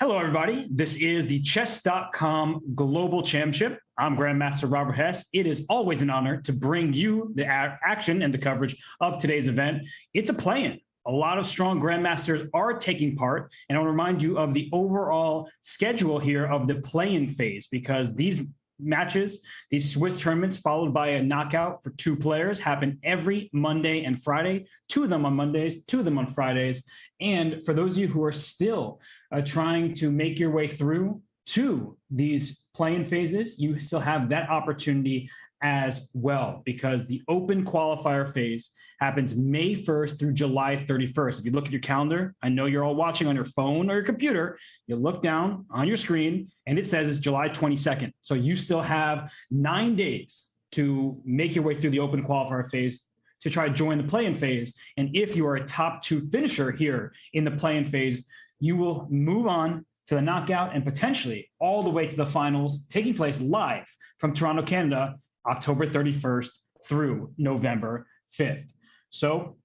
Hello, everybody. This is the Chess.com Global Championship. I'm Grandmaster Robert Hess. It is always an honor to bring you the action and the coverage of today's event. It's a play-in. A lot of strong grandmasters are taking part, and I'll remind you of the overall schedule here of the play-in phase, because these matches, these Swiss tournaments followed by a knockout for two players, happen every Monday and Friday, 2 of them on Mondays, 2 of them on Fridays. And for those of you who are still trying to make your way through to these play-in phases, you still have that opportunity as well, because the Open Qualifier phase happens May 1st through July 31st. If you look at your calendar, I know you're all watching on your phone or your computer, you look down on your screen and it says it's July 22nd. So you still have 9 days to make your way through the Open Qualifier phase to try to join the play-in phase. And if you are a top 2 finisher here in the play-in phase, you will move on to the knockout and potentially all the way to the finals, taking place live from Toronto, Canada, October 31st through November 5th. So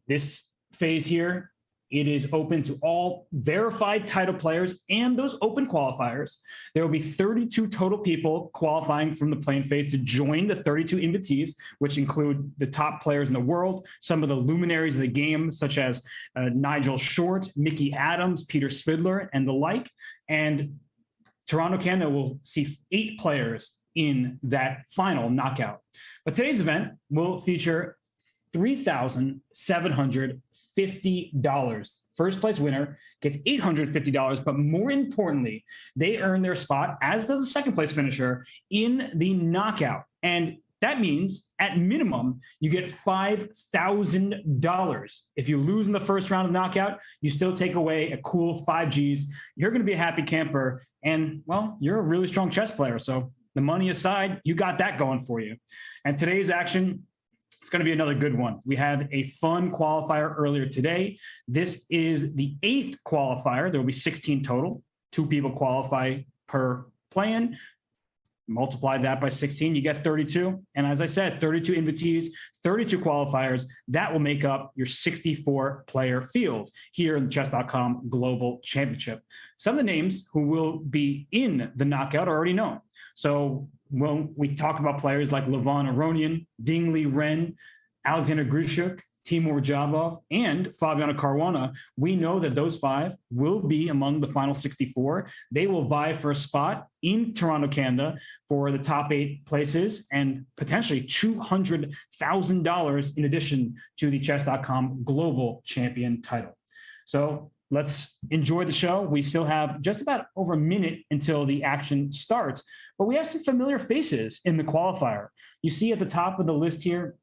this phase here, it is open to all verified title players and those open qualifiers. There will be 32 total people qualifying from the play-in phase to join the 32 invitees, which include the top players in the world, some of the luminaries of the game, such as Nigel Short, Mickey Adams, Peter Svidler, and the like. And Toronto, Canada will see 8 players in that final knockout. But today's event will feature $3,750. First place winner gets $850, but more importantly, they earn their spot as the second place finisher in the knockout. And that means at minimum, you get $5,000. If you lose in the first round of knockout, you still take away a cool 5 Gs. You're going to be a happy camper. And well, you're a really strong chess player. So the money aside, you got that going for you. And today's action, it's going to be another good one. We had a fun qualifier earlier today. This is the 8th qualifier. There will be 16 total. 2 people qualify per play-in. Multiply that by 16, you get 32. And as I said, 32 invitees, 32 qualifiers. That will make up your 64-player field here in the Chess.com Global Championship. Some of the names who will be in the knockout are already known. So when we talk about players like Levon Aronian, Ding Li Ren, Alexander Grishuk, Timur Javov, and Fabiano Caruana, we know that those 5 will be among the final 64. They will vie for a spot in Toronto, Canada for the top 8 places and potentially $200,000 in addition to the Chess.com Global Champion title. So let's enjoy the show. We still have just about over a minute until the action starts, but we have some familiar faces in the qualifier. You see at the top of the list here,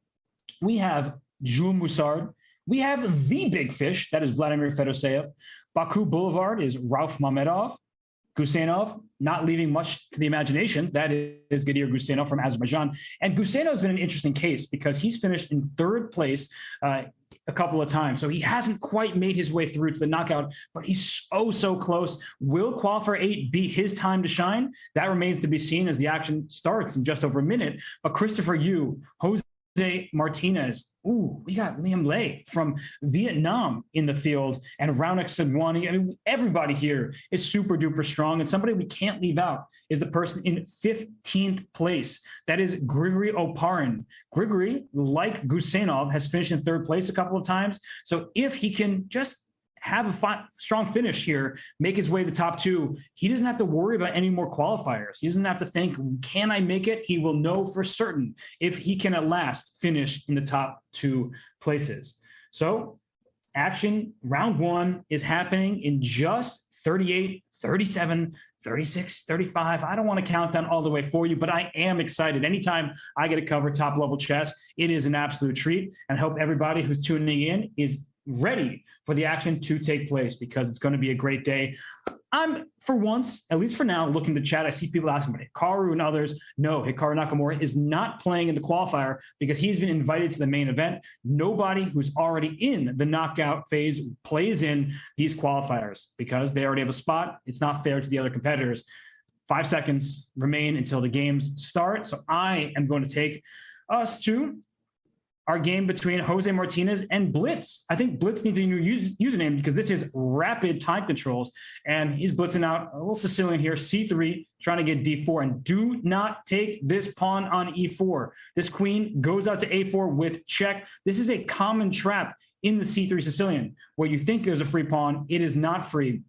we have Jules Moussard. We have the big fish, that is Vladimir Fedoseev. Baku Boulevard is Rauf Mamedov. Guseinov, not leaving much to the imagination, that is Gadir Guseinov from Azerbaijan. And Guseinov has been an interesting case because he's finished in 3rd place a couple of times. So he hasn't quite made his way through to the knockout, but he's so close. Will Qualifier 8 be his time to shine? That remains to be seen as the action starts in just over a minute. But Christopher Yu, Jose Martinez. Ooh, we got Liam Lei from Vietnam in the field, and Raunik Sadhwani. I mean, everybody here is super duper strong. And somebody we can't leave out is the person in 15th place. That is Grigory Oparin. Grigory, like Guseinov, has finished in 3rd place a couple of times. So if he can just have a strong finish here, make his way to the top 2, he doesn't have to worry about any more qualifiers. He doesn't have to think, can I make it? He will know for certain if he can at last finish in the top 2 places. So action round 1 is happening in just 38, 37, 36, 35. I don't want to count down all the way for you, but I am excited. Anytime I get to cover top level chess, it is an absolute treat. And I hope everybody who's tuning in is ready for the action to take place, because it's going to be a great day. I'm, for once, at least for now, looking to chat. I see people asking about Hikaru and others. No, Hikaru Nakamura is not playing in the qualifier because he's been invited to the main event. Nobody who's already in the knockout phase plays in these qualifiers because they already have a spot. It's not fair to the other competitors. 5 seconds remain until the games start. So I am going to take us to our game between Jose Martinez and Blitz. I think Blitz needs a new username because this is rapid time controls, and he's blitzing out a little Sicilian here, c3, trying to get d4, and do not take this pawn on e4. This queen goes out to a4 with check. This is a common trap in the c3 Sicilian, where you think there's a free pawn. It is not free.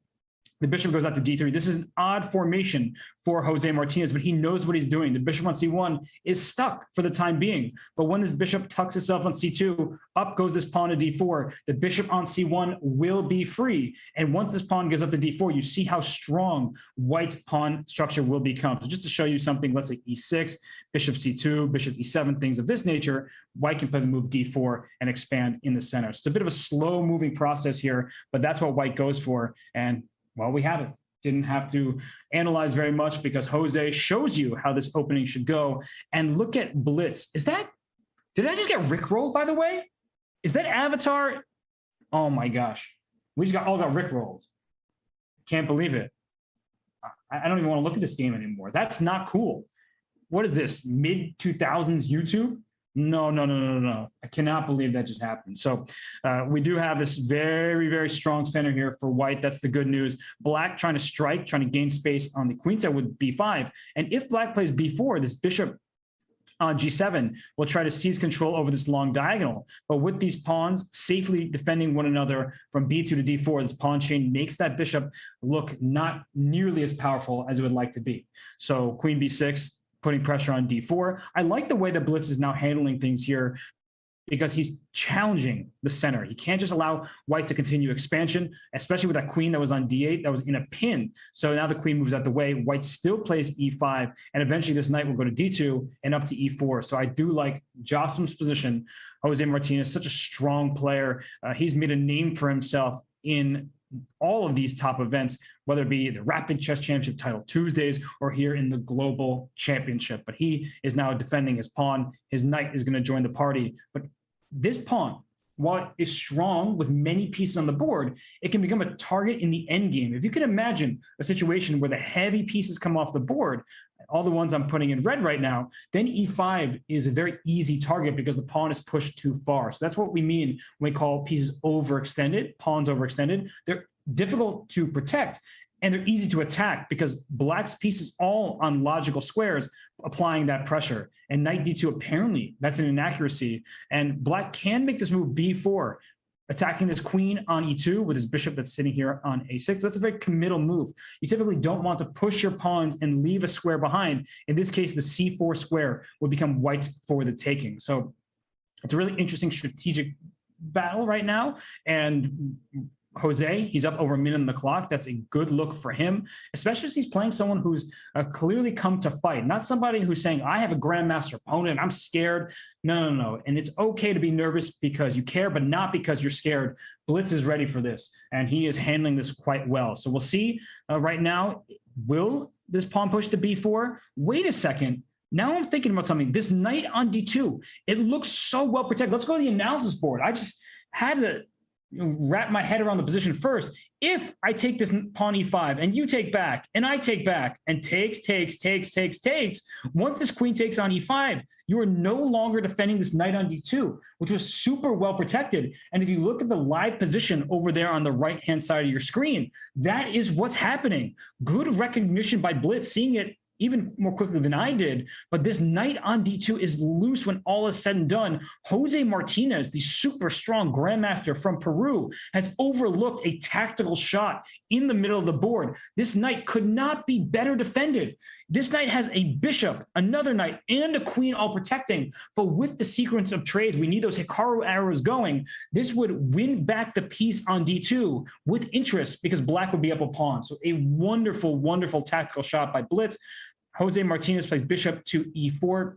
The bishop goes out to d3. This is an odd formation for Jose Martinez, but he knows what he's doing. The bishop on c1 is stuck for the time being. But when this bishop tucks itself on c2, up goes this pawn to d4. The bishop on c1 will be free. And once this pawn goes up to d4, you see how strong White's pawn structure will become. So just to show you something, let's say e6, bishop c2, bishop e7, things of this nature, White can play the move d4 and expand in the center. So it's a bit of a slow moving process here, but that's what White goes for. And well, we have it. Didn't have to analyze very much because Jose shows you how this opening should go. And look at Blitz. Did I just get rickrolled, by the way? Is that avatar? Oh my gosh. We just all got rickrolled. Can't believe it. I don't even want to look at this game anymore. That's not cool. What is this? Mid-2000s YouTube? No. I cannot believe that just happened. So we do have this very, very strong center here for White. That's the good news. Black trying to strike, trying to gain space on the queen side with b5. And if Black plays b4, this bishop on g7 will try to seize control over this long diagonal. But with these pawns safely defending one another from b2 to d4, this pawn chain makes that bishop look not nearly as powerful as it would like to be. So queen b6, putting pressure on d4. I like the way that Blitz is now handling things here because he's challenging the center. He can't just allow White to continue expansion, especially with that queen that was on d8 that was in a pin. So now the queen moves out the way. White still plays e5, and eventually this knight will go to d2 and up to e4. So I do like Jocelyn's position. Jose Martinez, such a strong player. He's made a name for himself in all of these top events, whether it be the Rapid Chess Championship Title Tuesdays or here in the Global Championship. But he is now defending his pawn. His knight is going to join the party. But this pawn, while it is strong with many pieces on the board, it can become a target in the endgame. If you can imagine a situation where the heavy pieces come off the board, all the ones I'm putting in red right now, then e5 is a very easy target because the pawn is pushed too far. So that's what we mean when we call pieces overextended, pawns overextended. They're difficult to protect and they're easy to attack because Black's piece is all on logical squares applying that pressure. And knight d2, apparently that's an inaccuracy. And Black can make this move b4, attacking this queen on e2 with his bishop that's sitting here on a6. That's a very committal move. You typically don't want to push your pawns and leave a square behind. In this case, the c4 square would become White's for the taking. So it's a really interesting strategic battle right now. And Jose, he's up over a minute on the clock. That's a good look for him, especially as he's playing someone who's clearly come to fight, not somebody who's saying, I have a grandmaster opponent, I'm scared. No. And it's okay to be nervous because you care, but not because you're scared. Blitz is ready for this, and he is handling this quite well. So we'll see right now, will this pawn push to b4? Wait a second. Now I'm thinking about something. This knight on d2, it looks so well protected. Let's go to the analysis board. I just had to wrap my head around the position first. If I take this pawn e5 and you take back and I take back and takes, once this queen takes on e5, you are no longer defending this knight on d2, which was super well protected. And if you look at the live position over there on the right-hand side of your screen, that is what's happening. Good recognition by Blitz, seeing it even more quickly than I did. But this knight on d2 is loose when all is said and done. Jose Martinez, the super strong grandmaster from Peru, has overlooked a tactical shot in the middle of the board. This knight could not be better defended. This knight has a bishop, another knight, and a queen all protecting. But with the sequence of trades, we need those Hikaru arrows going. This would win back the piece on d2 with interest because Black would be up a pawn. So a wonderful, wonderful tactical shot by Blitz. Jose Martinez plays bishop to e4,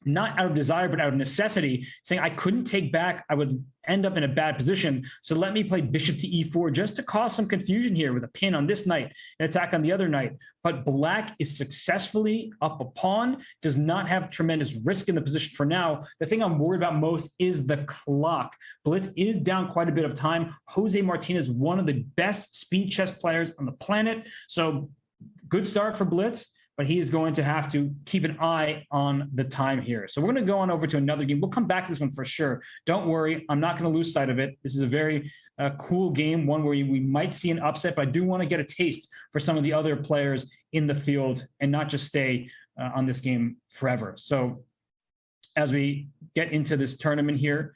not out of desire, but out of necessity, saying I couldn't take back. I would end up in a bad position. So let me play bishop to e4 just to cause some confusion here with a pin on this knight, an attack on the other knight. But Black is successfully up a pawn, does not have tremendous risk in the position for now. The thing I'm worried about most is the clock. Blitz is down quite a bit of time. Jose Martinez, one of the best speed chess players on the planet. So good start for Blitz. but he is going to have to keep an eye on the time here. So we're going to go on over to another game. We'll come back to this one for sure. Don't worry. I'm not going to lose sight of it. This is a very cool game, one where we might see an upset, but I do want to get a taste for some of the other players in the field and not just stay on this game forever. So as we get into this tournament here,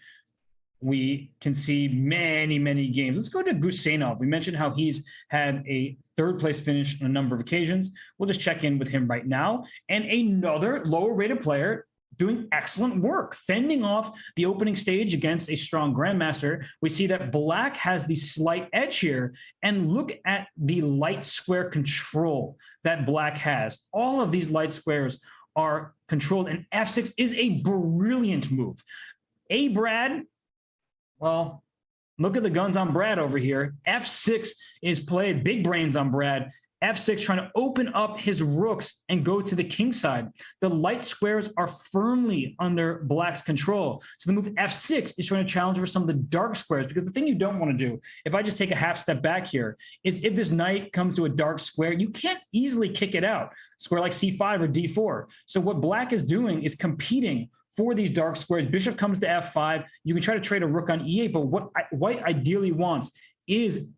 we can see many, many games. Let's go to Guseinov. We mentioned how he's had a third place finish on a number of occasions. We'll just check in with him right now. And another lower rated player doing excellent work, fending off the opening stage against a strong grandmaster. We see that Black has the slight edge here, and look at the light square control that Black has. All of these light squares are controlled, and F6 is a brilliant move. Brad, well, look at the guns on Brad over here. F6 is played, big brains on Brad. F6 trying to open up his rooks and go to the king side. The light squares are firmly under Black's control. So the move F6 is trying to challenge for some of the dark squares, because the thing you don't want to do, if I just take a half step back here, is if this knight comes to a dark square, you can't easily kick it out. Square like C5 or D4. So what Black is doing is competing for these dark squares. Bishop comes to F5. You can try to trade a rook on E8, but what White ideally wants is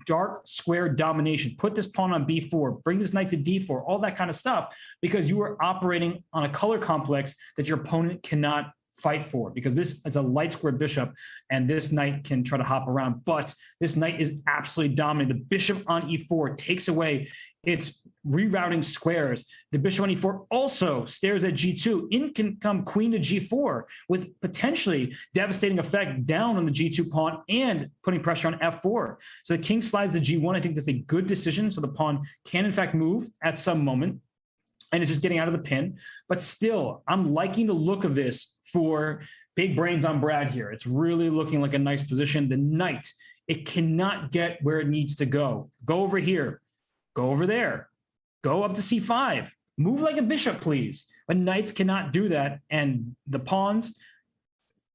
dark square domination. Put this pawn on B4, bring this knight to D4, all that kind of stuff, because you are operating on a color complex that your opponent cannot fight for, because this is a light square bishop and this knight can try to hop around, but this knight is absolutely dominant. The bishop on E4 takes away its rerouting squares. The bishop on E4 also stares at G2. In can come queen to G4 with potentially devastating effect down on the G2 pawn and putting pressure on F4. So the king slides to G1. I think that's a good decision. So the pawn can in fact move at some moment, and it's just getting out of the pin. But still, I'm liking the look of this for big brains on Brad here. It's really looking like a nice position. The knight, it cannot get where it needs to go. Go over here. Go over there. Go up to C5. Move like a bishop, please. But knights cannot do that. And the pawns,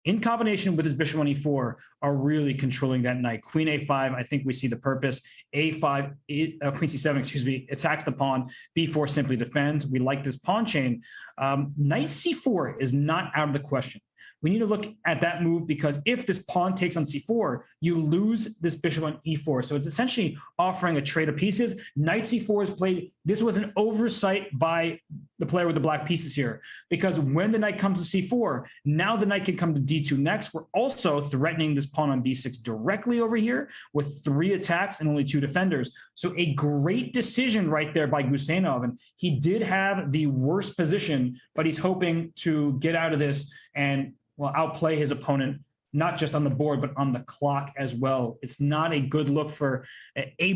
in combination with his bishop on E4, are really controlling that knight. Queen A5, I think we see the purpose. A5, queen C7, excuse me, attacks the pawn. B4 simply defends. We like this pawn chain. Knight C4 is not out of the question. We need to look at that move, because if this pawn takes on C4, you lose this bishop on E4. So it's essentially offering a trade of pieces. Knight C4 is played. This was an oversight by the player with the black pieces here, because when the knight comes to C4, now the knight can come to D2 next. We're also threatening this pawn on B6 directly over here with 3 attacks and only 2 defenders. So a great decision right there by Guseinov. And he did have the worst position, but he's hoping to get out of this and outplay his opponent, not just on the board, but on the clock as well. It's not a good look for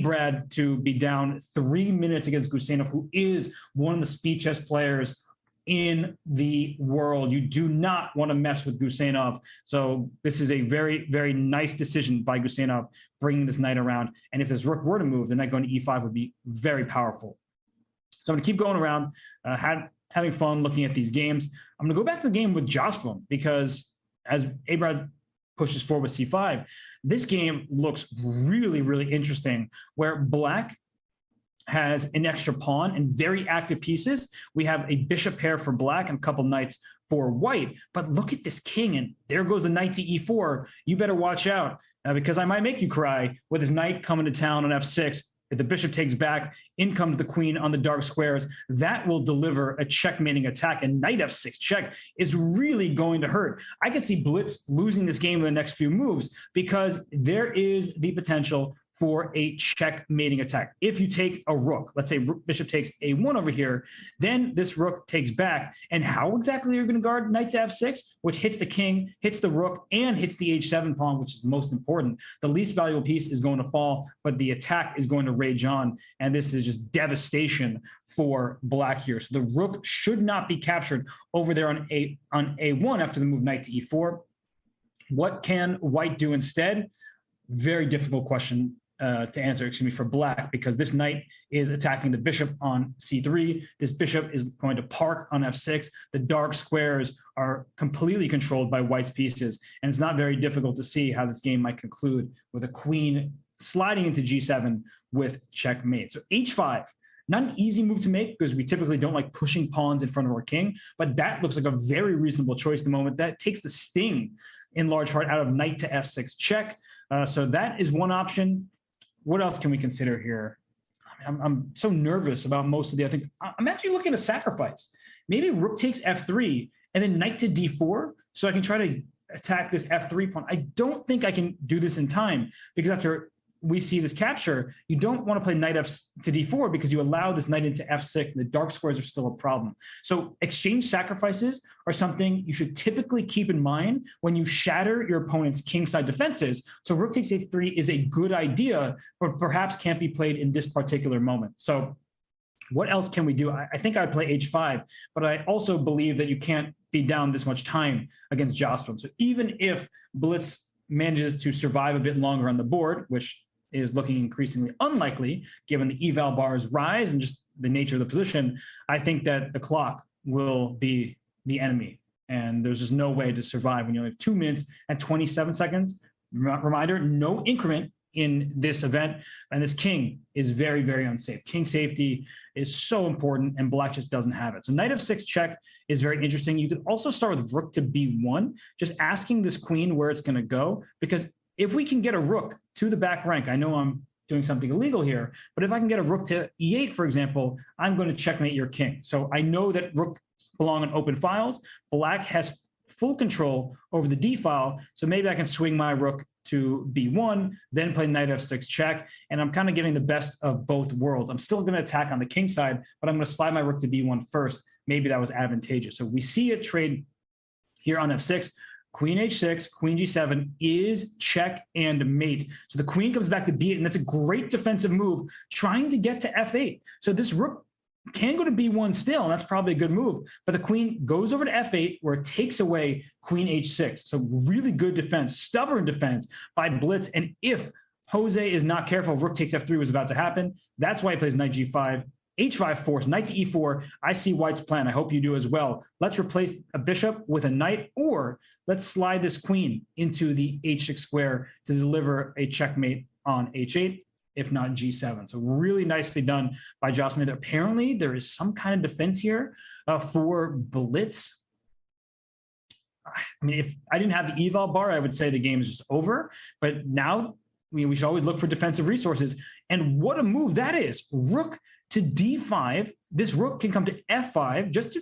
Brad to be down 3 minutes against Guseinov, who is one of the speed chess players in the world. You do not want to mess with Guseinov. So this is a very, very nice decision by Guseinov, bringing this knight around. And if this rook were to move, the knight going to E5 would be very powerful. So I'm going to keep going around, having fun looking at these games. I'm going to go back to the game with Jocelyn, because as Brad pushes forward with C5, this game looks really, really interesting, where Black has an extra pawn and very active pieces. We have a bishop pair for Black and a couple knights for White. But look at this king, and there goes the knight to E4. You better watch out, because I might make you cry with his knight coming to town on F6. If the bishop takes back, in comes the queen on the dark squares. That will deliver a checkmating attack, and knight F6 check is really going to hurt. I could see Blitz losing this game in the next few moves, because there is the potential for a checkmating attack. If you take a rook, let's say bishop takes A1 over here, then this rook takes back. And how exactly are you going to guard knight to F6, which hits the king, hits the rook, and hits the H7 pawn, which is most important. The least valuable piece is going to fall, but the attack is going to rage on. And this is just devastation for Black here. So the rook should not be captured over there on A1 after the move knight to E4. What can White do instead? Very difficult question to answer, for Black, because this knight is attacking the bishop on C3. This bishop is going to park on F6. The dark squares are completely controlled by White's pieces, and it's not very difficult to see how this game might conclude with a queen sliding into G7 with checkmate. So H5 Not an easy move to make because we typically don't like pushing pawns in front of our king, but that looks like a very reasonable choice at the moment. That takes the sting in large part out of knight to f6 check. So that is one option. What else can we consider here? I'm so nervous about most of the, I think I'm actually looking to sacrifice. Maybe rook takes f3 and then knight to d4 so I can try to attack this f3 pawn. I don't think I can do this in time because after we see this capture, you don't want to play knight f to d4 because you allow this knight into f6 and the dark squares are still a problem. So exchange sacrifices are something you should typically keep in mind when you shatter your opponent's kingside defenses. So rook takes a3 is a good idea, but perhaps can't be played in this particular moment. So what else can we do? I think I'd play h5, but I also believe that you can't be down this much time against Guseinov. So even if Blitz manages to survive a bit longer on the board, which is looking increasingly unlikely given the eval bars rise and just the nature of the position, I think that the clock will be the enemy. And there's just no way to survive when you only have 2 minutes and 27 seconds. Reminder, no increment in this event. And this king is very, very unsafe. King safety is so important and black just doesn't have it. So knight f6 check is very interesting. You could also start with rook to b1, just asking this queen where it's going to go, because if we can get a rook to the back rank, I know I'm doing something illegal here, but if I can get a rook to e8, for example, I'm going to checkmate your king. So I know that rook belong in open files. Black has full control over the d file, so maybe I can swing my rook to b1, then play knight f6 check, and I'm kind of getting the best of both worlds. I'm still going to attack on the king side, but I'm going to slide my rook to b1 first. Maybe that was advantageous. So we see a trade here on f6. Queen h6, queen g7 is check and mate. So the queen comes back to b8, and that's a great defensive move, trying to get to f8. So this rook can go to b1 still, and that's probably a good move. But the queen goes over to f8, where it takes away queen h6. So really good defense, stubborn defense by Blitz. And if Jose is not careful, rook takes f3 was about to happen. That's why he plays knight g5. h5 force, knight to e4. I see white's plan. I hope you do as well. Let's replace a bishop with a knight, or let's slide this queen into the h6 square to deliver a checkmate on h8, if not g7. So really nicely done by Guseinov. Apparently there is some kind of defense here for Blitz. I mean, if I didn't have the eval bar, I would say the game is just over. But now we should always look for defensive resources. And what a move that is. Rook to d5. This rook can come to f5 just to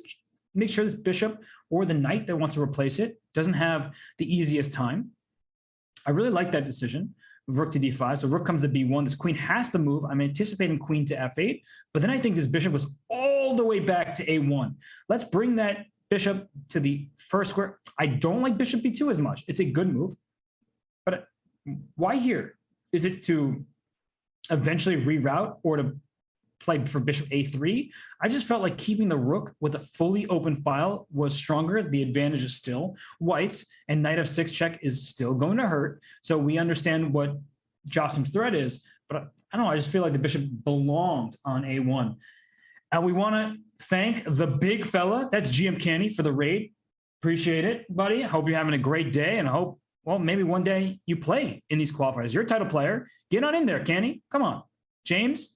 make sure this bishop or the knight that wants to replace it doesn't have the easiest time. I really like that decision. Rook to d5. So rook comes to b1. This queen has to move. I'm anticipating queen to f8. But then I think this bishop was all the way back to a1. Let's bring that bishop to the first square. I don't like bishop b2 as much. It's a good move. But why here? Is it to eventually reroute or to play for bishop a3? I just felt like keeping the rook with a fully open file was stronger. The advantage is still white's, and knight f6 check is still going to hurt. So we understand what Guseinov's threat is, but I don't know. I just feel like the bishop belonged on a1. And we want to thank the big fella, that's GM Canny, for the raid. Appreciate it, buddy. Hope you're having a great day, and I hope, well, maybe one day you play in these qualifiers. You're a title player. Get on in there, Canny. Come on. James,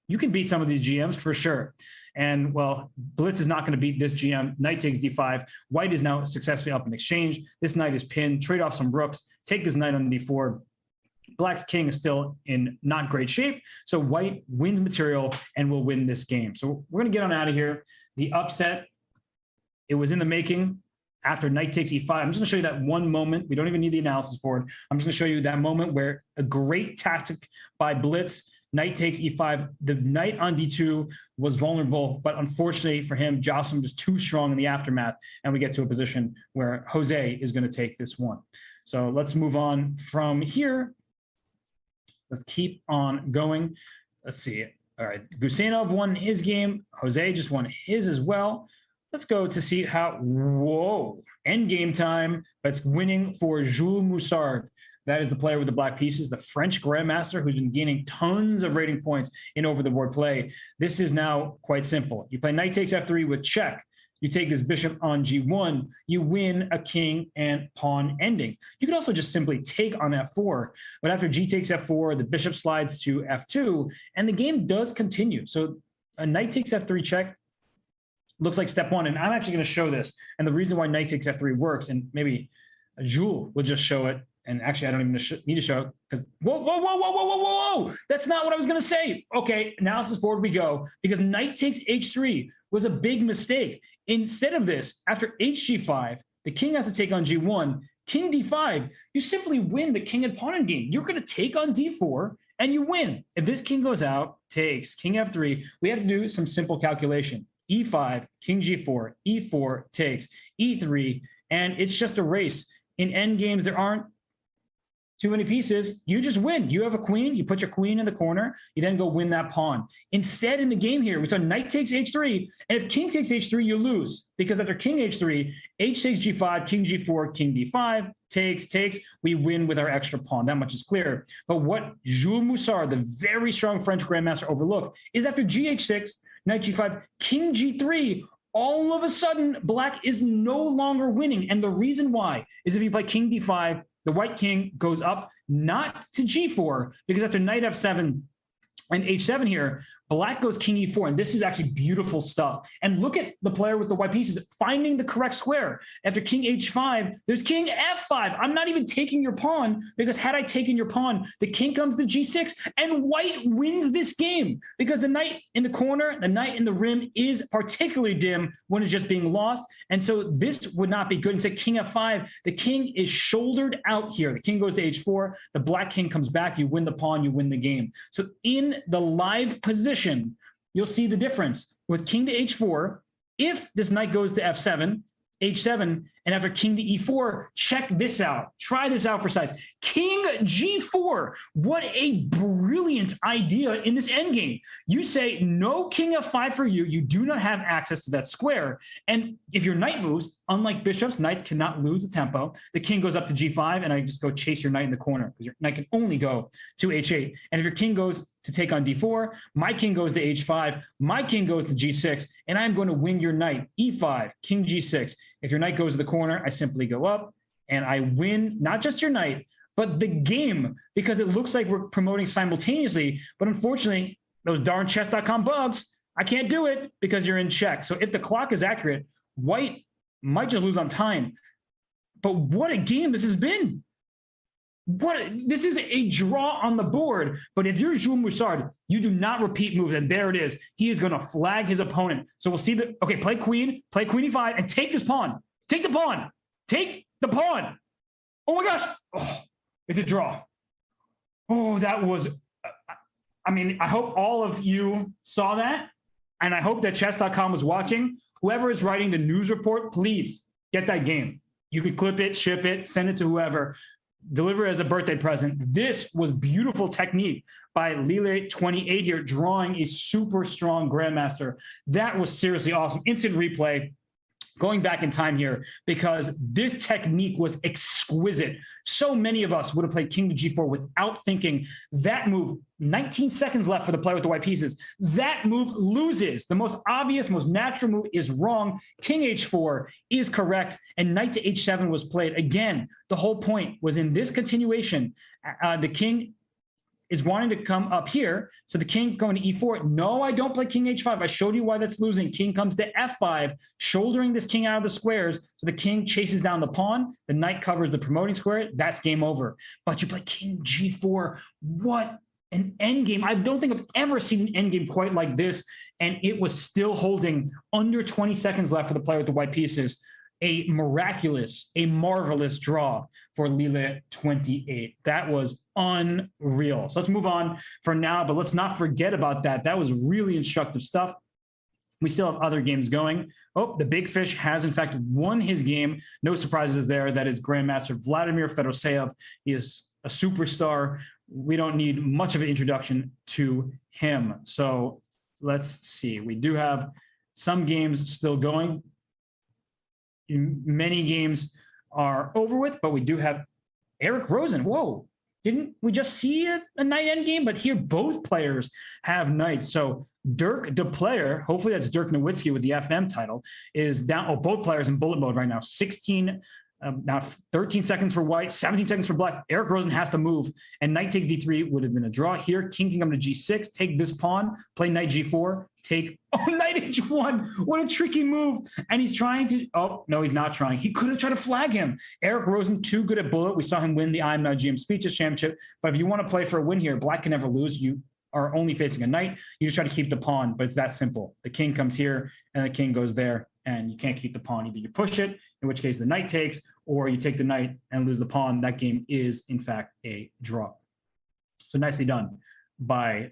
you can beat some of these GMs for sure. And, well, Blitz is not going to beat this GM. Knight takes d5. White is now successfully up in exchange. This knight is pinned. Trade off some rooks. Take this knight on d4. Black's king is still in not great shape. So white wins material and will win this game. So we're going to get on out of here. The upset, it was in the making. After knight takes e5, I'm just going to show you that one moment. We don't even need the analysis board. I'm just going to show you that moment where a great tactic by Blitz. Knight takes e5. The knight on d2 was vulnerable, but unfortunately for him, Guseinov was too strong in the aftermath, and we get to a position where Jose is going to take this one. So let's move on from here. Let's keep on going. Let's see. All right, Guseinov won his game. Jose just won his as well. Let's go to see how, whoa, endgame time. It's winning for Jules Moussard. That is the player with the black pieces, the French grandmaster who's been gaining tons of rating points in over-the-board play. This is now quite simple. You play knight takes f3 with check. You take this bishop on g1. You win a king and pawn ending. You could also just simply take on f4. But after g takes f4, the bishop slides to f2, and the game does continue. So a knight takes f3 check looks like step one. And I'm actually going to show this. And the reason why knight takes f3 works, and maybe Jules will just show it. And actually, I don't even need to show it because whoa. That's not what I was going to say. Okay, analysis board we go, because knight takes h3 was a big mistake. Instead of this, after hg5, the king has to take on g1, king d5, you simply win the king and pawn in game. You're going to take on d4 and you win. If this king goes out, takes, king f3, we have to do some simple calculation. e5, king g4, e4 takes, e3, and it's just a race. In endgames, there aren't too many pieces. You just win. You have a queen. You put your queen in the corner. You then go win that pawn. Instead, in the game here, we saw knight takes h3. And if king takes h3, you lose. Because after king h3, h takes g5, king g4, king d5, takes. We win with our extra pawn. That much is clear. But what Jules Moussard, the very strong French grandmaster, overlooked is after gh6, knight g5, king g3, all of a sudden, black is no longer winning. And the reason why is if you play king d5, the white king goes up, not to g4, because after knight f7 and h7 here, black goes king e4, and this is actually beautiful stuff. And look at the player with the white pieces finding the correct square. After king h5, there's king f5. I'm not even taking your pawn, because had I taken your pawn, the king comes to g6, and white wins this game, because the knight in the corner, the knight in the rim is particularly dim when it's just being lost. And so this would not be good. Instead, king f5, the king is shouldered out here. The king goes to h4, the black king comes back, you win the pawn, you win the game. So in the live position, you'll see the difference with king to h4. If this knight goes to f7, h7, and after king to e4, check this out. Try this out for size. King g4. What a brilliant idea in this endgame. You say no king f5 for you. You do not have access to that square. And if your knight moves, unlike bishops, knights cannot lose the tempo. The king goes up to g5, and I just go chase your knight in the corner, because your knight can only go to h8. And if your king goes to take on d4, my king goes to h5, my king goes to g6, and I'm going to win your knight, e5, king g6. If your knight goes to the corner, I simply go up, and I win not just your knight, but the game, because it looks like we're promoting simultaneously. But unfortunately, those darn chess.com bugs, I can't do it because you're in check. So if the clock is accurate, white might just lose on time. But what a game this has been. This is a draw on the board. But if you're Jules Moussard, you do not repeat moves, and there it is. He is going to flag his opponent. So we'll see that. Okay, play queen e5, and take this pawn. Take the pawn. Take the pawn. Oh my gosh. Oh, it's a draw. Oh, that was, I mean, I hope all of you saw that. And I hope that chess.com was watching. Whoever is writing the news report, please get that game. You could clip it, ship it, send it to whoever. Deliver it as a birthday present. This was beautiful technique by Lille 28 here, drawing a super strong grandmaster. That was seriously awesome. Instant replay. Going back in time here, because this technique was exquisite. So many of us would have played king to g4 without thinking. That move, 19 seconds left for the player with the white pieces. That move loses. The most obvious, most natural move is wrong. King h4 is correct, and knight to h7 was played. Again, the whole point was in this continuation, the king is wanting to come up here. So the king going to e4. No, I don't play king h5. I showed you why that's losing. King comes to f5, shouldering this king out of the squares. So the king chases down the pawn. The knight covers the promoting square. That's game over. But you play king g4. What an endgame. I don't think I've ever seen an endgame quite like this. And it was still holding under 20 seconds left for the player with the white pieces. A miraculous, a marvelous draw for Lille 28. That was unreal. So let's move on for now, but let's not forget about that. That was really instructive stuff. We still have other games going. Oh, the big fish has in fact won his game. No surprises there. That is Grandmaster Vladimir Fedoseev. He is a superstar. We don't need much of an introduction to him. So let's see. We do have some games still going. Many games are over with, but we do have Eric Rosen. Whoa, didn't we just see a knight endgame? But here both players have knights. So Dirk de Player, hopefully that's Dirk Nowitzki with the FM title, is down. Oh, both players in bullet mode right now. 16 Now 13 seconds for white, 17 seconds for black. Eric Rosen has to move, and knight takes d3 would have been a draw here. King can come to g6, take this pawn, play knight g4, take, knight h1. What a tricky move. And he's trying to, no, he's not trying. He could have tried to flag him. Eric Rosen, too good at bullet. We saw him win the I'm Not GM Speeches Championship. But if you want to play for a win here, black can never lose. You are only facing a knight. You just try to keep the pawn, but it's that simple. The king comes here, and the king goes there, and you can't keep the pawn. Either you push it, in which case the knight takes, or you take the knight and lose the pawn. That game is, in fact, a draw. So nicely done by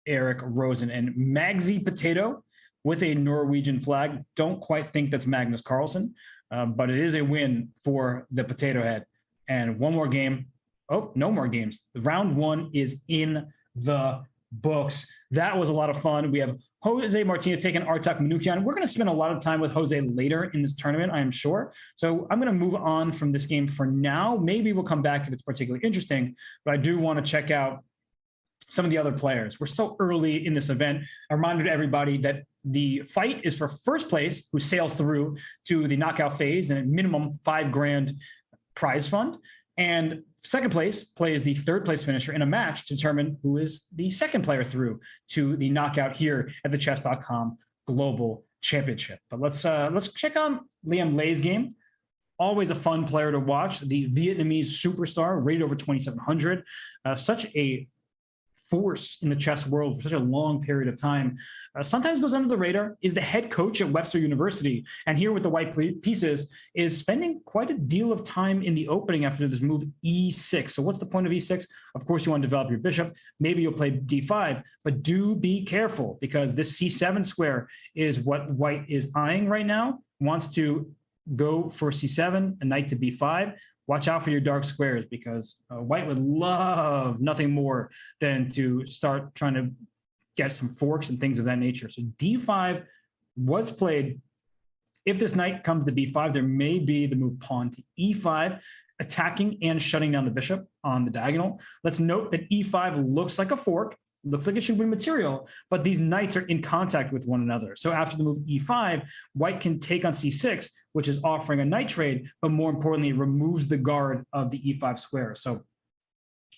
Eric Rosen. And Magsy Potato with a Norwegian flag. Don't quite think that's Magnus Carlsen, but it is a win for the Potato Head. And one more game. No more games. Round one is in the books. That was a lot of fun. We have Jose Martinez taking Artak Manukyan. We're going to spend a lot of time with Jose later in this tournament, I am sure. So I'm going to move on from this game for now. Maybe we'll come back if it's particularly interesting, but I do want to check out some of the other players. We're so early in this event. A reminder to everybody that the fight is for first place, who sails through to the knockout phase and a minimum $5,000 prize fund. And second place plays the third place finisher in a match to determine who is the second player through to the knockout here at the Chess.com Global Championship. But let's check on Liam Lei's game. Always a fun player to watch. The Vietnamese superstar, rated over 2,700. Such a force in the chess world for such a long period of time. Sometimes goes under the radar, is the head coach at Webster University. And here with the white pieces is spending quite a deal of time in the opening after this move e6. So what's the point of e6? Of course, you want to develop your bishop. Maybe you'll play d5, but do be careful because this c7 square is what white is eyeing right now. Wants to go for c7, a knight to b5. Watch out for your dark squares because white would love nothing more than to start trying to get some forks and things of that nature. So d5 was played. If this knight comes to b5, there may be the move pawn to e5, attacking and shutting down the bishop on the diagonal. Let's note that e5 looks like a fork, looks like it should win material, but these knights are in contact with one another. So after the move e5, white can take on c6, which is offering a knight trade, but more importantly, removes the guard of the e5 square. So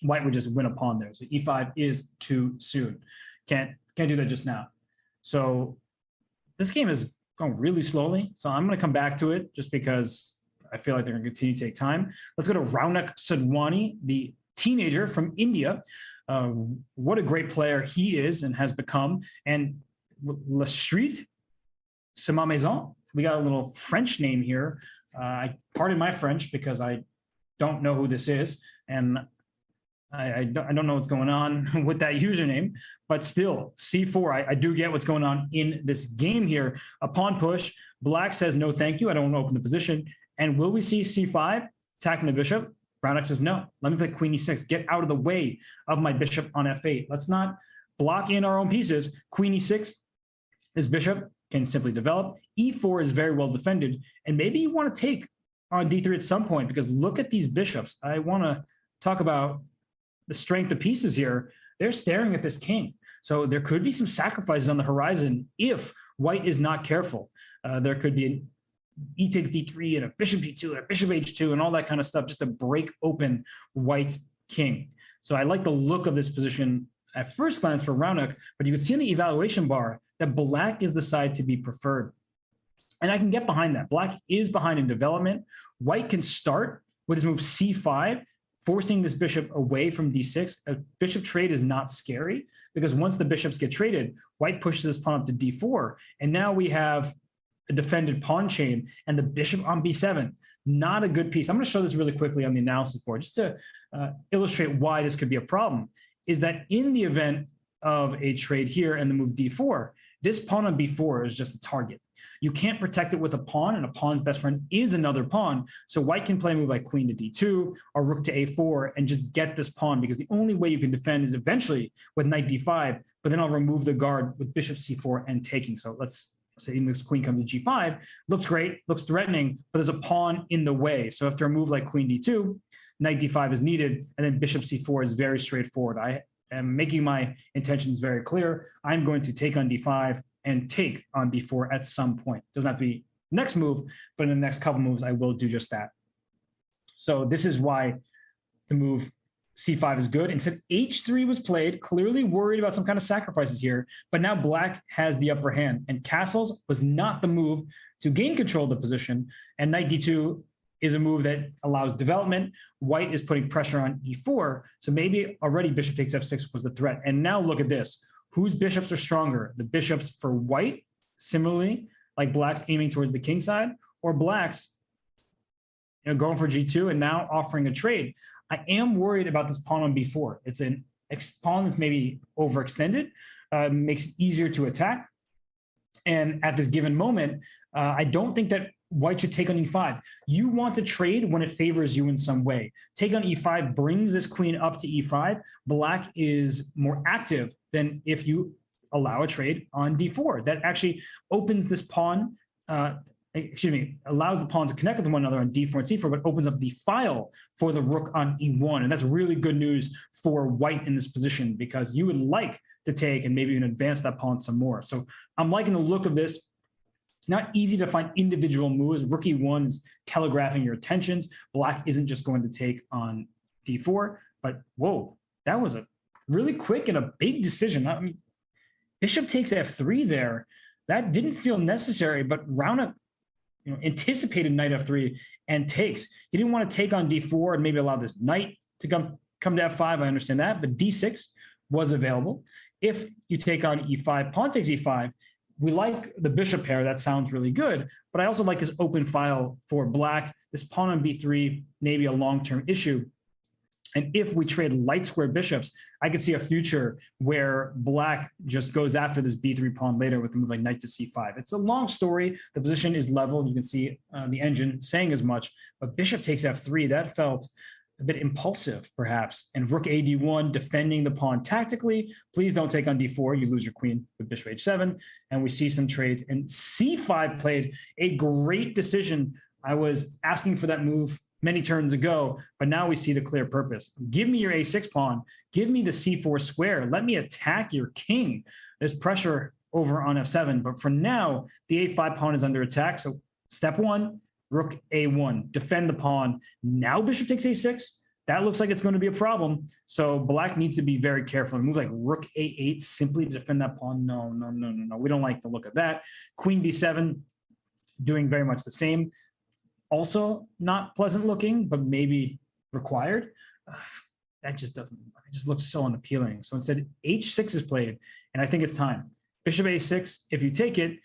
white would just win a pawn there. So e5 is too soon. Can't do that just now. So this game is going really slowly. So I'm going to come back to it just because I feel like they're going to continue to take time. Let's go to Raunak Sadhwani, the teenager from India. What a great player he is and has become. And La Street, c'est ma maison. We got a little French name here. Pardon my French because I don't know who this is. And I don't know what's going on with that username, but still C4, I do get what's going on in this game here. A pawn push, black says, no, thank you. I don't want to open the position. And will we see C5 attacking the bishop? Brown says, no, let me play queen e6, get out of the way of my bishop on f8. Let's not block in our own pieces. Queen e6, this bishop can simply develop. e4 is very well defended. And maybe you want to take on d3 at some point because look at these bishops. I want to talk about the strength of pieces here. They're staring at this king. So there could be some sacrifices on the horizon if white is not careful. There could be an e takes d3 and a bishop g2 and a bishop h2 and all that kind of stuff just to break open white's king. So I like the look of this position at first glance for Raunak, but you can see in the evaluation bar that black is the side to be preferred. And I can get behind that. Black is behind in development. White can start with his move c5, forcing this bishop away from d6. A bishop trade is not scary because once the bishops get traded, white pushes this pawn up to d4. And now we have a defended pawn chain and the bishop on b7. Not a good piece. I'm going to show this really quickly on the analysis board just to illustrate why this could be a problem, is that in the event of a trade here and the move d4, this pawn on b4 is just a target. You can't protect it with a pawn, and a pawn's best friend is another pawn. So white can play a move like queen to d2 or rook to a4 and just get this pawn, because the only way you can defend is eventually with knight d5, but then I'll remove the guard with bishop c4 and taking. So let's say this queen comes to g5, looks great, looks threatening, but there's a pawn in the way. So after a move like queen d2, knight d5 is needed, and then bishop c4 is very straightforward. I am making my intentions very clear. I'm going to take on d5 and take on b4 at some point. Doesn't have to be next move, but in the next couple moves, I will do just that. So this is why the move c5 is good. Instead, h3 was played, clearly worried about some kind of sacrifices here, but now black has the upper hand, and castles was not the move to gain control of the position, and knight d2 is a move that allows development. White is putting pressure on e4, so maybe already bishop takes f6 was the threat. And now look at this. Whose bishops are stronger? The bishops for white, similarly, like black's aiming towards the king side, or black's going for g2 and now offering a trade. I am worried about this pawn on b4. It's an pawn that's maybe overextended, makes it easier to attack. And at this given moment, I don't think that white should take on e5. You want to trade when it favors you in some way. Take on e5 brings this queen up to e5. Black is more active than if you allow a trade on d4. That actually opens this pawn, allows the pawns to connect with one another on d4 and c4, but opens up the file for the rook on e1. And that's really good news for white in this position, because you would like to take and maybe even advance that pawn some more. So I'm liking the look of this. Not easy to find individual moves. Rook e1 is telegraphing your intentions. Black isn't just going to take on d4, but whoa, that was a really quick and a big decision. I mean, bishop takes f3 there. That didn't feel necessary, but Raunak anticipated knight f3 and takes. He didn't want to take on d4 and maybe allow this knight to come to f5. I understand that, but d6 was available. If you take on e5, pawn takes e5, we like the bishop pair. That sounds really good, but I also like this open file for black. This pawn on b3, maybe a long-term issue. And if we trade light square bishops, I could see a future where black just goes after this b3 pawn later with a move like knight to c5. It's a long story. The position is level. You can see the engine saying as much, but bishop takes f3. That felt a bit impulsive, perhaps. And rook a d1, defending the pawn tactically. Please don't take on d4. You lose your queen with bishop h7. And we see some trades. And c5 played a great decision. I was asking for that move many turns ago, but now we see the clear purpose. Give me your a6 pawn. Give me the c4 square. Let me attack your king. There's pressure over on f7, but for now, the a5 pawn is under attack. So step one, rook a1, defend the pawn. Now bishop takes a6. That looks like it's going to be a problem. So black needs to be very careful. A move like rook a8 simply to defend that pawn. No. We don't like the look of that. Queen b7, doing very much the same. Also not pleasant looking, but maybe required. That just doesn't, it just looks so unappealing. So instead, h6 is played, and I think it's time. Bishop a6, if you take it,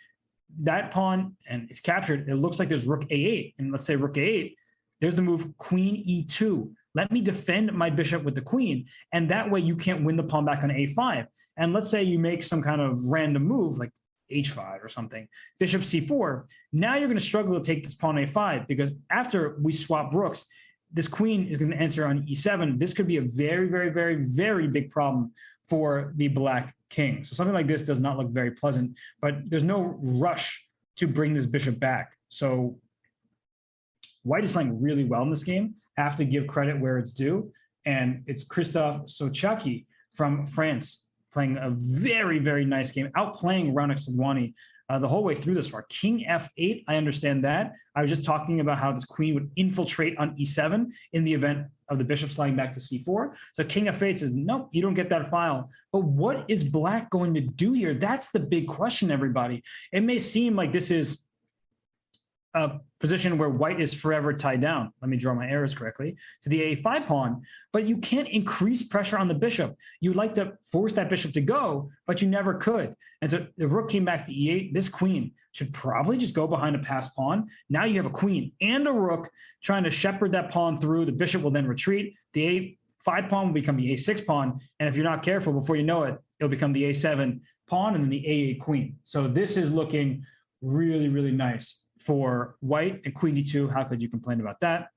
that pawn, and it's captured, it looks like there's rook a8. And let's say rook a8, there's the move queen e2. Let me defend my bishop with the queen, and that way you can't win the pawn back on a5. And let's say you make some kind of random move, like h5 or something, bishop c4. Now you're going to struggle to take this pawn a5, because after we swap rooks, this queen is going to enter on e7. This could be a very, very, very, very big problem for the black king. So something like this does not look very pleasant, but there's no rush to bring this bishop back. So white is playing really well in this game. Have to give credit where it's due. And it's Christophe Sochaki from France playing a very, very nice game, outplaying Raunak Sadhwani the whole way through this far. King f8, I understand that. I was just talking about how this queen would infiltrate on e7 in the event of the bishop sliding back to c4. So king f8 says, nope, you don't get that file. But what is black going to do here? That's the big question, everybody. It may seem like this is a position where white is forever tied down. Let me draw my arrows correctly to the a5 pawn, but you can't increase pressure on the bishop. You'd like to force that bishop to go, but you never could. And so the rook came back to e8. This queen should probably just go behind a passed pawn. Now you have a queen and a rook trying to shepherd that pawn through. The bishop will then retreat. The a5 pawn will become the a6 pawn. And if you're not careful, before you know it, it'll become the a7 pawn and then the a8 queen. So this is looking really, really nice for white. And queen d2, how could you complain about that?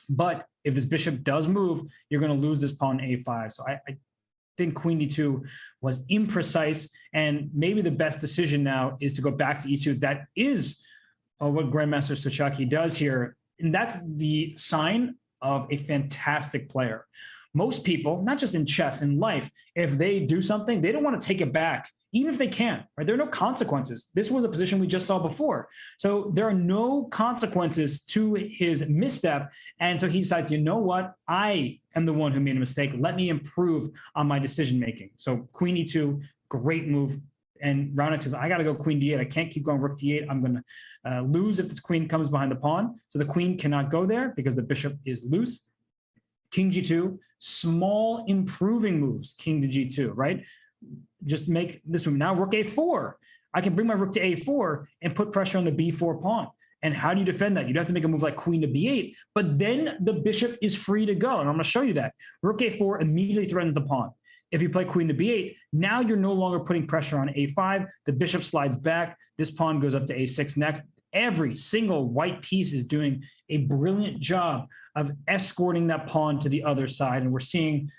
But if this bishop does move, you're going to lose this pawn a5. So I think queen d2 was imprecise, and maybe the best decision now is to go back to e2. That is what Grandmaster Sochaki does here, and that's the sign of a fantastic player. most people, not just in chess, in life, if they do something, they don't want to take it back, even if they can, right? There are no consequences. This was a position we just saw before. So there are no consequences to his misstep. And so he decides, you know what? I am the one who made a mistake. Let me improve on my decision-making. So queen e2, great move. And Raonic says, I got to go queen d8. I can't keep going rook d8. I'm going to lose if this queen comes behind the pawn. So the queen cannot go there because the bishop is loose. King g2, small improving moves, king to g2, right? Just make this move. Now rook a4. I can bring my rook to a4 and put pressure on the b4 pawn. And how do you defend that? You'd have to make a move like queen to b8, but then the bishop is free to go. And I'm going to show you that. Rook a4 immediately threatens the pawn. If you play queen to b8, now you're no longer putting pressure on a5. The bishop slides back. This pawn goes up to a6 next. Every single white piece is doing a brilliant job of escorting that pawn to the other side. And we're seeing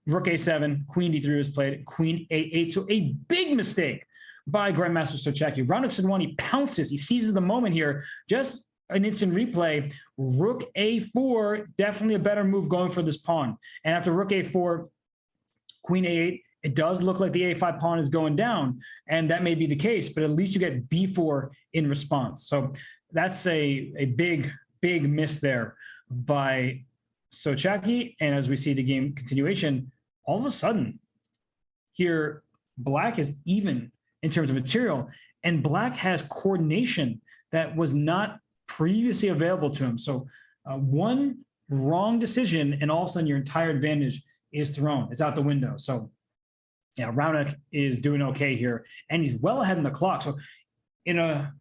rook a7, queen d3 was played, queen a8. So a big mistake by Grandmaster Sochacki. Raonic Sadhwani pounces. He seizes the moment here. Just an instant replay. Rook a4, definitely a better move going for this pawn. And after rook a4, queen a8, it does look like the a5 pawn is going down, and that may be the case, but at least you get b4 in response. So that's a big, big miss there by Sochacki. And as we see the game continuation, all of a sudden here, black is even in terms of material, and black has coordination that was not previously available to him. So one wrong decision, and all of a sudden your entire advantage is thrown. It's out the window. So yeah, Raonic is doing okay here, and he's well ahead in the clock. So in a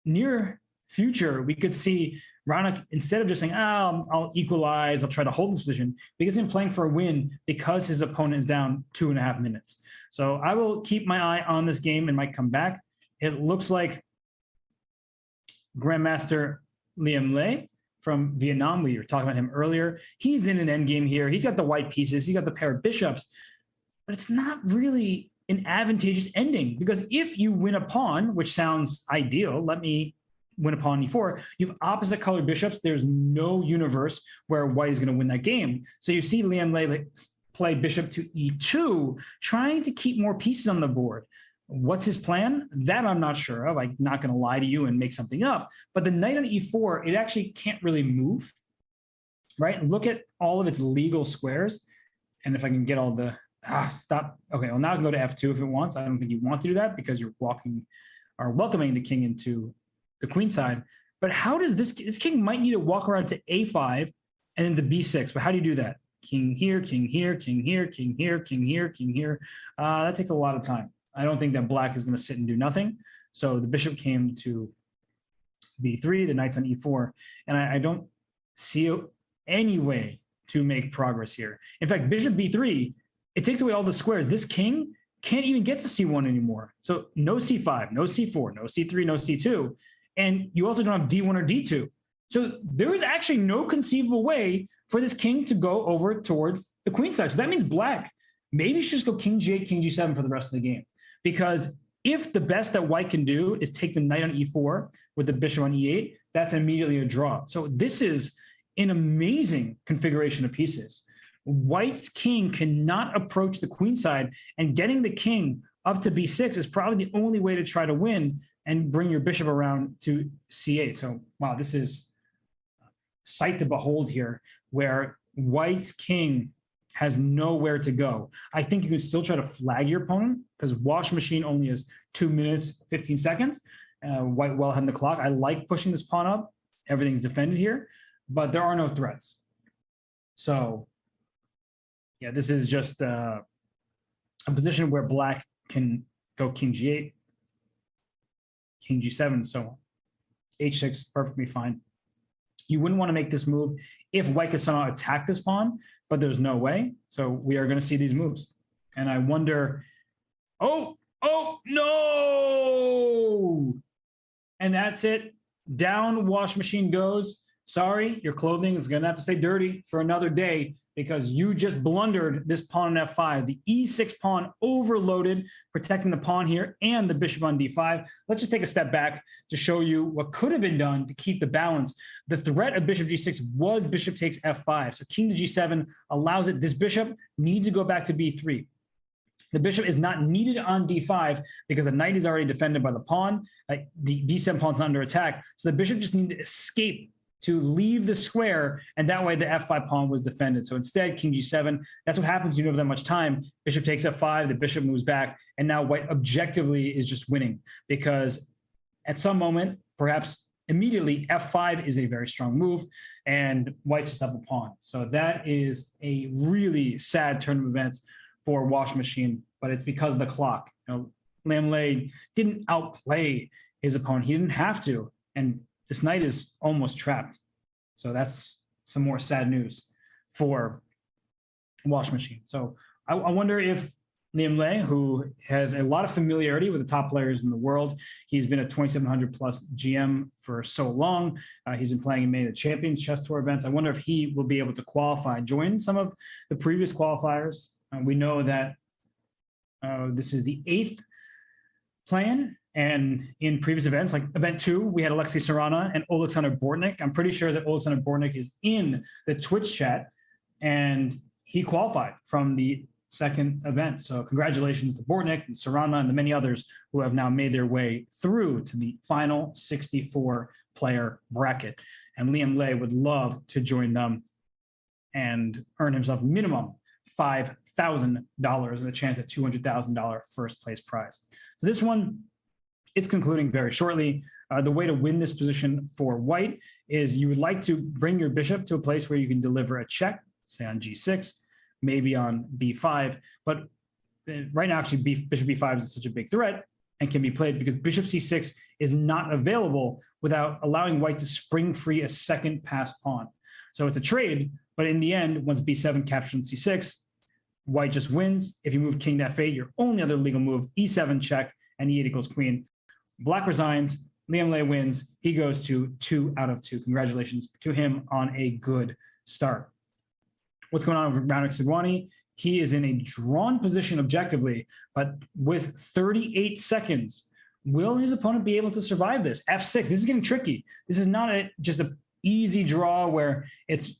near future, we could see Raonic, instead of just saying, I'll equalize, I'll try to hold this position, because he's playing for a win because his opponent is down 2.5 minutes. So I will keep my eye on this game and might come back. It looks like Grandmaster Liam Lei from Vietnam, we were talking about him earlier. He's in an endgame here. He's got the white pieces. He's got the pair of bishops. But it's not really an advantageous ending, because if you win a pawn, which sounds ideal, let me win a pawn e4, you have opposite colored bishops. There's no universe where white is going to win that game. So you see Liam Lei play bishop to e2, trying to keep more pieces on the board. What's his plan? That I'm not sure of. I'm not going to lie to you and make something up. But the knight on e4, it actually can't really move, right? Look at all of its legal squares. And if I can get all the... stop. Okay, well, now I can go to f2 if it wants. I don't think you want to do that because you're welcoming the king into the queen side. But how does this king might need to walk around to a5 and then to b6. But how do you do that? King here, king here, king here, king here, king here, king here. That takes a lot of time. I don't think that black is going to sit and do nothing. So the bishop came to b3, the knight's on e4, and I don't see any way to make progress here. In fact, bishop b3, it takes away all the squares. This king can't even get to c1 anymore. So no c5, no c4, no c3, no c2. And you also don't have d1 or d2. So there is actually no conceivable way for this king to go over towards the queen side. So that means black maybe should just go king g8, king g7 for the rest of the game. Because if the best that white can do is take the knight on e4 with the bishop on e8, that's immediately a draw. So this is an amazing configuration of pieces. White's king cannot approach the queen side, and getting the king up to b6 is probably the only way to try to win and bring your bishop around to c8. So, wow, this is sight to behold here, where white's king has nowhere to go. I think you can still try to flag your opponent because Wash Machine only has 2 minutes, 15 seconds. White well ahead in the clock. I like pushing this pawn up. Everything's defended here, but there are no threats. So, yeah, this is just a position where black can go king g8, king g7, so on. h6, perfectly fine. You wouldn't want to make this move if white could somehow attack this pawn, but there's no way. So we are going to see these moves. And I wonder, oh, no! And that's it. Down Wash Machine goes. sorry, your clothing is going to have to stay dirty for another day because you just blundered this pawn on f5. The e6 pawn overloaded, protecting the pawn here and the bishop on d5. Let's just take a step back to show you what could have been done to keep the balance. The threat of bishop g6 was bishop takes f5. So king to g7 allows it. This bishop needs to go back to b3. The bishop is not needed on d5 because the knight is already defended by the pawn. The b7 pawn's not under attack. So the bishop just needs to escape to leave the square, and that way the f5 pawn was defended. So instead, king g7, that's what happens. You don't have that much time. Bishop takes f5, the bishop moves back, and now white objectively is just winning because at some moment, perhaps immediately, f5 is a very strong move, and white's just up a pawn. So that is a really sad turn of events for Wash Machine, but it's because of the clock. Lam Lei didn't outplay his opponent. He didn't have to, and this knight is almost trapped. So that's some more sad news for Wash Machine. So I wonder if Liam Lei, who has a lot of familiarity with the top players in the world, he's been a 2,700 plus GM for so long. He's been playing in many of the Champions Chess Tour events. I wonder if he will be able to qualify, join some of the previous qualifiers. We know that this is the 8th plan. And in previous events, like event 2, we had Alexei Sarana and Oleksandr Bortnik. I'm pretty sure that Oleksandr Bortnik is in the Twitch chat, and he qualified from the second event. So congratulations to Bortnik and Sarana and the many others who have now made their way through to the final 64-player bracket. And Liam Lei would love to join them and earn himself minimum $5,000 and a chance at $200,000 first place prize. So this one, it's concluding very shortly. The way to win this position for white is you would like to bring your bishop to a place where you can deliver a check, say on g6, maybe on b5. But right now, actually, bishop b5 is such a big threat and can be played because bishop c6 is not available without allowing white to spring free a second passed pawn. So it's a trade, but in the end, once b7 captures on c6, white just wins. If you move king to f8, your only other legal move, e7 check, and e8 equals queen. Black resigns, Liam Lei wins. He goes to 2 out of 2. Congratulations to him on a good start. What's going on with Raonic Sadhwani? He is in a drawn position objectively, but with 38 seconds, will his opponent be able to survive this? F6, this is getting tricky. This is not just an easy draw where it's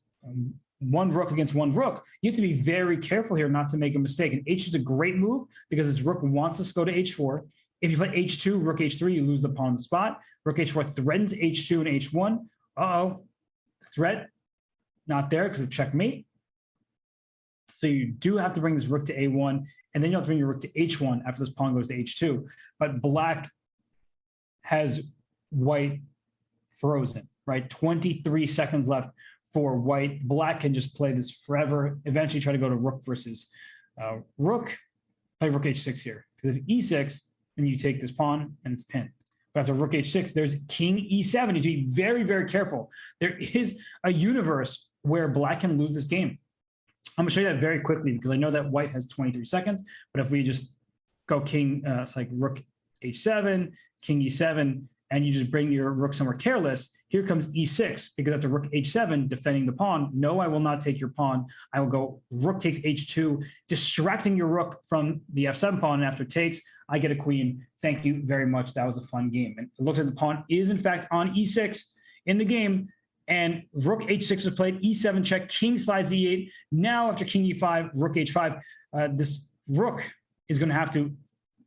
one rook against one rook. You have to be very careful here not to make a mistake. And h2 is a great move because his rook wants us to go to h4. If you play h2, rook h3, you lose the pawn on the spot. Rook h4 threatens h2 and h1. Uh-oh. Threat not there because of checkmate. So you do have to bring this rook to a1, and then you have to bring your rook to h1 after this pawn goes to h2. But black has white frozen, right? 23 seconds left for white. Black can just play this forever, eventually try to go to rook versus rook. Play rook h6 here. Because if e6, then you take this pawn and it's pinned. But after rook h6, there's king e7. You have to be very, very careful. There is a universe where black can lose this game. I'm going to show you that very quickly because I know that white has 23 seconds. But if we just go king, it's like rook h7, king e7, and you just bring your rook somewhere careless, here comes e6, because after rook h7, defending the pawn, no, I will not take your pawn. I will go rook takes h2, distracting your rook from the f7 pawn, and after takes, I get a queen. Thank you very much. That was a fun game. And it looks like the pawn is, in fact, on e6 in the game, and rook h6 was played, e7 check, king slides e8. Now, after king e5, rook h5, this rook is going to have to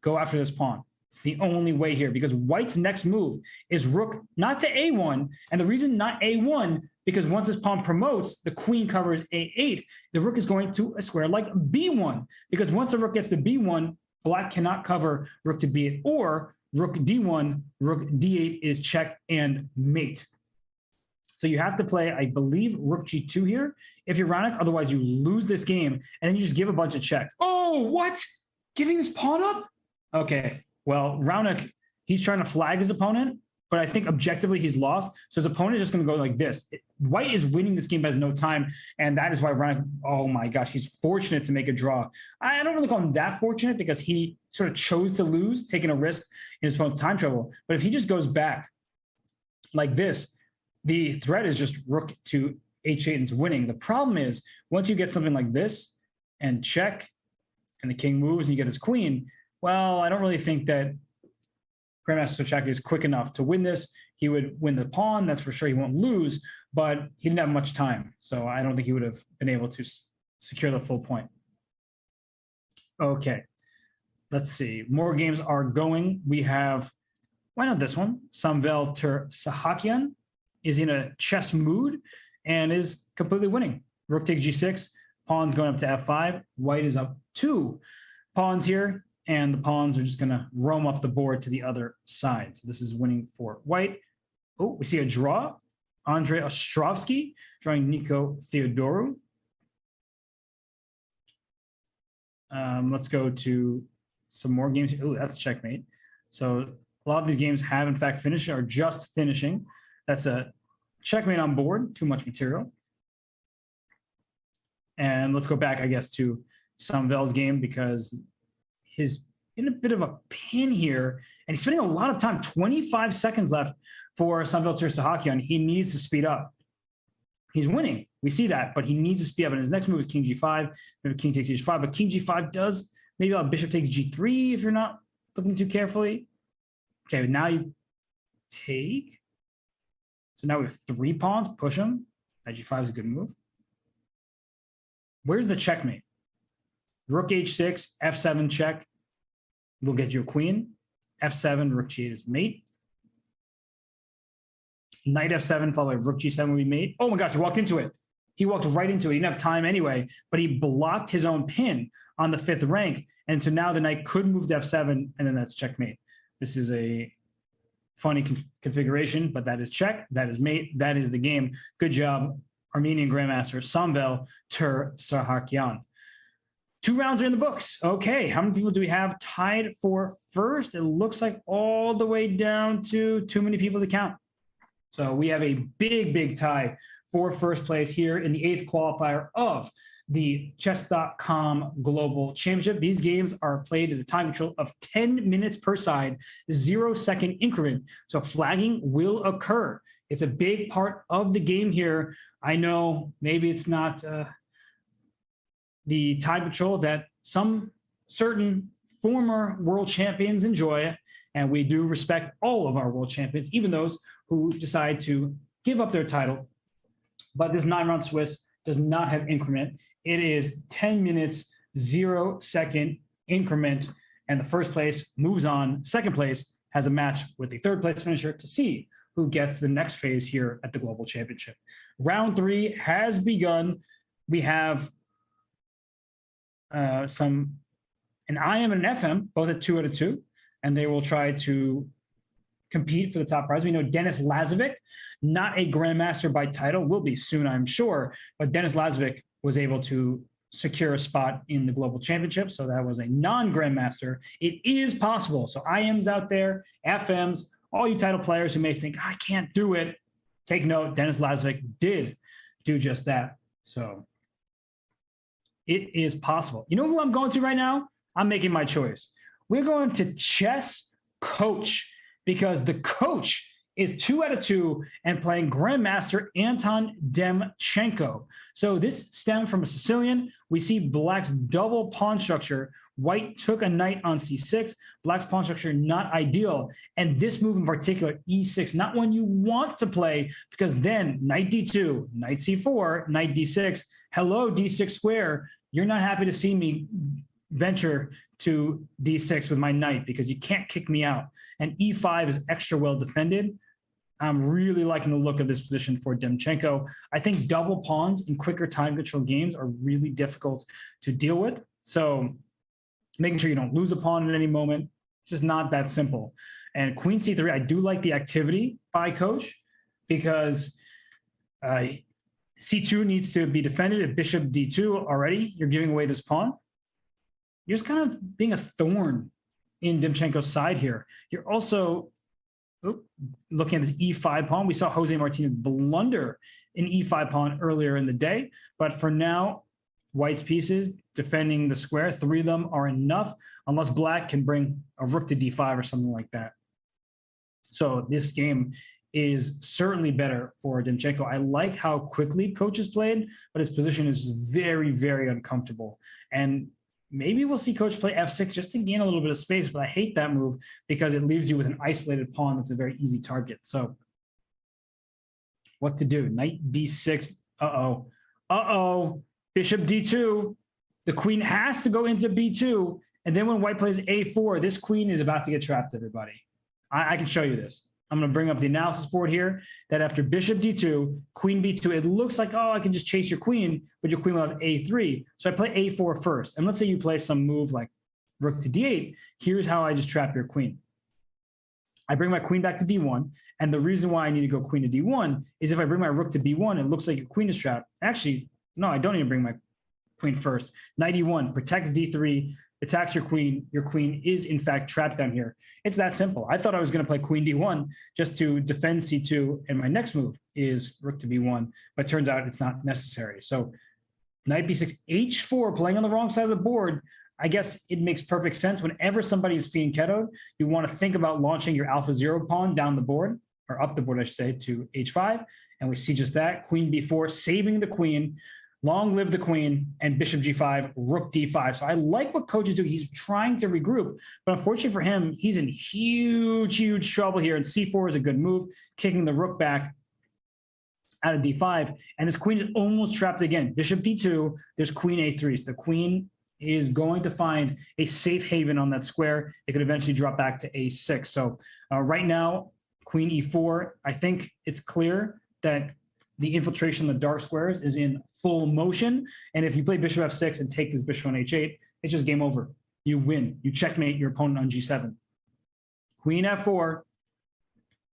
go after this pawn. It's the only way here because white's next move is rook not to a1. And the reason not a1, because once this pawn promotes, the queen covers a8. The rook is going to a square like b1, because once the rook gets to b1, black cannot cover rook to b8, or rook d1, rook d8 is check and mate. So you have to play, I believe, rook g2 here if you're Raonic. Otherwise, you lose this game, and then you just give a bunch of checks. Oh, what? Giving this pawn up? Okay. Well, Raonic, he's trying to flag his opponent, but I think objectively he's lost. So his opponent is just going to go like this. White is winning this game by no time, and that is why Raonic, oh my gosh, he's fortunate to make a draw. I don't really call him that fortunate because he sort of chose to lose, taking a risk in his opponent's time trouble. But if he just goes back like this, the threat is just rook to h8 and it's winning. The problem is once you get something like this and check and the king moves and you get his queen, well, I don't really think that Grandmaster Sochaki is quick enough to win this. He would win the pawn, that's for sure. He won't lose, but he didn't have much time. So I don't think he would have been able to secure the full point. Okay, let's see. More games are going. We have, why not this one? Samvel Tersahakian is in a chess mood and is completely winning. Rook takes g6, pawns going up to f5. White is up 2 pawns here, and the pawns are just going to roam up the board to the other side. So this is winning for white. Oh, we see a draw. Andrei Ostrovsky drawing Nico Theodorou. Let's go to some more games. Oh, that's checkmate. So a lot of these games have in fact finished, are just finishing. That's a checkmate on board, too much material. And let's go back, I guess, to Samvel's game because he's in a bit of a pin here and he's spending a lot of time, 25 seconds left for Samvel Tersahakian. He needs to speed up. He's winning. We see that, but he needs to speed up. And his next move is king g5. Maybe king takes h5, but king g5 does, maybe bishop takes g3 if you're not looking too carefully. Okay, now you take. So now we have 3 pawns, push him. Knight g5 is a good move. Where's the checkmate? Rook h6, f7 check. We'll get you a queen. f7, rook g8 is mate. Knight f7 followed by rook g7 will be mate. Oh my gosh, he walked into it. He walked right into it. He didn't have time anyway, but he blocked his own pin on the 5th rank. And so now the knight could move to f7, and then that's checkmate. This is a funny configuration, but that is check. That is mate. That is the game. Good job, Armenian Grandmaster Samvel Tersahakian. 2 rounds are in the books. Okay, how many people do we have tied for first? It looks like all the way down to too many people to count. So we have a big, big tie for first place here in the 8th qualifier of the Chess.com Global Championship. These games are played at a time control of 10 minutes per side, 0-second increment. So flagging will occur. It's a big part of the game here. I know maybe it's not the time control that some certain former world champions enjoy, and we do respect all of our world champions, even those who decide to give up their title. But this 9-round Swiss does not have increment. It is 10 minutes, 0-second increment, and the first place moves on. Second place has a match with the third place finisher to see who gets the next phase here at the Global Championship. Round 3 has begun. We have an IM and an FM, both at 2 out of 2, and they will try to compete for the top prize. We know Denis Lazovic, not a grandmaster by title, will be soon, I'm sure, but Denis Lazovic was able to secure a spot in the Global Championship, so that was a non-grandmaster. It is possible. So IMs out there, FMs, all you title players who may think, I can't do it, take note, Denis Lazovic did do just that. So it is possible. You know who I'm going to right now? I'm making my choice. We're going to Chess Coach, because the coach is 2 out of 2 and playing Grandmaster Anton Demchenko. So this stemmed from a Sicilian. We see Black's double pawn structure. White took a knight on c6. Black's pawn structure not ideal. And this move in particular, e6, not one you want to play, because then knight d2, knight c4, knight d6. Hello, d6 square. You're not happy to see me venture to d6 with my knight because you can't kick me out. And e5 is extra well defended. I'm really liking the look of this position for Demchenko. I think double pawns in quicker time control games are really difficult to deal with. So making sure you don't lose a pawn at any moment, just not that simple. And queen c3, I do like the activity by coach because c2 needs to be defended. At bishop d2 already, you're giving away this pawn. You're just kind of being a thorn in Demchenko's side here. You're also looking at this e5 pawn. We saw Jose Martinez blunder an e5 pawn earlier in the day, but for now, White's pieces defending the square, 3 of them are enough, unless Black can bring a rook to d5 or something like that. So this game is certainly better for Demchenko. I like how quickly coach has played, but his position is very, very uncomfortable. And maybe we'll see coach play f6 just to gain a little bit of space, but I hate that move because it leaves you with an isolated pawn that's a very easy target. So what to do? Knight b6. Uh-oh. Bishop d2. The queen has to go into b2. And then when white plays a4, this queen is about to get trapped, everybody. I can show you this. I'm going to bring up the analysis board here that after bishop d2, queen b2, it looks like, oh, I can just chase your queen, but your queen will have a3. So I play a4 first. And let's say you play some move like rook to d8. Here's how I just trap your queen. I bring my queen back to d1. And the reason why I need to go queen to d1 is if I bring my rook to b1, it looks like your queen is trapped. Actually, no, I don't need to bring my queen first. Knight e1 protects d3, attacks your queen. Your queen is, in fact, trapped down here. It's that simple. I thought I was going to play queen d1 just to defend c2, and my next move is rook to b1, but turns out it's not necessary. So knight b6, h4, playing on the wrong side of the board. I guess it makes perfect sense. Whenever somebody is fianchettoed, you want to think about launching your alpha 0 pawn down the board, or up the board, I should say, to h5. And we see just that. Queen b4, saving the queen. Long live the queen, and bishop g5, rook d5. So I like what coach is doing. He's trying to regroup, but unfortunately for him, he's in huge, huge trouble here. And c4 is a good move, kicking the rook back out of d5. And this queen is almost trapped again. Bishop d2, there's queen a3. So the queen is going to find a safe haven on that square. It could eventually drop back to a6. So right now, queen e4, I think it's clear that the infiltration of the dark squares is in full motion. And if you play bishop f6 and take this bishop on h8, it's just game over. You win. You checkmate your opponent on g7. Queen f4,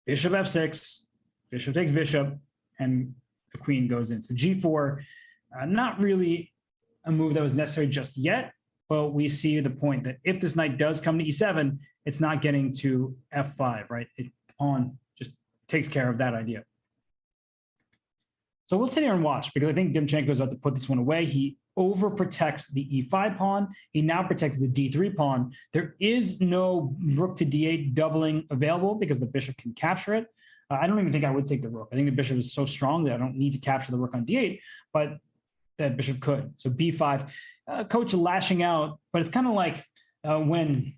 bishop f6, bishop takes bishop, and the queen goes in. So g4, not really a move that was necessary just yet, but we see the point that if this knight does come to e7, it's not getting to f5, right? Pawn just takes care of that idea. So we'll sit here and watch because I think Demchenko is about to put this one away. He overprotects the e5 pawn. He now protects the d3 pawn. There is no rook to d8 doubling available because the bishop can capture it. I don't even think I would take the rook. I think the bishop is so strong that I don't need to capture the rook on d8, but that bishop could. So b5, coach lashing out, but it's kind of like when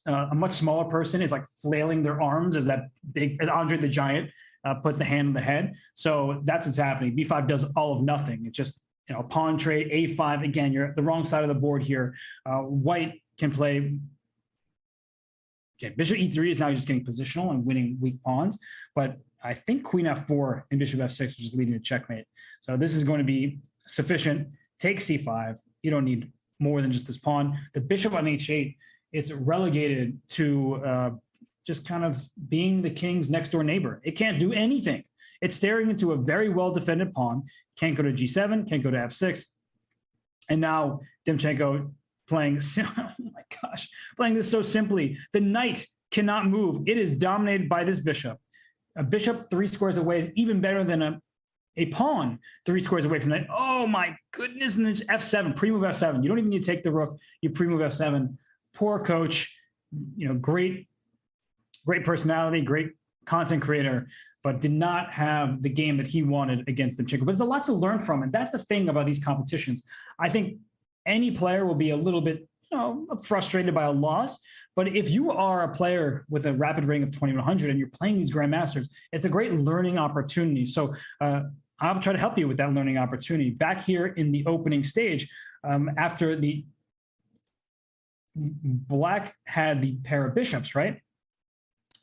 a much smaller person is like flailing their arms as Andre the Giant puts the hand on the head. So that's what's happening. b5 does all of nothing. It's just, pawn trade, a5. Again, you're at the wrong side of the board here. White can play. Okay, bishop e3 is now just getting positional and winning weak pawns. But I think queen f4 and bishop f6, which is leading to checkmate. So this is going to be sufficient. Take c5. You don't need more than just this pawn. The bishop on h8, it's relegated to just kind of being the king's next door neighbor. It can't do anything. It's staring into a very well-defended pawn. Can't go to g7, can't go to f6. And now Demchenko playing, oh my gosh, playing this so simply. The knight cannot move. It is dominated by this bishop. A bishop 3 squares away is even better than a pawn 3 squares away from that. Oh my goodness, and then f7, pre-move f7. You don't even need to take the rook. You pre-move f7. Poor coach, great personality, great content creator, but did not have the game that he wanted against Demchenko. But there's a lot to learn from, and that's the thing about these competitions. I think any player will be a little bit, frustrated by a loss. But if you are a player with a rapid rating of 2100 and you're playing these grandmasters, it's a great learning opportunity. So I'll try to help you with that learning opportunity. Back here in the opening stage, after the black had the pair of bishops, right?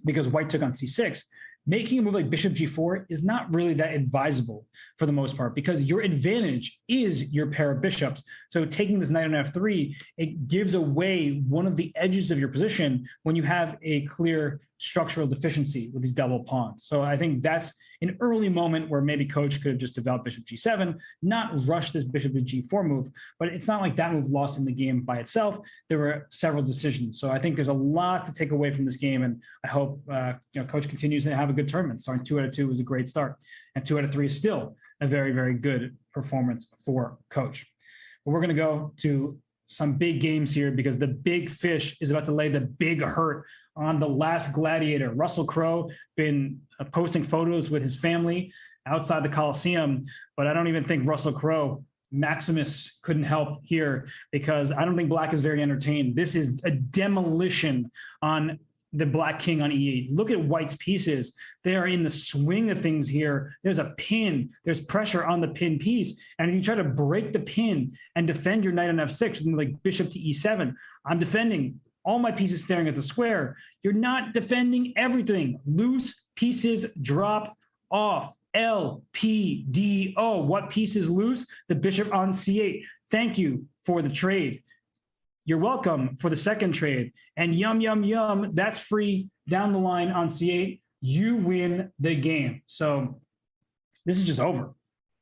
Because white took on c6, making a move like bishop g4 is not really that advisable for the most part because your advantage is your pair of bishops. So taking this knight on f3, it gives away one of the edges of your position when you have a clear structural deficiency with these double pawns. So I think that's an early moment where maybe coach could have just developed bishop g7, not rush this bishop to g4 move, but it's not like that move lost in the game by itself. There were several decisions. So I think there's a lot to take away from this game. And I hope coach continues to have a good tournament. Starting 2 out of 2 was a great start. And 2 out of 3 is still a very, very good performance for coach. But we're going to go to some big games here because the big fish is about to lay the big hurt on the last gladiator. Russell Crowe been posting photos with his family outside the Coliseum, but I don't even think Russell Crowe, Maximus, couldn't help here because I don't think Black is very entertained. This is a demolition on the Black king on e8. Look at White's pieces. They are in the swing of things here. There's a pin. There's pressure on the pin piece. And if you try to break the pin and defend your knight on f6, like bishop to e7, I'm defending all my pieces staring at the square. You're not defending everything. Loose pieces drop off. LPDO. What piece is loose? The bishop on c8. Thank you for the trade. You're welcome for the second trade. And yum, yum, yum, that's free down the line on c8. You win the game. So this is just over.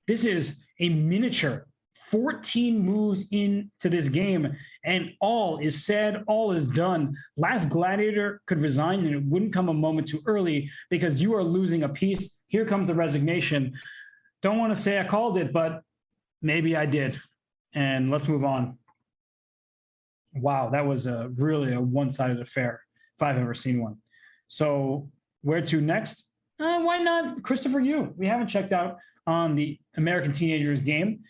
This is a miniature 14 moves into this game, and all is said, all is done. Last gladiator could resign, and it wouldn't come a moment too early because you are losing a piece. Here comes the resignation. Don't want to say I called it, but maybe I did. And let's move on. Wow, that was really a one-sided affair, if I've ever seen one. So where to next? Why not Christopher Yu? We haven't checked out on the American Teenagers game.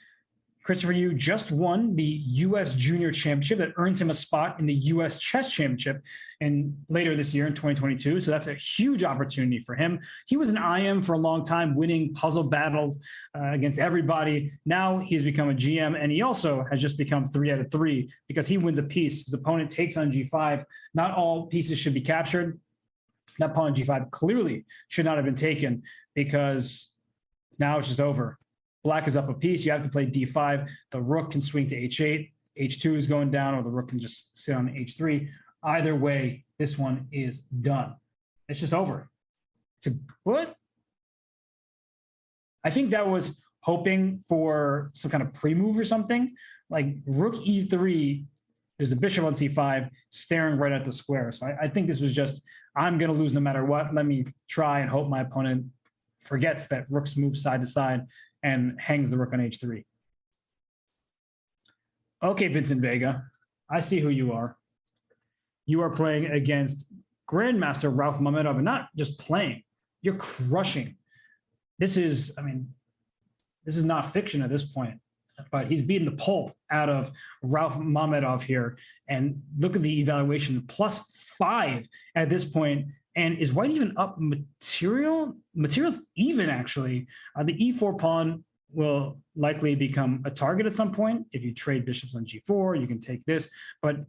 Christopher Yu just won the U.S. Junior Championship that earned him a spot in the U.S. Chess Championship and later this year in 2022. So that's a huge opportunity for him. He was an IM for a long time, winning puzzle battles against everybody. Now he's become a GM, and he also has just become 3 out of 3 because he wins a piece. His opponent takes on g5. Not all pieces should be captured. That pawn on g5 clearly should not have been taken because now it's just over. Black is up a piece. You have to play d5. The rook can swing to h8. h2 is going down, or the rook can just sit on h3. Either way, this one is done. It's just over. What? I think that was hoping for some kind of pre-move or something. Like rook e3, there's the bishop on c5 staring right at the square. So I think this was just, I'm going to lose no matter what. Let me try and hope my opponent forgets that rooks move side to side and hangs the rook on h3. Okay, Vincent Vega, I see who you are. You are playing against Grandmaster Rauf Mamedov, and not just playing, you're crushing. This is, I mean, this is not fiction at this point, but he's beaten the pulp out of Rauf Mamedov here. And look at the evaluation, +5 at this point. And is White even up material? Material's even, actually. The e4 pawn will likely become a target at some point. If you trade bishops on g4, you can take this. But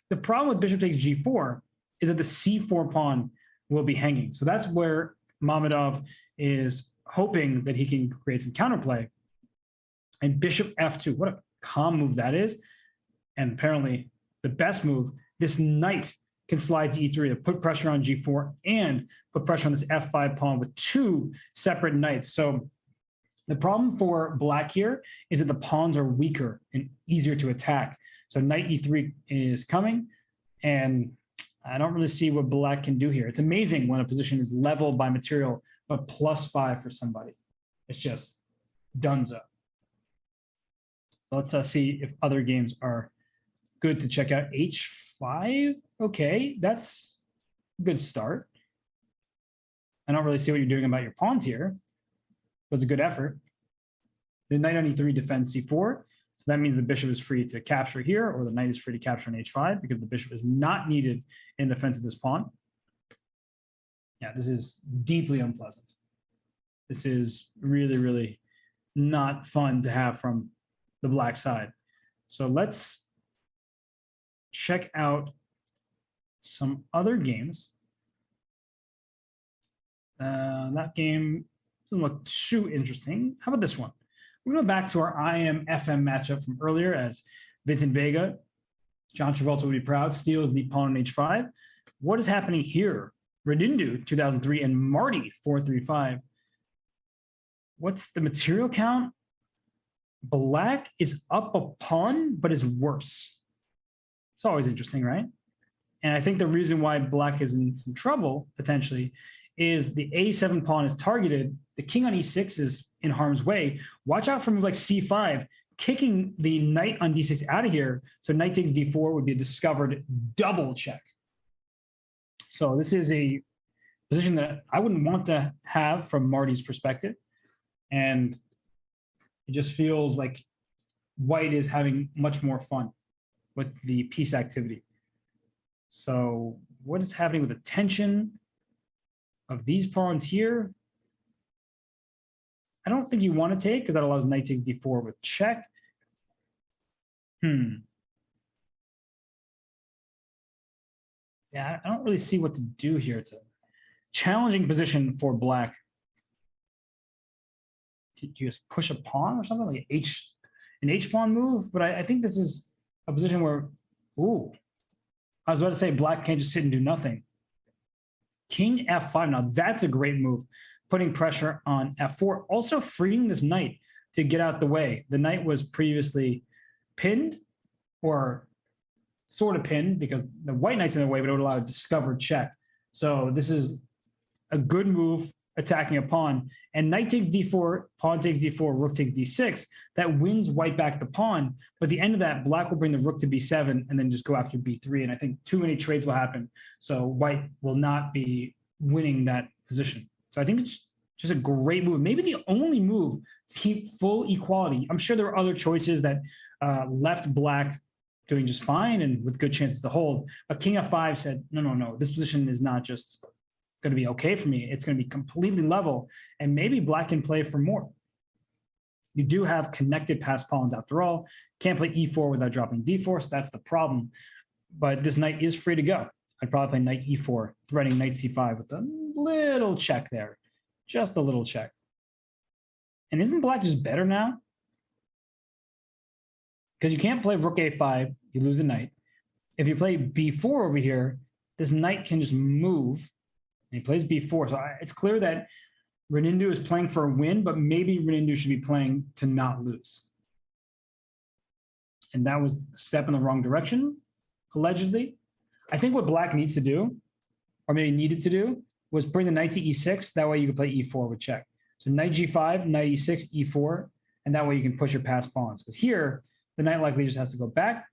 the problem with bishop takes g4 is that the c4 pawn will be hanging. So that's where Mamedov is hoping that he can create some counterplay. And bishop f2, what a calm move that is. And apparently the best move, this knight can slide to e3 to put pressure on g4 and put pressure on this f5 pawn with 2 separate knights. So the problem for Black here is that the pawns are weaker and easier to attack. So knight e3 is coming, and I don't really see what Black can do here. It's amazing when a position is leveled by material, but +5 for somebody. It's just dunzo. So let's see if other games are good to check out. h5, okay, that's a good start. I don't really see what you're doing about your pawns here. It was a good effort. The knight on e3 defends c4, so that means the bishop is free to capture here, or the knight is free to capture on h5 because the bishop is not needed in defense of this pawn. Yeah, this is deeply unpleasant. This is really, really not fun to have from the Black side. So let's check out some other games. That game doesn't look too interesting. How about this one? We're going back to our IM-FM matchup from earlier as Vincent Vega, John Travolta would be proud, steals the pawn on h5. What is happening here? Redindu, 2003, and Marty, 435. What's the material count? Black is up a pawn, but is worse. It's always interesting, right? And I think the reason why Black is in some trouble, potentially, is the a7 pawn is targeted. The king on e6 is in harm's way. Watch out for move like c5. kicking the knight on d6 out of here. So knight takes d4 would be a discovered double check. So this is a position that I wouldn't want to have from Marty's perspective. And it just feels like white is having much more fun with the piece activity. So what is happening with the tension of these pawns here? I don't think you want to take, because that allows knight takes d4 with check. Yeah, I don't really see what to do here. It's a challenging position for black. Do you just push a pawn or something like an H pawn move? But I think this is a position where, ooh, I was about to say black can't just sit and do nothing. King f5, now that's a great move, putting pressure on f4, also freeing this knight to get out the way. The knight was previously pinned, or sort of pinned, because the white knight's in the way, but it would allow a discovered check. So this is a good move attacking a pawn. And knight takes d4, pawn takes d4, rook takes d6. That wins white back the pawn. But at the end of that, black will bring the rook to b7 and then just go after b3. And I think too many trades will happen. So white will not be winning that position. So I think it's just a great move. Maybe the only move to keep full equality. I'm sure there are other choices that left black doing just fine and with good chances to hold. But king f5 said, no, this position is not just going to be okay for me. It's going to be completely level, and maybe black can play for more. You do have connected passed pawns after all. Can't play e4 without dropping d4, so that's the problem. But this knight is free to go. I'd probably play knight e4, threatening knight c5 with a little check there. Just a little check. And isn't black just better now? Because you can't play rook a5, you lose the knight. If you play b4 over here, this knight can just move. And he plays b4. So it's clear that Renindu is playing for a win, but maybe Renindu should be playing to not lose. And that was a step in the wrong direction, allegedly. I think what black needs to do, or maybe needed to do, was bring the knight to e6. That way you can play e4 with check. So knight g5, knight e6, e4, and that way you can push your passed pawns. Because here, the knight likely just has to go back.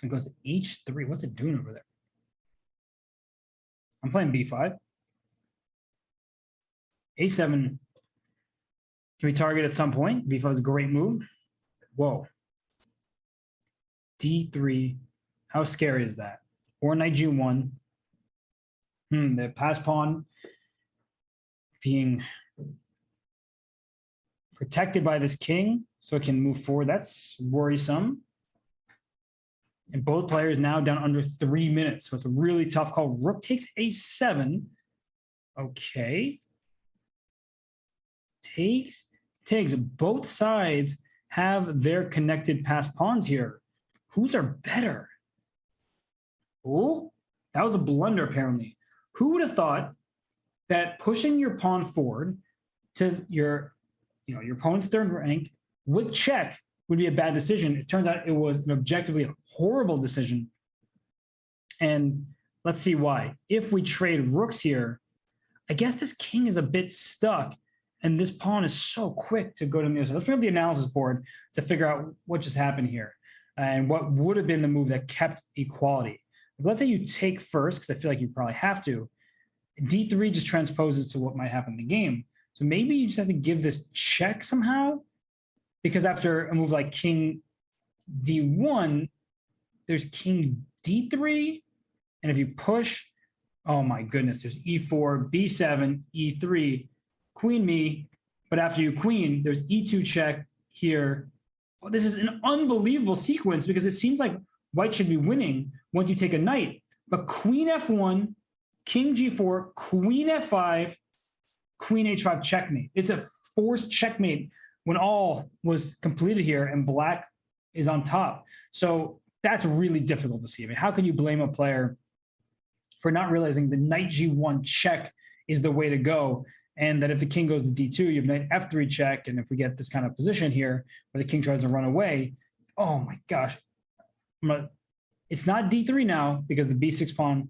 It goes to h3. What's it doing over there? I'm playing b5. a7 can be targeted at some point. b5 is a great move. Whoa. d3. How scary is that? Or knight g1. The passed pawn being protected by this king so it can move forward. That's worrisome. And both players now down under 3 minutes. So it's a really tough call. Rook takes a7. Okay. Takes. Both sides have their connected passed pawns here. Whose are better? Oh, that was a blunder apparently. Who would have thought that pushing your pawn forward to your opponent's third rank with check would be a bad decision? It turns out it was an objectively horrible decision. And let's see why. If we trade rooks here, I guess this king is a bit stuck, and this pawn is so quick to go to the other side. Let's bring up the analysis board to figure out what just happened here and what would have been the move that kept equality. Let's say you take first, because I feel like you probably have to. d3 just transposes to what might happen in the game. So maybe you just have to give this check somehow, because after a move like king d1, there's king d3. And if you push, oh my goodness, there's e4, b7, e3, queen me. But after you queen, there's e2 check here. Oh, this is an unbelievable sequence, because it seems like white should be winning once you take a knight. But queen f1, king g4, queen f5, queen h5 checkmate. It's a forced checkmate when all was completed here and black is on top. So that's really difficult to see. I mean, how can you blame a player for not realizing the knight g1 check is the way to go? And that if the king goes to d2, you have knight f3 check. And if we get this kind of position here where the king tries to run away, oh my gosh. It's not d3 now because the b6 pawn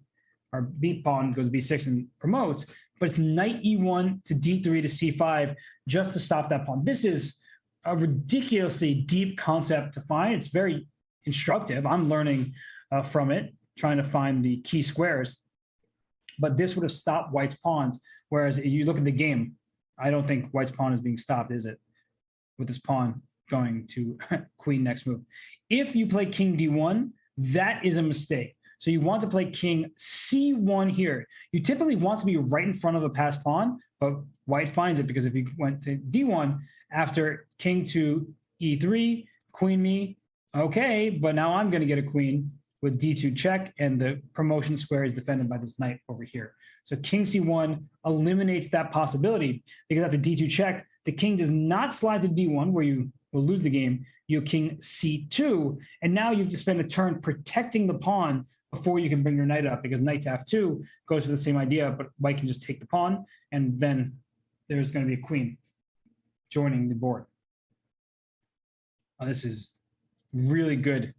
or b pawn goes b6 and promotes, but it's knight e1 to d3 to c5 just to stop that pawn. This is a ridiculously deep concept to find. It's very instructive. I'm learning from it, trying to find the key squares. But this would have stopped White's pawns. Whereas if you look at the game, I don't think White's pawn is being stopped, is it? With this pawn going to queen next move. If you play king d1, that is a mistake. So you want to play king c1 here. You typically want to be right in front of a passed pawn, but White finds it because if you went to d1 after king to e3, queen me, okay, but now I'm going to get a queen with d2 check, and the promotion square is defended by this knight over here. So king c1 eliminates that possibility because after d2 check, the king does not slide to d1 where you will lose the game. You king c2, and now you have to spend a turn protecting the pawn before you can bring your knight up, because knight to f2 goes for the same idea, but White can just take the pawn, and then there's going to be a queen joining the board. This is really good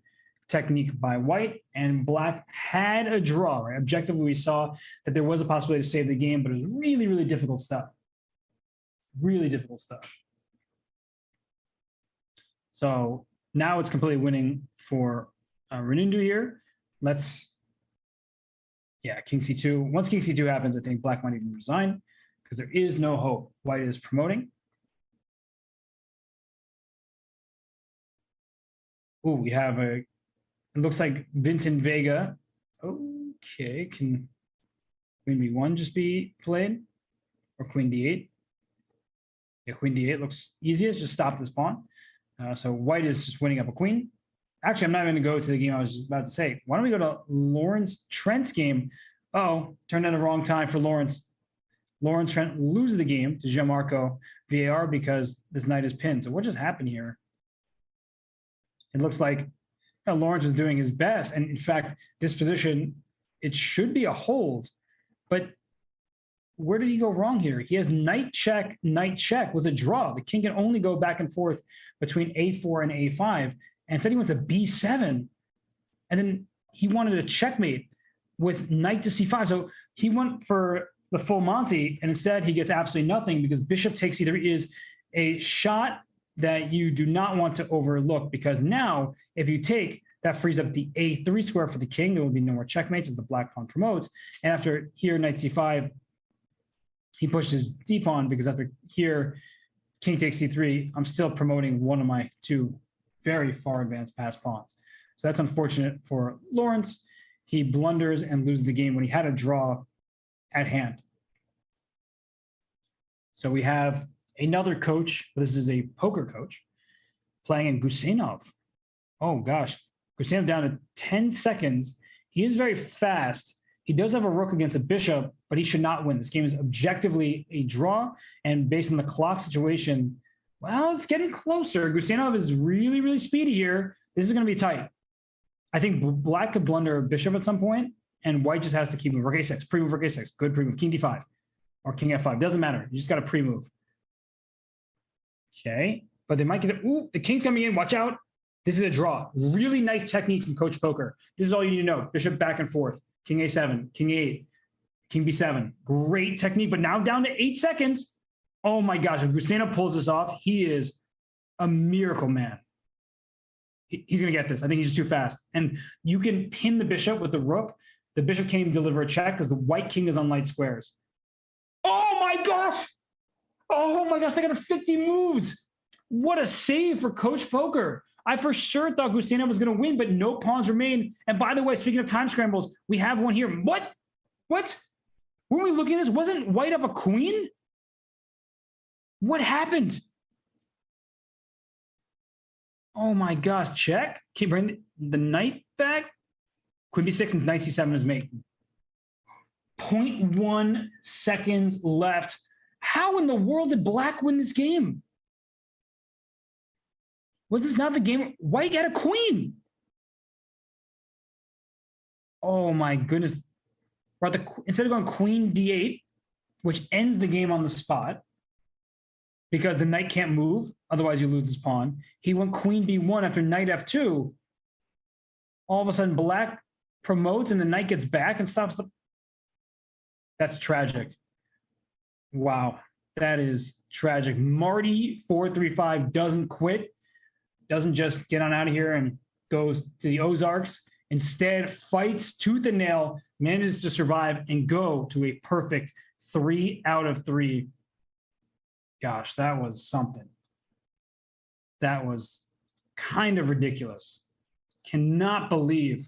technique by White, and Black had a draw, right? Objectively, we saw that there was a possibility to save the game, but it was really, really difficult stuff. Really difficult stuff. So now it's completely winning for Renundu here. King c2. Once king c2 happens, I think Black might even resign because there is no hope. White is promoting. Oh, we have it looks like Vincent Vega. Okay, can queen b1 just be played? Or queen d8? Yeah, queen d8 looks easiest. Just stop this pawn. So White is just winning up a queen. Actually, I'm not going to go to the game I was just about to say. Why don't we go to Lawrence Trent's game? Oh, turned out the wrong time for Lawrence. Lawrence Trent loses the game to Gianmarco VAR because this knight is pinned. So what just happened here? It looks like Lawrence was doing his best. And in fact, this position, it should be a hold. But where did he go wrong here? He has knight check with a draw. The king can only go back and forth between a4 and a5. And instead he went to b7. And then he wanted a checkmate with knight to c5. So he went for the full Monty, and instead he gets absolutely nothing because bishop takes c3 is a shot that you do not want to overlook, because now if you take, that frees up the a3 square for the king. There will be no more checkmates as the black pawn promotes. And after here, knight c5, he pushed his d pawn because after here, king takes c3, I'm still promoting one of my two very far advanced passed pawns. So that's unfortunate for Lawrence. He blunders and loses the game when he had a draw at hand. So we have another coach. This is a poker coach playing in Guseinov. Oh gosh, Guseinov down to 10 seconds. He is very fast. He does have a rook against a bishop, but he should not win. This game is objectively a draw, and based on the clock situation, well, it's getting closer. Guseinov is really, really speedy here. This is going to be tight. I think black could blunder a bishop at some point, and white just has to keep moving. Rook a6, pre-move rook a6, good pre-move. King d5 or king f5, doesn't matter. You just got to pre-move. Okay, but they might get it. Ooh, the king's coming in. Watch out. This is a draw. Really nice technique from Coach Poker. This is all you need to know. Bishop back and forth. King a7, king a8, king b7. Great technique, but now down to 8 seconds. Oh my gosh, if Guseinov pulls this off, he is a miracle man. He's going to get this. I think he's just too fast. And you can pin the bishop with the rook. The bishop can't even deliver a check because the white king is on light squares. Oh my gosh. Oh my gosh, they got 50 moves. What a save for Coach Poker. I for sure thought Guseinov was going to win, but no pawns remain. And by the way, speaking of time scrambles, we have one here. What? What? Were we looking at this? Wasn't white up a queen? What happened? Oh my gosh, check. Can you bring the knight back? Queen b6 and knight c7 is mate. 0.1 seconds left. How in the world did black win this game? Was this not the game? White had a queen. Oh my goodness. Instead of going queen d8, which ends the game on the spot, because the knight can't move, otherwise you lose this pawn. He went queen b1 after knight f2. All of a sudden, black promotes and the knight gets back and stops the... That's tragic. Wow. That is tragic. Marty 435 doesn't quit, doesn't just get on out of here and goes to the Ozarks. Instead, fights tooth and nail, manages to survive and go to a perfect 3 out of 3. Gosh, that was something. That was kind of ridiculous. Cannot believe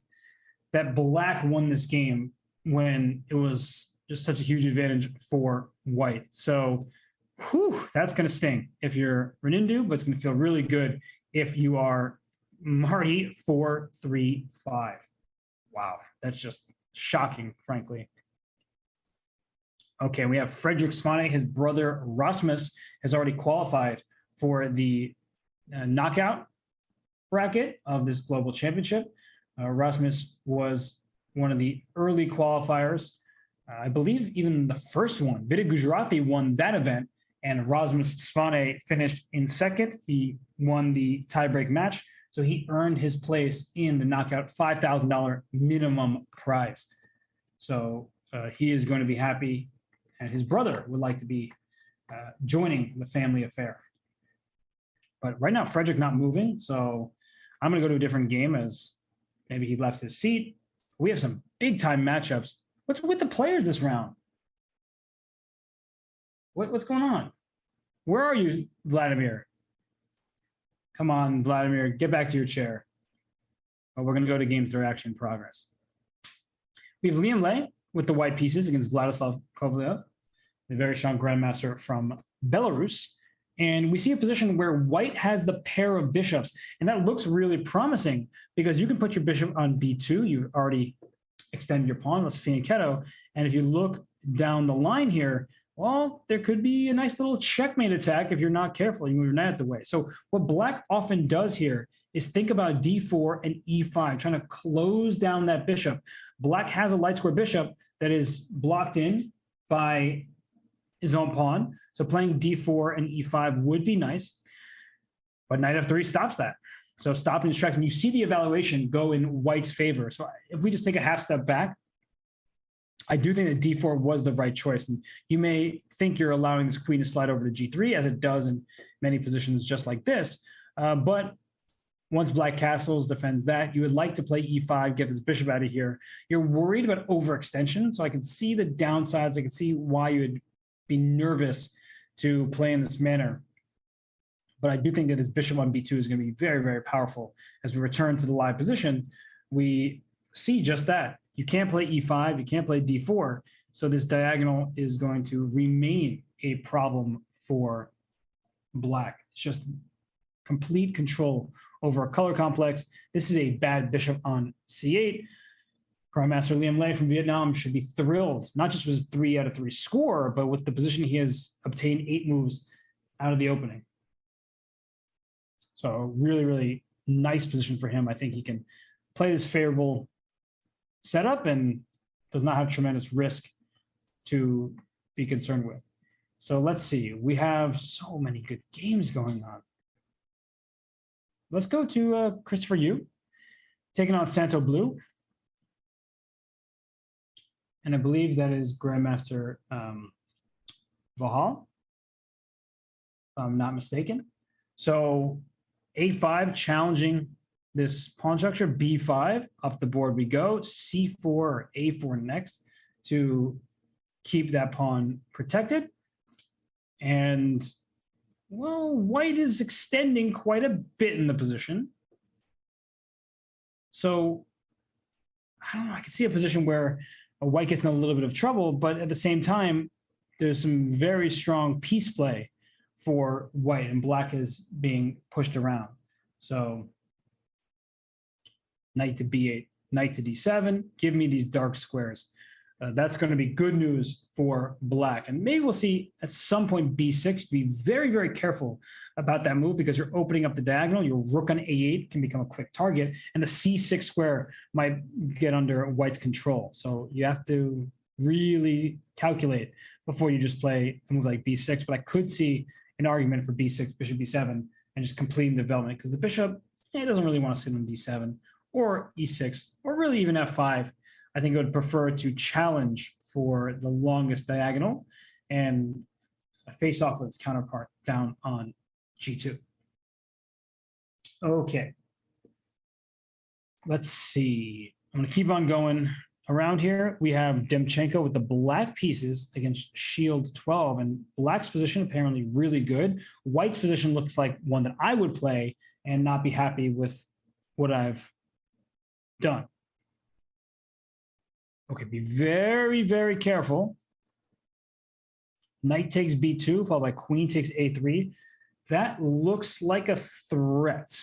that Black won this game when it was just such a huge advantage for White. So, that's going to sting if you're Renindu, but it's going to feel really good if you are Marty 435. Wow, that's just shocking, frankly. Okay, we have Frederick Svane. His brother Rasmus has already qualified for the knockout bracket of this global championship. Rasmus was one of the early qualifiers. I believe even the first one. Vidit Gujarati won that event, and Rasmus Svane finished in second. He won the tiebreak match, so he earned his place in the knockout $5,000 minimum prize. So he is going to be happy, and his brother would like to be joining the family affair. But right now, Frederick not moving, so I'm going to go to a different game as maybe he left his seat. We have some big-time matchups. What's with the players this round? What's going on? Where are you, Vladimir? Come on, Vladimir, get back to your chair. But we're going to go to games that are actually in progress. We have Liam Ley with the white pieces against Vladislav Kovalev, the very strong grandmaster from Belarus. And we see a position where White has the pair of bishops, and that looks really promising because you can put your bishop on b2. You already extended your pawn. That's fianchetto. And if you look down the line here, well, there could be a nice little checkmate attack if you're not careful. You move your knight out the way. So what Black often does here is think about d4 and e5, trying to close down that bishop. Black has a light square bishop that is blocked in by his own pawn. So playing d4 and e5 would be nice, but knight f3 stops that. So stopping distracts, and you see the evaluation go in White's favor. So if we just take a half step back, I do think that d4 was the right choice. And you may think you're allowing this queen to slide over to g3, as it does in many positions just like this. But once Black castles, defends that, you would like to play e5, get this bishop out of here. You're worried about overextension, so I can see the downsides. I can see why you would be nervous to play in this manner. But I do think that this bishop on b2 is going to be very, very powerful. As we return to the live position, we see just that. You can't play e5, you can't play d4, so this diagonal is going to remain a problem for Black. It's just complete control over a color complex. This is a bad bishop on c8. Grandmaster Liam Ley from Vietnam should be thrilled, not just with his 3 out of 3 score, but with the position he has obtained 8 moves out of the opening. So really, really nice position for him. I think he can play this favorable setup and does not have tremendous risk to be concerned with. So let's see. We have so many good games going on. Let's go to Christopher Yu, taking on Santo Blue. And I believe that is Grandmaster Vahal, if I'm not mistaken. So a5 challenging this pawn structure, b5, up the board we go, c4 or a4 next to keep that pawn protected. And, well, White is extending quite a bit in the position. So, I don't know, I can see a position where White gets in a little bit of trouble, but at the same time, there's some very strong piece play for White, and Black is being pushed around. So knight to b8, knight to d7, give me these dark squares. That's going to be good news for Black. And maybe we'll see at some point b6. Be very, very careful about that move because you're opening up the diagonal. Your rook on a8 can become a quick target, and the c6 square might get under White's control. So you have to really calculate before you just play a move like b6. But I could see an argument for b6, bishop b7, and just completing the development because the bishop doesn't really want to sit on d7 or e6 or really even f5. I think I would prefer to challenge for the longest diagonal and face off with its counterpart down on G2. Okay. Let's see. I'm going to keep on going around here. We have Demchenko with the black pieces against Shield 12, and black's position apparently really good. White's position looks like one that I would play and not be happy with what I've done. Okay, be very, very careful. Knight takes B2, followed by queen takes A3. That looks like a threat.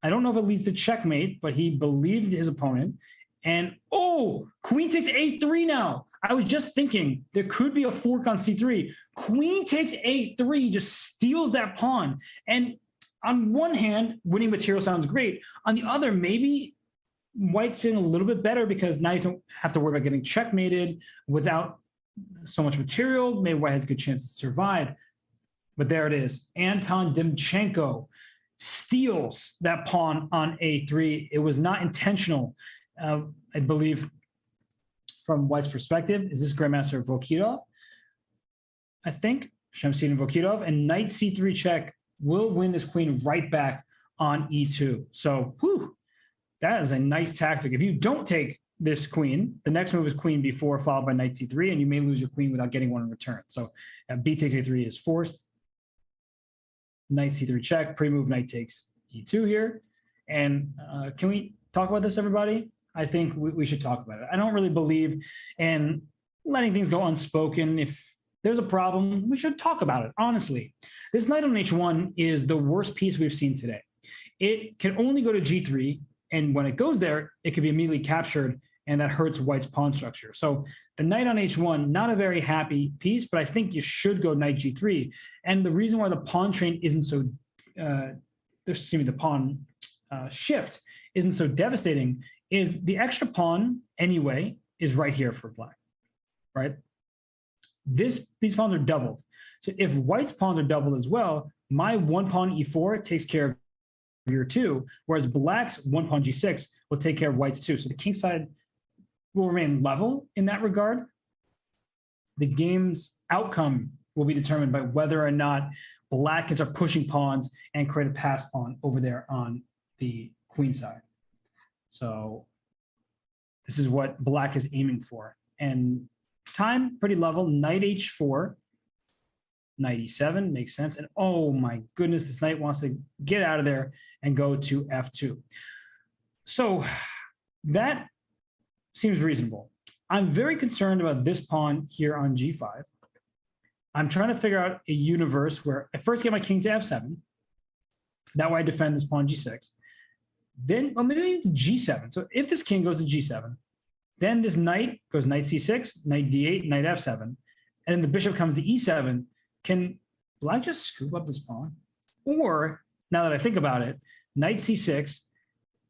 I don't know if it leads to checkmate, but he believed his opponent. And, oh, queen takes A3 now. I was just thinking there could be a fork on C3. Queen takes A3, just steals that pawn. And on one hand, winning material sounds great. On the other, maybe White's feeling a little bit better because now you don't have to worry about getting checkmated without so much material. Maybe White has a good chance to survive. But there it is. Anton Demchenko steals that pawn on A3. It was not intentional, I believe, from White's perspective. Is this Grandmaster Vokitov? I think Shamsid Vokitov, and Knight C3 check will win this queen right back on E2. So, whew, that is a nice tactic. If you don't take this queen, the next move is queen B4 followed by Knight C3, and you may lose your queen without getting one in return. So, B takes A3 is forced. Knight C3 check, pre-move Knight takes E2 here. And can we talk about this, everybody? I think we should talk about it. I don't really believe in letting things go unspoken. If there's a problem, we should talk about it, honestly. This knight on H1 is the worst piece we've seen today. It can only go to G3, and when it goes there, it can be immediately captured, and that hurts White's pawn structure. So the knight on H1, not a very happy piece, but I think you should go Knight G3. And the reason why the pawn train isn't so, the pawn shift isn't so devastating is the extra pawn anyway is right here for black, right? These pawns are doubled. So if White's pawns are doubled as well, my one pawn E4 takes care of your two, whereas black's one pawn G6 will take care of White's two. So the king side will remain level in that regard. The game's outcome will be determined by whether or not black can start pushing pawns and create a pass pawn over there on the queen side. So this is what black is aiming for. And time, pretty level. Knight H4, Knight E7 makes sense. And oh my goodness, this knight wants to get out of there and go to F2. So that seems reasonable. I'm very concerned about this pawn here on G5. I'm trying to figure out a universe where I first get my king to F7. That way I defend this pawn G6. Then, well, maybe to G7. So if this king goes to G7, then this knight goes Knight C6, Knight D8, Knight F7, and then the bishop comes to E7. Can black just scoop up this pawn? Or, now that I think about it, Knight C6,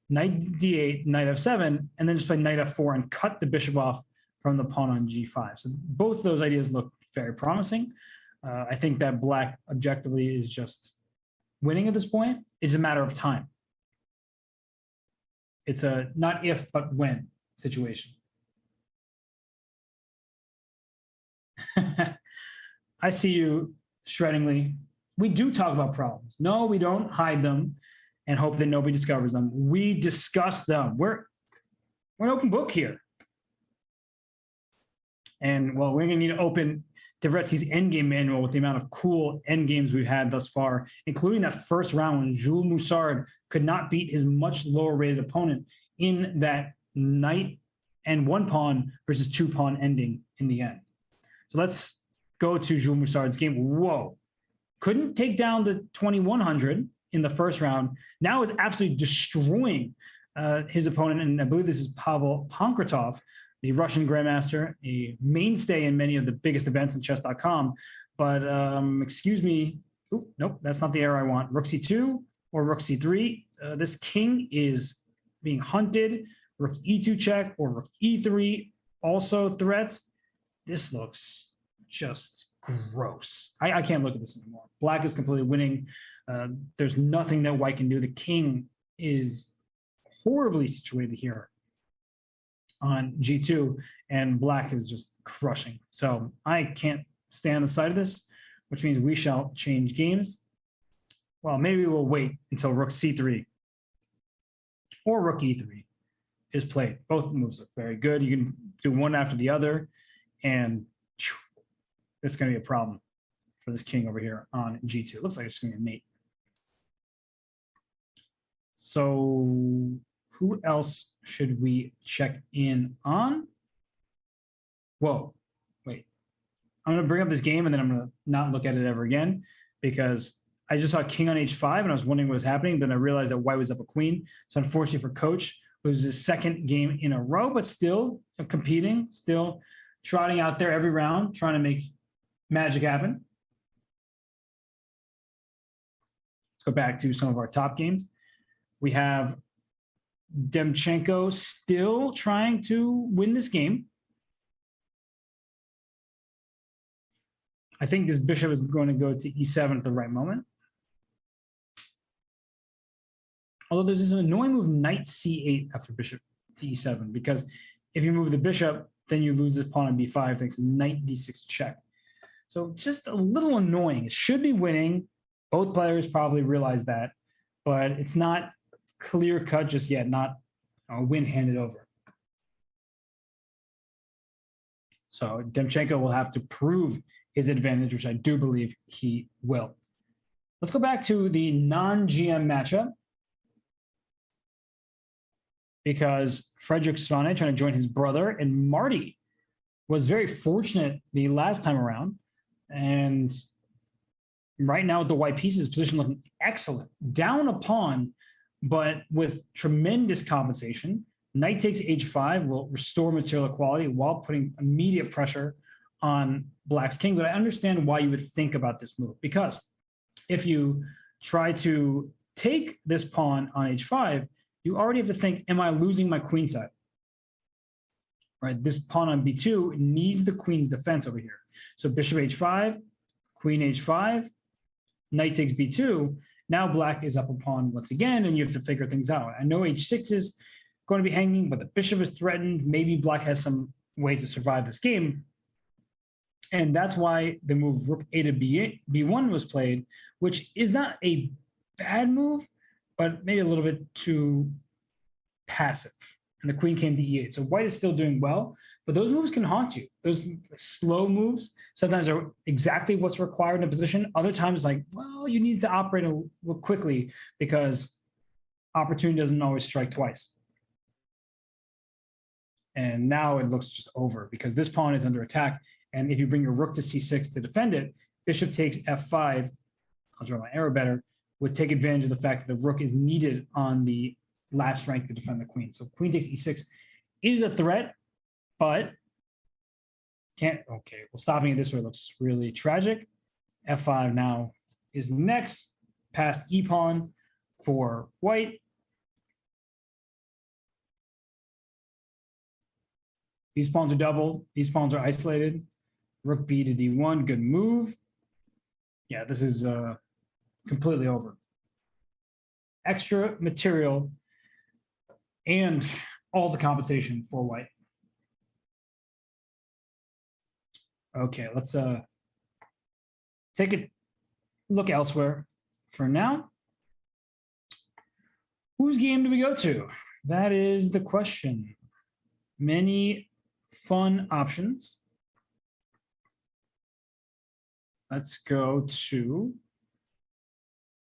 Knight D8, Knight F7, and then just play Knight F4 and cut the bishop off from the pawn on G5. So both those ideas look very promising. I think that black objectively is just winning at this point. It's a matter of time. It's a not if, but when situation. I see you, Shreddingly. We do talk about problems. No, we don't hide them and hope that nobody discovers them. We discuss them. We're an open book here. And, well, we're going to need to open Dvoretsky's endgame manual with the amount of cool endgames we've had thus far, including that first round when Jules Moussard could not beat his much lower rated opponent in that knight and one pawn versus two pawn ending in the end. So let's go to Jules Moussard's game. Whoa. Couldn't take down the 2100 in the first round. Now is absolutely destroying his opponent. And I believe this is Pavel Pankratov, the Russian grandmaster, a mainstay in many of the biggest events in chess.com. But excuse me. Ooh, nope, that's not the error I want. Rook C2 or Rook C3. This king is being hunted. Rook E2 check or Rook E3 also threats. This looks just gross. I can't look at this anymore. Black is completely winning. There's nothing that White can do. The king is horribly situated here on G2, and black is just crushing. So I can't stay on the side of this which means we shall change games. Well, maybe we'll wait until rook c3 or rook e3 is played. Both moves look very good. You can do one after the other, and it's going to be a problem for this king over here on g2. It looks like it's going to be a mate. So who else should we check in on? Whoa, wait. I'm going to bring up this game, and then I'm going to not look at it ever again, because I just saw king on h5, and I was wondering what was happening. Then I realized that white was up a queen. So unfortunately for Coach, it was his second game in a row, but still competing, still trotting out there every round, trying to make magic happen. Let's go back to some of our top games. We have Demchenko still trying to win this game. I think this bishop is going to go to e7 at the right moment. Although there's this annoying move, knight c8 after bishop to e7, because if you move the bishop, then you lose this pawn on b5 thanks to knight d6 check. So just a little annoying. It should be winning. Both players probably realize that, but it's not clear cut just yet, not a win handed over. So Demchenko will have to prove his advantage, which I do believe he will. Let's go back to the non-GM matchup, because Frederick Sadhwani trying to join his brother, and Marty was very fortunate the last time around. And right now with the white pieces, position looking excellent. Down a pawn, but with tremendous compensation. Knight takes h5 will restore material equality while putting immediate pressure on Black's king. But I understand why you would think about this move, because if you try to take this pawn on h5, you already have to think, am I losing my queen side? Right, this pawn on b2 needs the queen's defense over here. So bishop h5, queen h5, knight takes b2. Now Black is up a pawn once again, and you have to figure things out. I know h6 is going to be hanging, but the bishop is threatened. Maybe Black has some way to survive this game. And that's why the move rook a to b1 was played, which is not a bad move, but maybe a little bit too passive. And the queen came to e8. So white is still doing well, but those moves can haunt you. Those slow moves sometimes are exactly what's required in a position. Other times, like, well, you need to operate a little quickly because opportunity doesn't always strike twice. And now it looks just over because this pawn is under attack. And if you bring your rook to c6 to defend it, bishop takes f5, I'll draw my arrow better, would take advantage of the fact that the rook is needed on the last rank to defend the queen. So queen takes e6 is a threat, but can't, okay, well, stopping it this way looks really tragic. f5 now is next, past e-pawn for white. These pawns are doubled, these pawns are isolated. Rook b to d1, good move. Yeah, this is completely over. Extra material and all the compensation for white. Okay, let's take a look elsewhere for now. Whose game do we go to? That is the question. Many fun options. Let's go to,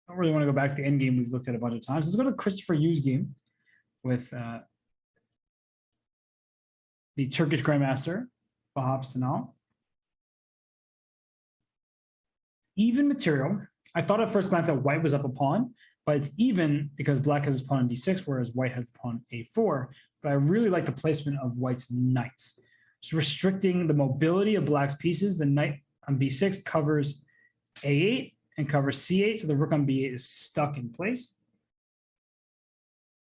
I don't really want to go back to the endgame we've looked at a bunch of times. Let's go to Christopher Yu's game with the Turkish Grandmaster, Vahap Sanal. Even material. I thought at first glance that white was up a pawn, but it's even because black has his pawn on d6, whereas white has the pawn a4. But I really like the placement of white's knights. It's restricting the mobility of black's pieces. The knight on b6 covers a8 and covers c8, so the rook on b8 is stuck in place.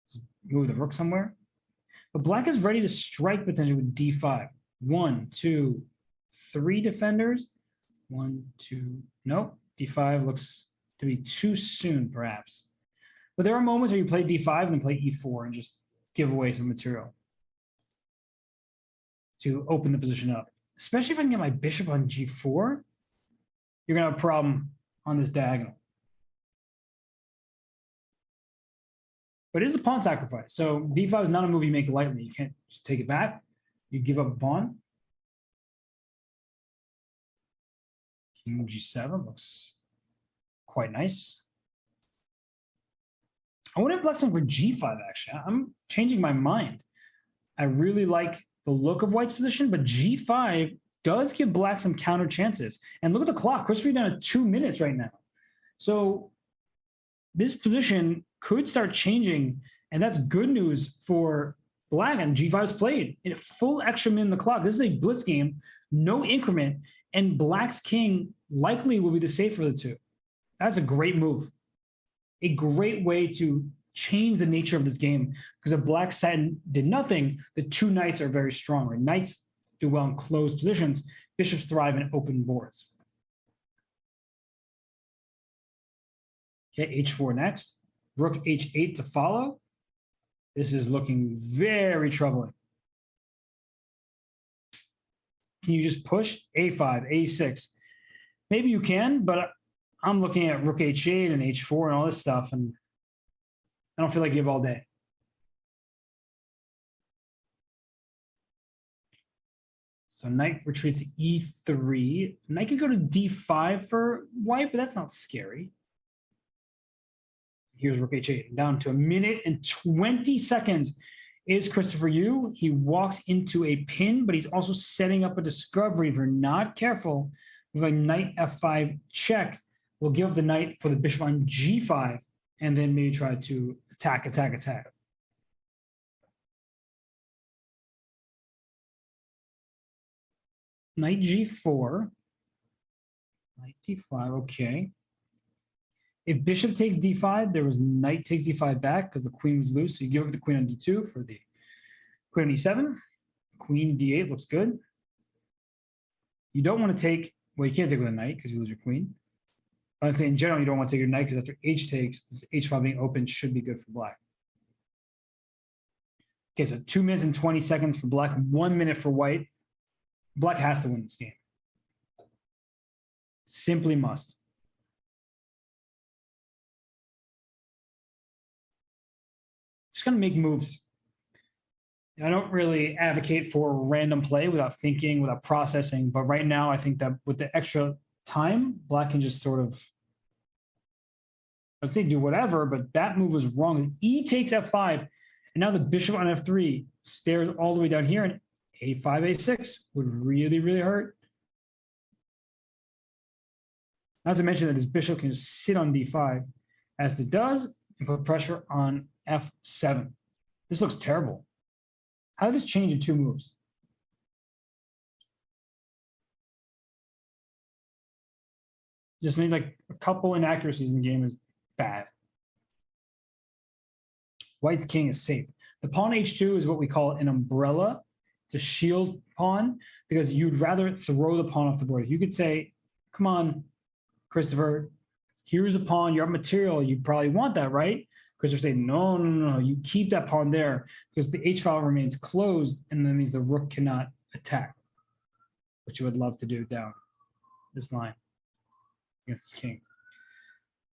Let's move the rook somewhere. But black is ready to strike potentially with d5. 1, 2, 3 defenders. 1, 2, nope. d5 looks to be too soon, perhaps. But there are moments where you play d5 and then play e4 and just give away some material to open the position up. Especially if I can get my bishop on g4. you're going to have a problem on this diagonal. But it is a pawn sacrifice. So b5 is not a move you make lightly. You can't just take it back. You give up a pawn. King g7 looks quite nice. I want to have black for g5, actually. I'm changing my mind. I really like the look of white's position, but g5 does give black some counter chances. And look at the clock. Christopher down at 2 minutes right now. So this position could start changing, and that's good news for black. And g5 is played in a full extra minute in the clock. This is a blitz game, no increment, and black's king likely will be the safer of the two. That's a great move. A great way to change the nature of this game, because if black sat and did nothing, the two knights are very strong. Right? Knights do well in closed positions. Bishops thrive in open boards. Okay, h4 next. Rook h8 to follow. This is looking very troubling. Can you just push a5, a6? Maybe you can, but I'm looking at rook h8 and h4 and all this stuff, and I don't feel like you have all day. So knight retreats to e3. Knight could go to d5 for white, but that's not scary. Here's rook h8. Down to 1 minute and 20 seconds is Christopher Yu. He walks into a pin, but he's also setting up a discovery. If you're not careful, with a knight f5 check, we'll give up the knight for the bishop on g5, and then maybe try to attack. Knight g4, knight d5, okay. If bishop takes d5, there was knight takes d5 back because the queen was loose. So you give up the queen on d2 for the queen on e7. Queen d8 looks good. You don't want to take, well, you can't take with a knight because you lose your queen. I would say in general, you don't want to take your knight because after h takes, this h5 being open should be good for black. Okay, so 2 minutes and 20 seconds for black, 1 minute for white. Black has to win this game. Simply must. Just gonna make moves. I don't really advocate for random play without thinking, without processing. But right now, I think that with the extra time, black can just sort of, I'd say do whatever, but that move was wrong. E takes f5, and now the bishop on f3 stares all the way down here, and a5, a6 would really, really hurt. Not to mention that his bishop can just sit on d5, as it does, and put pressure on f7. This looks terrible. How did this change in 2 moves? Just need like a couple inaccuracies in the game is bad. White's king is safe. The pawn h2 is what we call an umbrella. It's a shield pawn because you'd rather throw the pawn off the board. You could say, come on, Christopher, here's a pawn, you're up material, you'd probably want that, right? Christopher say, no, you keep that pawn there because the h file remains closed, and that means the rook cannot attack, which you would love to do down this line against king.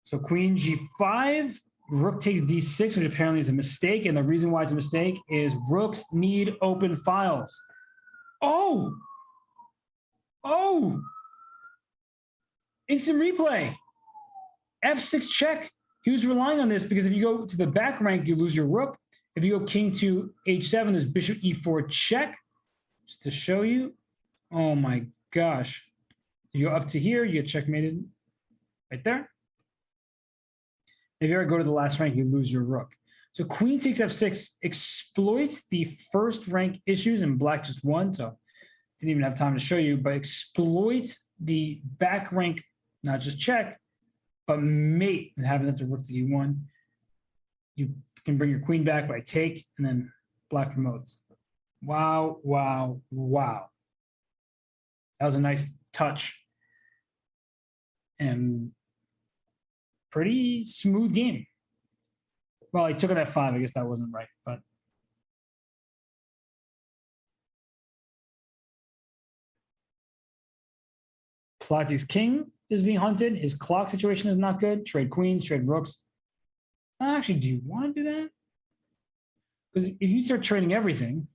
So queen g5, rook takes d6, which apparently is a mistake, and the reason why it's a mistake is rooks need open files. Oh! Instant replay. f6 check. He was relying on this because if you go to the back rank, you lose your rook. If you go king to h7, there's bishop e4 check. Just to show you. Oh my gosh. You go up to here, you get checkmated right there. If you ever go to the last rank, you lose your rook. So queen takes f6 exploits the first rank issues, and black just won, so didn't even have time to show you, but exploits the back rank, not just check, but mate, and having that to rook to d1. You can bring your queen back by take, and then black promotes. Wow. That was a nice touch. And pretty smooth game. Well, I took it at 5. I guess that wasn't right, but Plati's king is being hunted. His clock situation is not good. Trade queens, trade rooks. Actually, do you want to do that? Because if you start trading everything,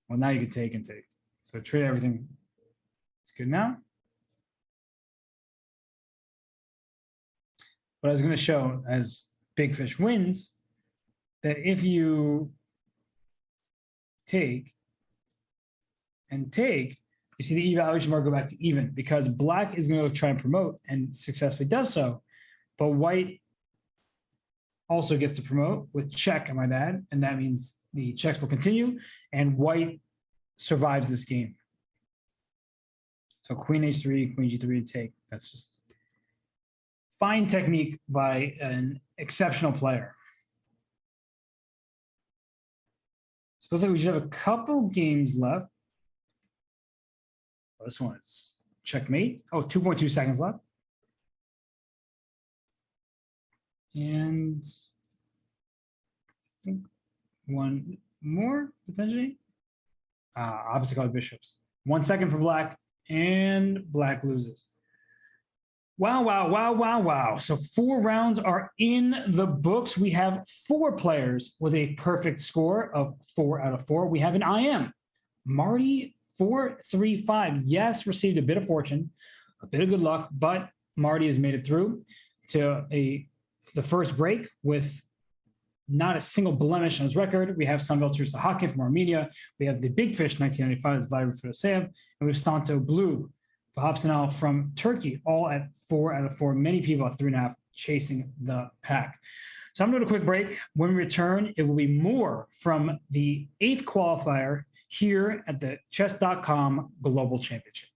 well, now you can take and take. So trade everything. It's good now. But I was going to show as Big Fish wins that if you take and take, you see the evaluation bar go back to even because black is going to try and promote and successfully does so. But white also gets to promote with check, I might add, and that means the checks will continue and white survives this game. So queen h3, queen g3, and take. That's just fine technique by an exceptional player. So it looks like we should have a couple games left. This one is checkmate. Oh, 2.2 seconds left. And I think one more potentially. Opposite color bishops. 1 second for black, and black loses. Wow, wow, wow, wow, wow. So 4 rounds are in the books. We have 4 players with a perfect score of 4 out of 4. We have an IM. Marty 435. Yes, received a bit of fortune, a bit of good luck, but Marty has made it through to the first break with not a single blemish on his record. We have Sanvel Sahakin from Armenia. We have the Big Fish 1995, Vladimir Fedoseev, and we have Santo Blue Vahapsanal from Turkey, all at 4 out of 4. Many people at 3.5 chasing the pack. So I'm doing a quick break. When we return, it will be more from the 8th qualifier here at the Chess.com Global Championship.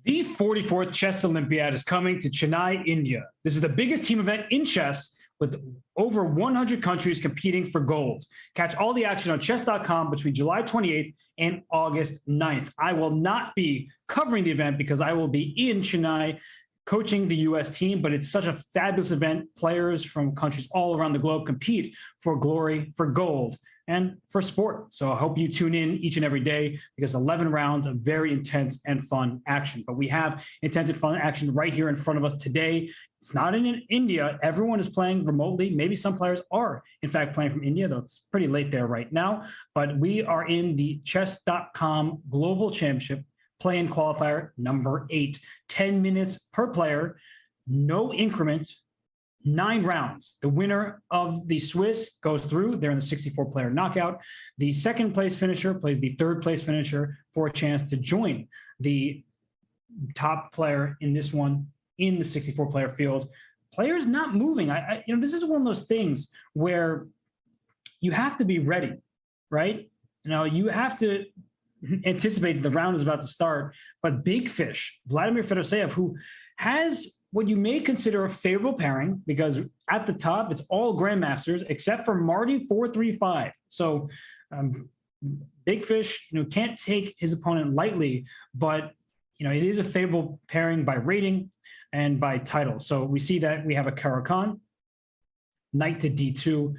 The 44th Chess Olympiad is coming to Chennai, India. This is the biggest team event in chess with over 100 countries competing for gold. Catch all the action on chess.com between July 28th and August 9th. I will not be covering the event because I will be in Chennai coaching the US team, but it's such a fabulous event. Players from countries all around the globe compete for glory, for gold, and for sport. So I hope you tune in each and every day because 11 rounds of very intense and fun action. But we have intense and fun action right here in front of us today. It's not in India. Everyone is playing remotely. Maybe some players are, in fact, playing from India, though it's pretty late there right now. But we are in the Chess.com Global Championship play-in qualifier number 8. 10 minutes per player, no increment, 9 rounds. The winner of the Swiss goes through. They're in the 64-player knockout. The second place finisher plays the third place finisher for a chance to join the top player in this one in the 64-player field. Players not moving. This is one of those things where you have to be ready, right? You have to anticipate the round is about to start. But big fish, Vladimir Fedoseev, who has what you may consider a favorable pairing, because at the top, it's all grandmasters except for Marty 435. So big fish, can't take his opponent lightly, but it is a favorable pairing by rating and by title. So we see that we have a Caro-Kann, knight to d2,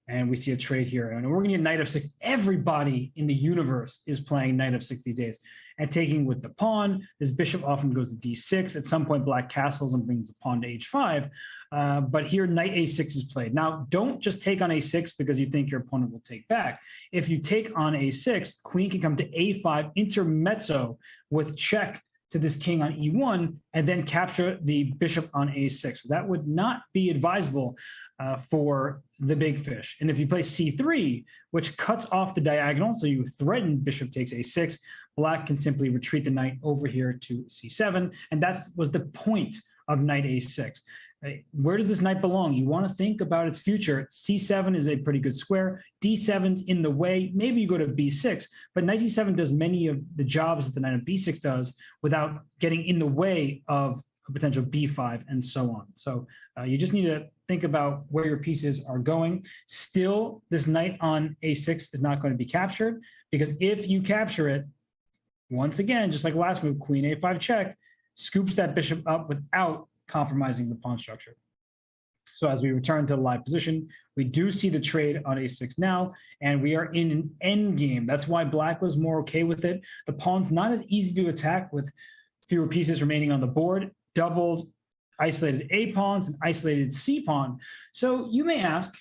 and we see a trade here. And we're going to get knight of 6. Everybody in the universe is playing knight of 6 these days. And taking with the pawn, this bishop often goes to d6. At some point, black castles and brings the pawn to h5. But here, knight a6 is played. Now, don't just take on a6 because you think your opponent will take back. If you take on a6, queen can come to a5, intermezzo with check to this king on e1, and then capture the bishop on a6. So that would not be advisable for the big fish. And if you play c3, which cuts off the diagonal, so you threaten bishop takes a6, black can simply retreat the knight over here to c7, and that was the point of knight a6. Where does this knight belong? You want to think about its future. c7 is a pretty good square. d7's in the way. Maybe you go to b6, but knight c7 does many of the jobs that the knight of b6 does without getting in the way of a potential b5 and so on. So you just need to think about where your pieces are going. Still, this knight on a6 is not going to be captured, because if you capture it, once again, just like last move, queen a5 check, scoops that bishop up without compromising the pawn structure. So as we return to the live position, we do see the trade on a6 now, and we are in an endgame. That's why black was more okay with it. The pawn's not as easy to attack with fewer pieces remaining on the board, doubled isolated A pawns and isolated C pawn. So you may ask,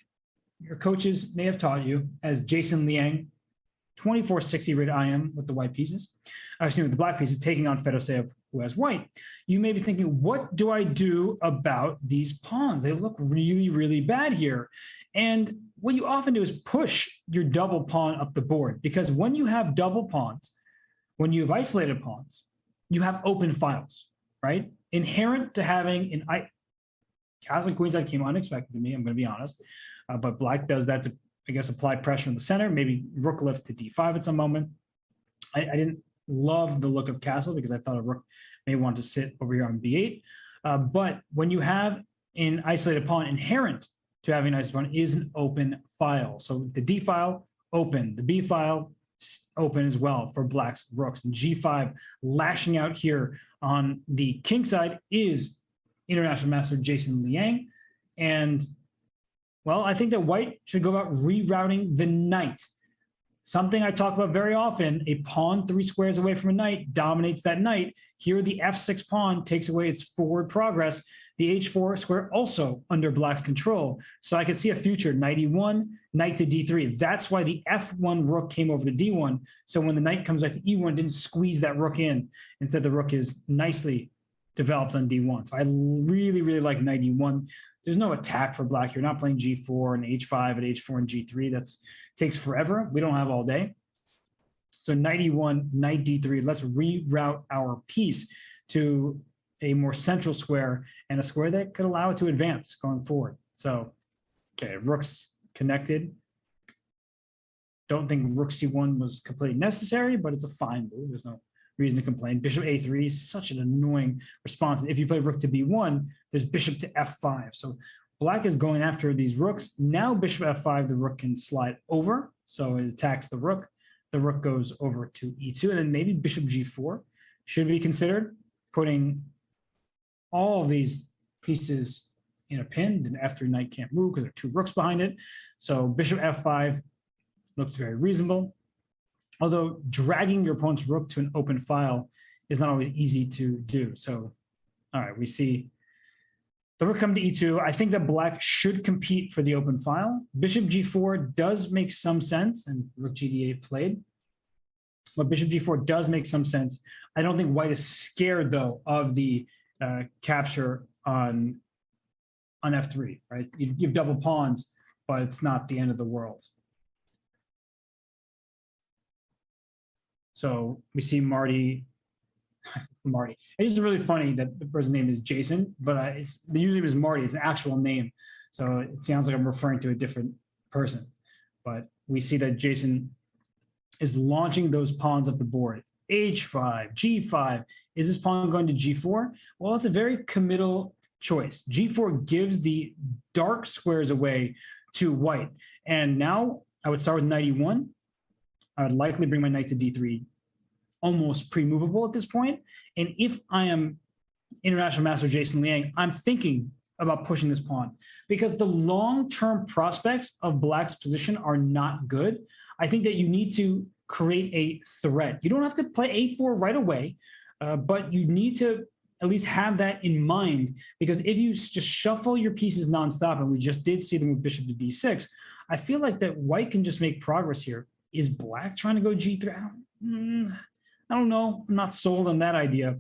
your coaches may have taught you, as Jason Liang, 2460 rated IM with the white pieces, with the black pieces, taking on Fedoseev, who has white. You may be thinking, what do I do about these pawns? They look really, really bad here. And what you often do is push your double pawn up the board, because when you have double pawns, when you have isolated pawns, you have open files, right? Inherent to having an castle queenside came unexpected to me, I'm going to be honest. But black does that to, I guess, apply pressure in the center, maybe rook lift to d5 at some moment. I didn't love the look of castle because I thought a rook may want to sit over here on b8. But when you have an isolated pawn, inherent to having an isolated pawn is an open file. So the d file, open. The B file open as well for black's rooks. And G5 lashing out here on the king side is international master Jason Liang. And, well, I think that white should go about rerouting the knight. Something I talk about very often, a pawn 3 squares away from a knight dominates that knight. Here, the F6 pawn takes away its forward progress. The H4 square also under black's control. So I could see a future knight E1, knight to D3. That's why the F1 rook came over to D1. So when the knight comes back to E1, didn't squeeze that rook in. Instead, the rook is nicely developed on D1. So I really, really like knight E1. There's no attack for black. You're not playing G4 and H5 and H4 and G3. That takes forever. We don't have all day. So knight E1, knight D3. Let's reroute our piece to a more central square and a square that could allow it to advance going forward. So, okay, rook's connected. Don't think rook C1 was completely necessary, but it's a fine move. There's no reason to complain. Bishop A3 is such an annoying response. If you play rook to B1, there's bishop to F5. So black is going after these rooks. Now bishop F5, the rook can slide over. So it attacks the rook. The rook goes over to E2, and then maybe bishop G4 should be considered, putting all of these pieces in a pin. Then F3 knight can't move because there are 2 rooks behind it. So bishop F5 looks very reasonable. Although dragging your opponent's rook to an open file is not always easy to do. So, all right, we see the rook come to E2. I think that black should compete for the open file. Bishop G4 does make some sense, and rook GD8 played. But bishop G4 does make some sense. I don't think white is scared, though, of the capture on F3, right? You have double pawns, but it's not the end of the world. So we see Marty. It's just really funny that the person's name is Jason, but the username is Marty. It's an actual name. So it sounds like I'm referring to a different person. But we see that Jason is launching those pawns up the board. H5, G5. Is this pawn going to G4? Well, it's a very committal choice. G4 gives the dark squares away to white. And now I would start with knight E1. I would likely bring my knight to D3, almost pre-movable at this point. And if I am international master Jason Liang, I'm thinking about pushing this pawn because the long-term prospects of black's position are not good. I think that you need to create a threat. You don't have to play A4 right away, but you need to at least have that in mind, because if you just shuffle your pieces nonstop, and we just did see them with bishop to D6, I feel like that white can just make progress here. Is black trying to go G3? I don't know. I'm not sold on that idea.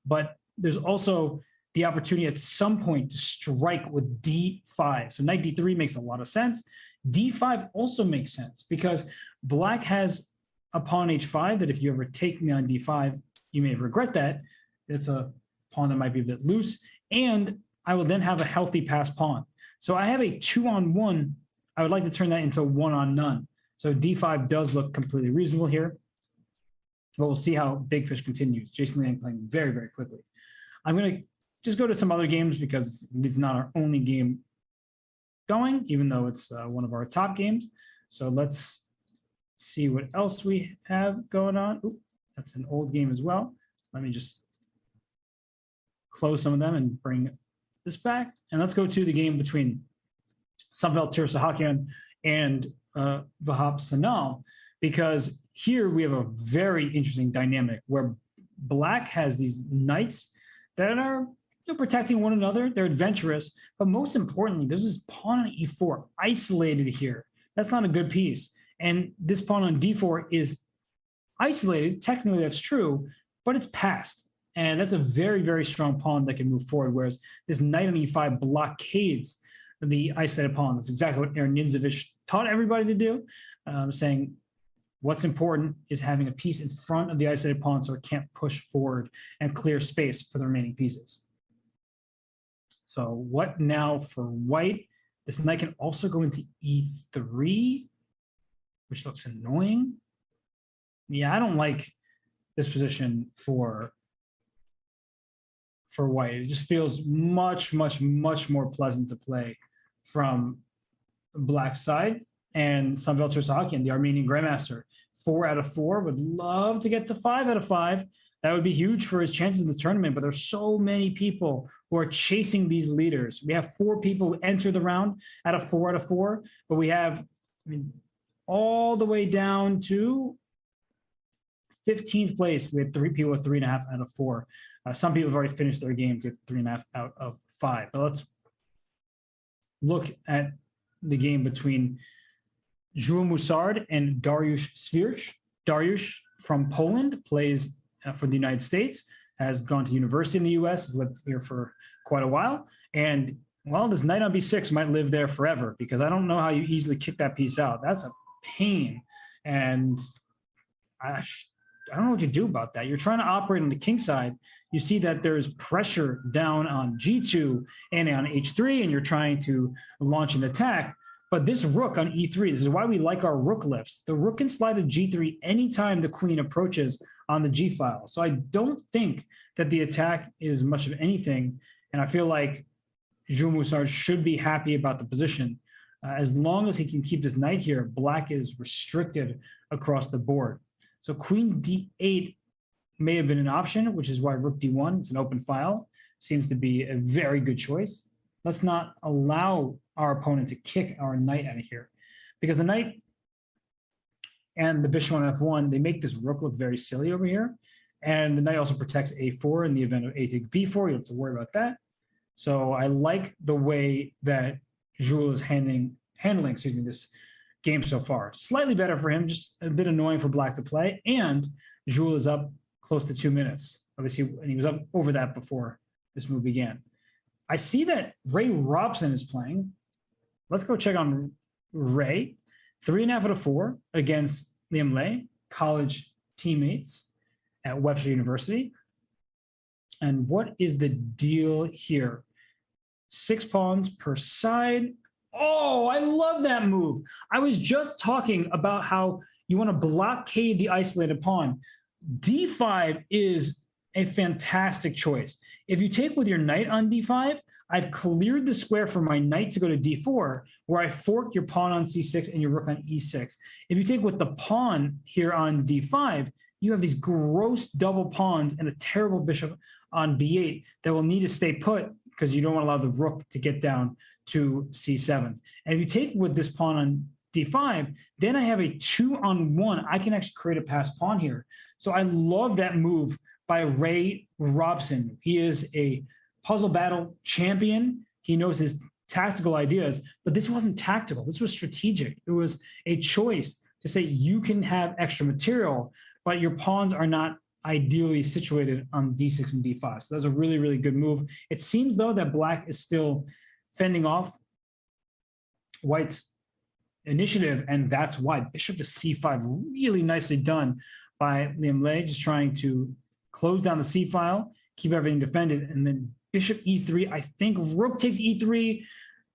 But there's also the opportunity at some point to strike with D5. So knight D3 makes a lot of sense. D5 also makes sense because black has a pawn H5 that if you ever take me on D5, you may regret that. It's a pawn that might be a bit loose. And I will then have a healthy pass pawn. So I have a 2-on-1. I would like to turn that into 1-on-none. So D5 does look completely reasonable here. But we'll see how Big Fish continues. Jason Liang playing very, very quickly. I'm going to just go to some other games because it's not our only game going, even though it's one of our top games. So let's see what else we have going on. Ooh, that's an old game as well. Let me just close some of them and bring this back. And let's go to the game between Samvel Tirsahakian and Vahap Sanal, because here we have a very interesting dynamic where black has these knights that are protecting one another. They're adventurous, but most importantly, there's this pawn on E4 isolated here. That's not a good piece. And this pawn on D4 is isolated. Technically, that's true, but it's passed. And that's a very, very strong pawn that can move forward, whereas this knight on E5 blockades the isolated pawn. That's exactly what Aaron Nimzovich taught everybody to do, saying what's important is having a piece in front of the isolated pawn so it can't push forward and clear space for the remaining pieces. So what now for white? This knight can also go into E3, which looks annoying. Yeah, I don't like this position for white. It just feels much, much, much more pleasant to play from the black side. and Samvel Tsirsahakyan, the Armenian grandmaster. 4 out of 4, would love to get to 5 out of 5. That would be huge for his chances in this tournament, but there's so many people who are chasing these leaders. We have 4 people who enter the round out of 4, but we have, all the way down to 15th place. We have 3 people with 3.5 out of 4. Some people have already finished their games with 3.5 out of 5. But let's look at the game between Jules Moussard and Dariusz Swiercz. Dariusz from Poland plays for the United States, has gone to university in the US, has lived here for quite a while. And, well, this knight on b6 might live there forever, because I don't know how you easily kick that piece out. That's a pain. And I don't know what you do about that. You're trying to operate on the king side. You see that there's pressure down on g2 and on h3, and you're trying to launch an attack. But this rook on e3, this is why we like our rook lifts. The rook can slide to g3 anytime the queen approaches on the g file. So I don't think that the attack is much of anything. And I feel like Jules Moussard should be happy about the position. As long as he can keep this knight here, black is restricted across the board. So queen d8 may have been an option, which is why rook d1, it's an open file, seems to be a very good choice. Let's not allow our opponent to kick our knight out of here, because the knight and the bishop on f1, they make this rook look very silly over here. And the knight also protects a4 in the event of a takes b4. You don't have to worry about that. So I like the way that Jules is handling this game so far. Slightly better for him, just a bit annoying for black to play. And Jules is up close to 2 minutes. Obviously, and he was up over that before this move began. I see that Ray Robson is playing. Let's go check on Ray. 3.5 out of 4 against Liam Lay, college teammates at Webster University. And what is the deal here? 6 pawns per side. Oh, I love that move. I was just talking about how you want to blockade the isolated pawn. D5 is a fantastic choice. If you take with your knight on d5, I've cleared the square for my knight to go to d4, where I forked your pawn on c6 and your rook on e6. If you take with the pawn here on d5, you have these gross double pawns and a terrible bishop on b8 that will need to stay put, because you don't want to allow the rook to get down to c7. And if you take with this pawn on d5, then I have a 2-on-1. I can actually create a passed pawn here. So I love that move by Ray Robson. He is a puzzle battle champion. He knows his tactical ideas, but this wasn't tactical. This was strategic. It was a choice to say you can have extra material, but your pawns are not ideally situated on d6 and d5. So that's a really, really good move. It seems, though, that black is still fending off white's initiative, and that's why bishop to c5, really nicely done by Liam Lay, just trying to close down the c file, keep everything defended, and then bishop e3. I think rook takes e3.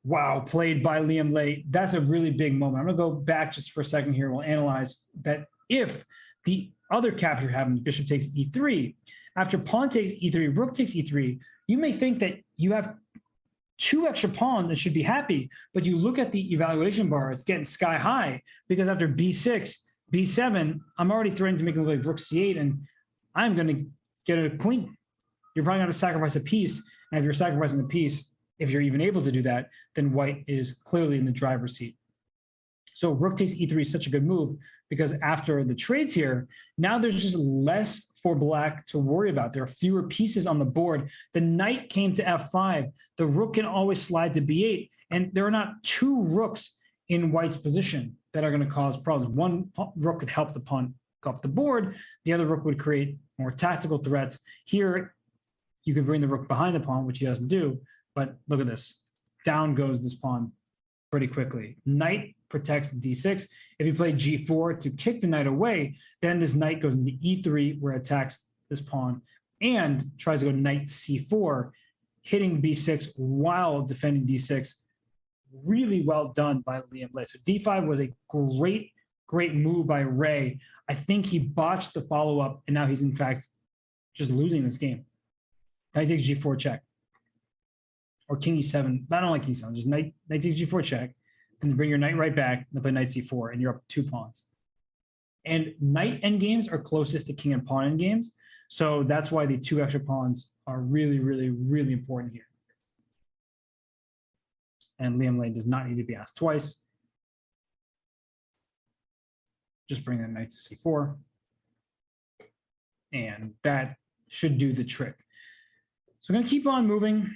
Wow, played by Liam Lay. That's a really big moment. I'm gonna go back just for a second here. We'll analyze that. If the other capture happened, bishop takes e3, after pawn takes e3, rook takes e3, you may think that you have 2 extra pawns and should be happy, but you look at the evaluation bar, it's getting sky high, because after b6, b7, I'm already threatening to make a move like rook c8, and I'm going to get a queen. You're probably going to sacrifice a piece, and if you're sacrificing a piece, if you're even able to do that, then white is clearly in the driver's seat. So rook takes e3 is such a good move, because after the trades here, now there's just less for black to worry about. There are fewer pieces on the board. The knight came to f5. The rook can always slide to b8, and there are not 2 rooks in white's position that are going to cause problems. One rook could help the pawn go up the board. The other rook would create more tactical threats. Here, you could bring the rook behind the pawn, which he doesn't do, but look at this. Down goes this pawn pretty quickly. Knight protects d6. If you play g4 to kick the knight away, then this knight goes into e3, where it attacks this pawn and tries to go knight c4, hitting b6 while defending d6. Really well done by Liam Lay. So d5 was a great, great move by Ray. I think he botched the follow-up, and now he's in fact just losing this game. Knight takes g4 check. Or king e7. I don't like king e7. Just knight takes g4 check. and bring your knight right back, and play knight c4, and you're up 2 pawns. And knight endgames are closest to king and pawn endgames, so that's why the 2 extra pawns are really, really, really important here. And Liam Lane does not need to be asked twice. Just bring that knight to c4. And that should do the trick. So I'm going to keep on moving.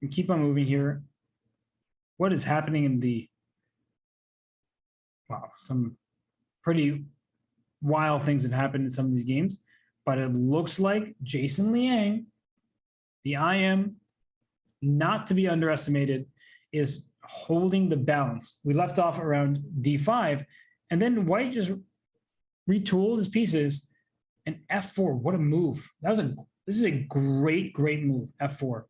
And keep on moving here. What is happening in the... Wow, some pretty wild things have happened in some of these games. But it looks like Jason Liang, the IM, not to be underestimated, is holding the balance. We left off around d5, and then White just retooled his pieces, and f4. What a move! This is a great move. F4.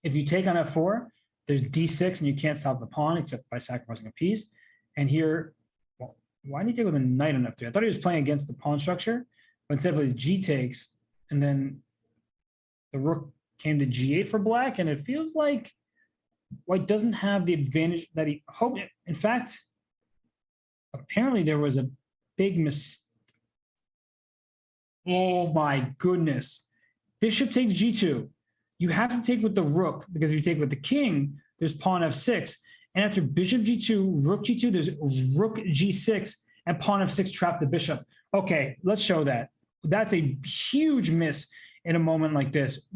If you take on f4, there's d6, and you can't stop the pawn except by sacrificing a piece. And here, well, why did he take with a knight on f3? I thought he was playing against the pawn structure, but instead of his g takes, and then the rook came to g8 for black, and it feels like White doesn't have the advantage that he hoped. In fact, apparently there was a big mistake. Oh my goodness. Bishop takes g2. You have to take with the rook, because if you take with the king, there's pawn f6. And after bishop g2, rook g2, there's rook g6, and pawn f6 trap the bishop. Okay, let's show that. That's a huge miss in a moment like this.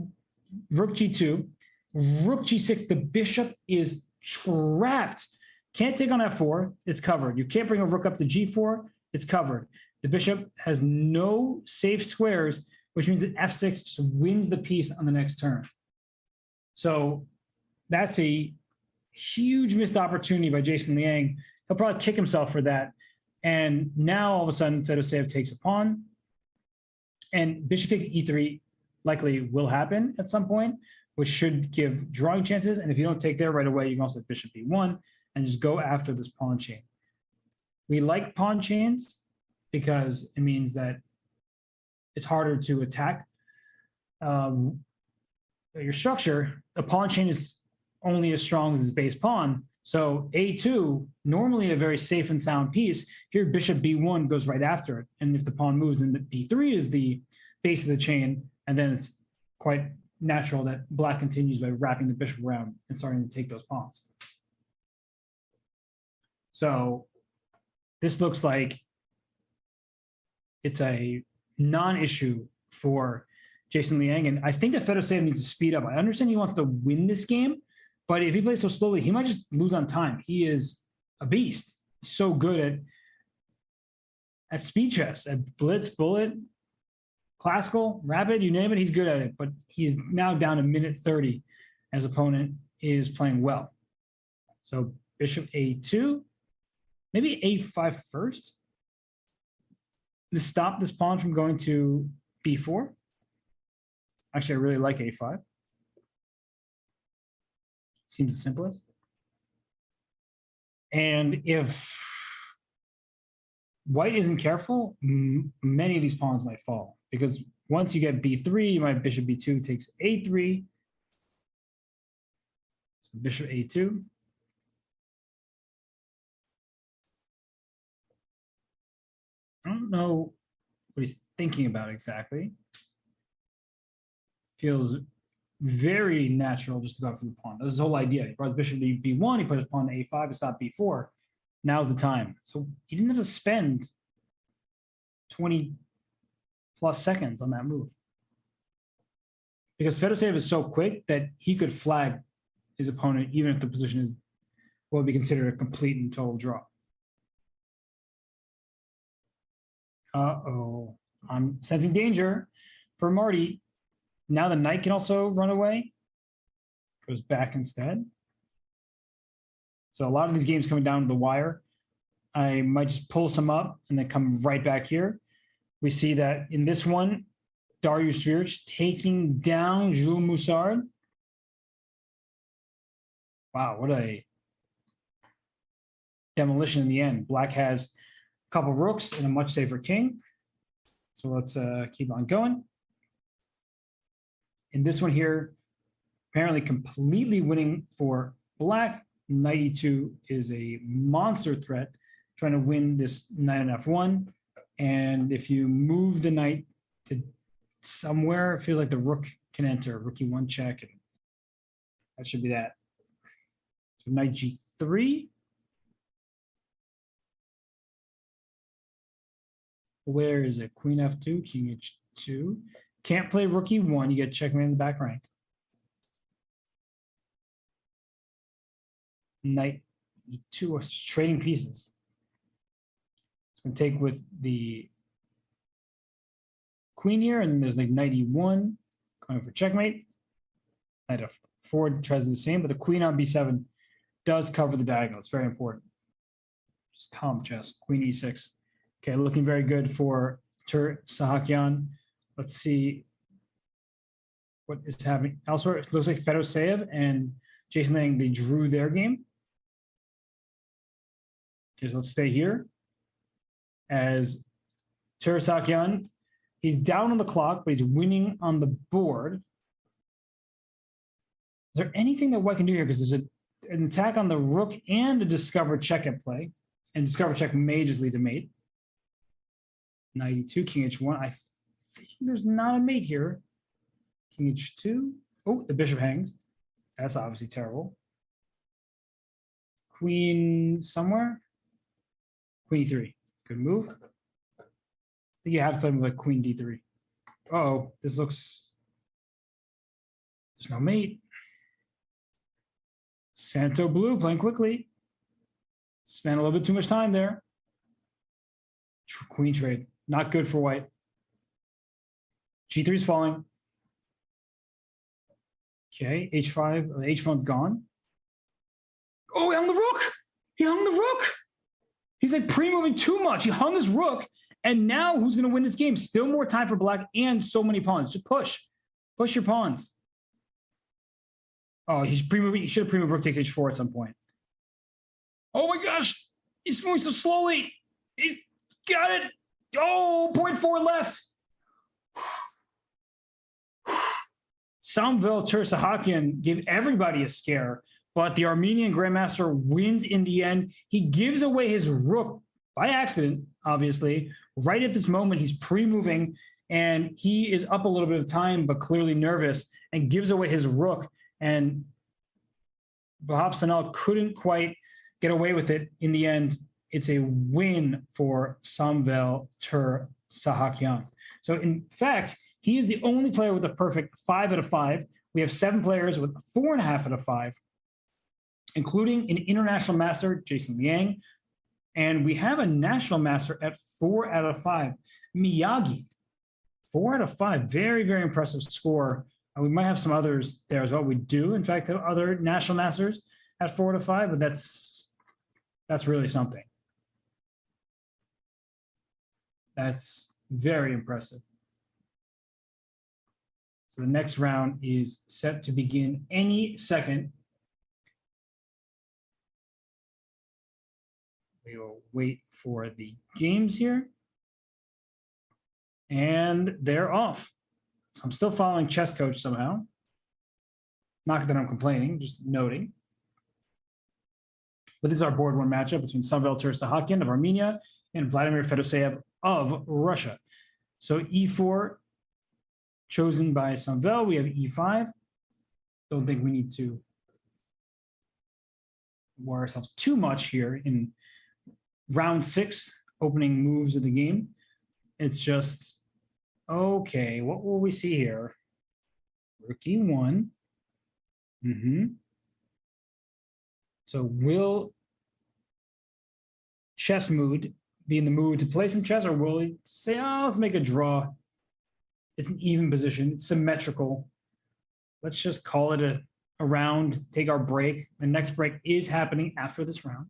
Rook g2, rook g6, the bishop is trapped. Can't take on f4, it's covered. You can't bring a rook up to g4, it's covered. The bishop has no safe squares, which means that f6 just wins the piece on the next turn. So that's a huge missed opportunity by Jason Liang. He'll probably kick himself for that. And now all of a sudden, Fedoseev takes a pawn, and bishop takes e3 likely will happen at some point, which should give drawing chances. And if you don't take there right away, you can also have bishop b1 and just go after this pawn chain. We like pawn chains because it means that it's harder to attack your structure. A pawn chain is only as strong as its base pawn. So a2, normally a very safe and sound piece. Here, bishop b1 goes right after it. And if the pawn moves, then the b3 is the base of the chain. And then it's quite natural that black continues by wrapping the bishop around and starting to take those pawns. So this looks like it's a non-issue for Jason Liang. And I think that Fedoseev needs to speed up. I understand he wants to win this game, but if he plays so slowly, he might just lose on time. He is a beast. He's so good at speed chess, at blitz, bullet, classical, rapid, you name it, he's good at it. But he's now down to minute 30 as opponent is playing well. So bishop a2, maybe a5 first to stop this pawn from going to b4. Actually, I really like a5. Seems the simplest. And if White isn't careful, many of these pawns might fall, because once you get b3, you might have bishop b2 takes a3. So bishop a2. I don't know what he's thinking about exactly. Feels very natural just to go for the pawn. That's his whole idea. He brought bishop to b1, he put his pawn to a5 to stop b4. Now's the time. So he didn't have to spend 20 plus seconds on that move, because Fedoseev is so quick that he could flag his opponent even if the position is what would be considered a complete and total draw. Uh-oh, I'm sensing danger for Marty. Now the knight can also run away. Goes back instead. So a lot of these games coming down to the wire. I might just pull some up and then come right back here. We see that in this one, Dariusz Svirch taking down Jules Moussard. Wow, what a demolition in the end. Black has a couple of rooks and a much safer king. So let's keep on going. In this one here, apparently completely winning for Black. Knight e2 is a monster threat, trying to win this knight on f1. And if you move the knight to somewhere, it feels like the rook can enter. Rook e1 check, and that should be that. So knight g3. Where is it? Queen f2, king h2. Can't play rook e1. You get checkmate in the back rank. Knight e2 are trading pieces. It's going to take with the queen here, and there's like knight e1 going for checkmate. Knight f4 tries to do the same, but the queen on b7 does cover the diagonal. It's very important. Just calm chess. Queen e6. Okay, looking very good for Sahakian. Let's see what is happening elsewhere. It looks like Fedoseev and Jason Lang, they drew their game. Okay, so let's stay here. As Sahakian, he's down on the clock, but he's winning on the board. Is there anything that white can do here? Because there's an attack on the rook and a discover check at play. And discover check may just lead to mate. Knight e2, king h1. I think there's not a mate here. King h2. Oh, the bishop hangs. That's obviously terrible. Queen somewhere. Queen e3. Good move. I think you have to play with like queen d3. Uh-oh, this looks... There's no mate. Santo Blue playing quickly. Spent a little bit too much time there. Queen trade. Not good for white. G3 is falling. Okay, H5, H1's gone. Oh, he hung the rook. He hung the rook. He's like pre-moving too much. He hung his rook, and now who's going to win this game? Still more time for black and so many pawns. Just push. Push your pawns. Oh, he's pre-moving. He should have pre-moved rook takes H4 at some point. Oh my gosh. He's moving so slowly. He's got it. Oh, 0.4 left. Samvel Sahakian gave everybody a scare, but the Armenian Grandmaster wins in the end. He gives away his rook by accident, obviously. Right at this moment, he's pre-moving, and he is up a little bit of time, but clearly nervous, and gives away his rook. And Vahab Sanal couldn't quite get away with it in the end. It's a win for Samvel Sahakian. So in fact, he is the only player with a perfect 5 out of 5. We have 7 players with 4.5 out of 5, including an international master, Jason Liang. And we have a national master at 4 out of 5, Miyagi. 4 out of 5, very, very impressive score. We might have some others there as well. We do, in fact, have other national masters at 4 out of 5, but that's really something. That's very impressive. So the next round is set to begin any second. We will wait for the games here. And they're off. So I'm still following Chess Coach somehow. Not that I'm complaining, just noting. But this is our board 1 matchup between Samvel Sahakian of Armenia and Vladimir Fedoseev of Russia. So E4 chosen by Samvel. We have E5. Don't think we need to worry ourselves too much here in round 6, opening moves of the game. It's just, okay, what will we see here? Rook E1. So will Chess Mood be in the mood to play some chess, or will he say, oh, let's make a draw? It's an even position, it's symmetrical. Let's just call it a round, take our break. The next break is happening after this round.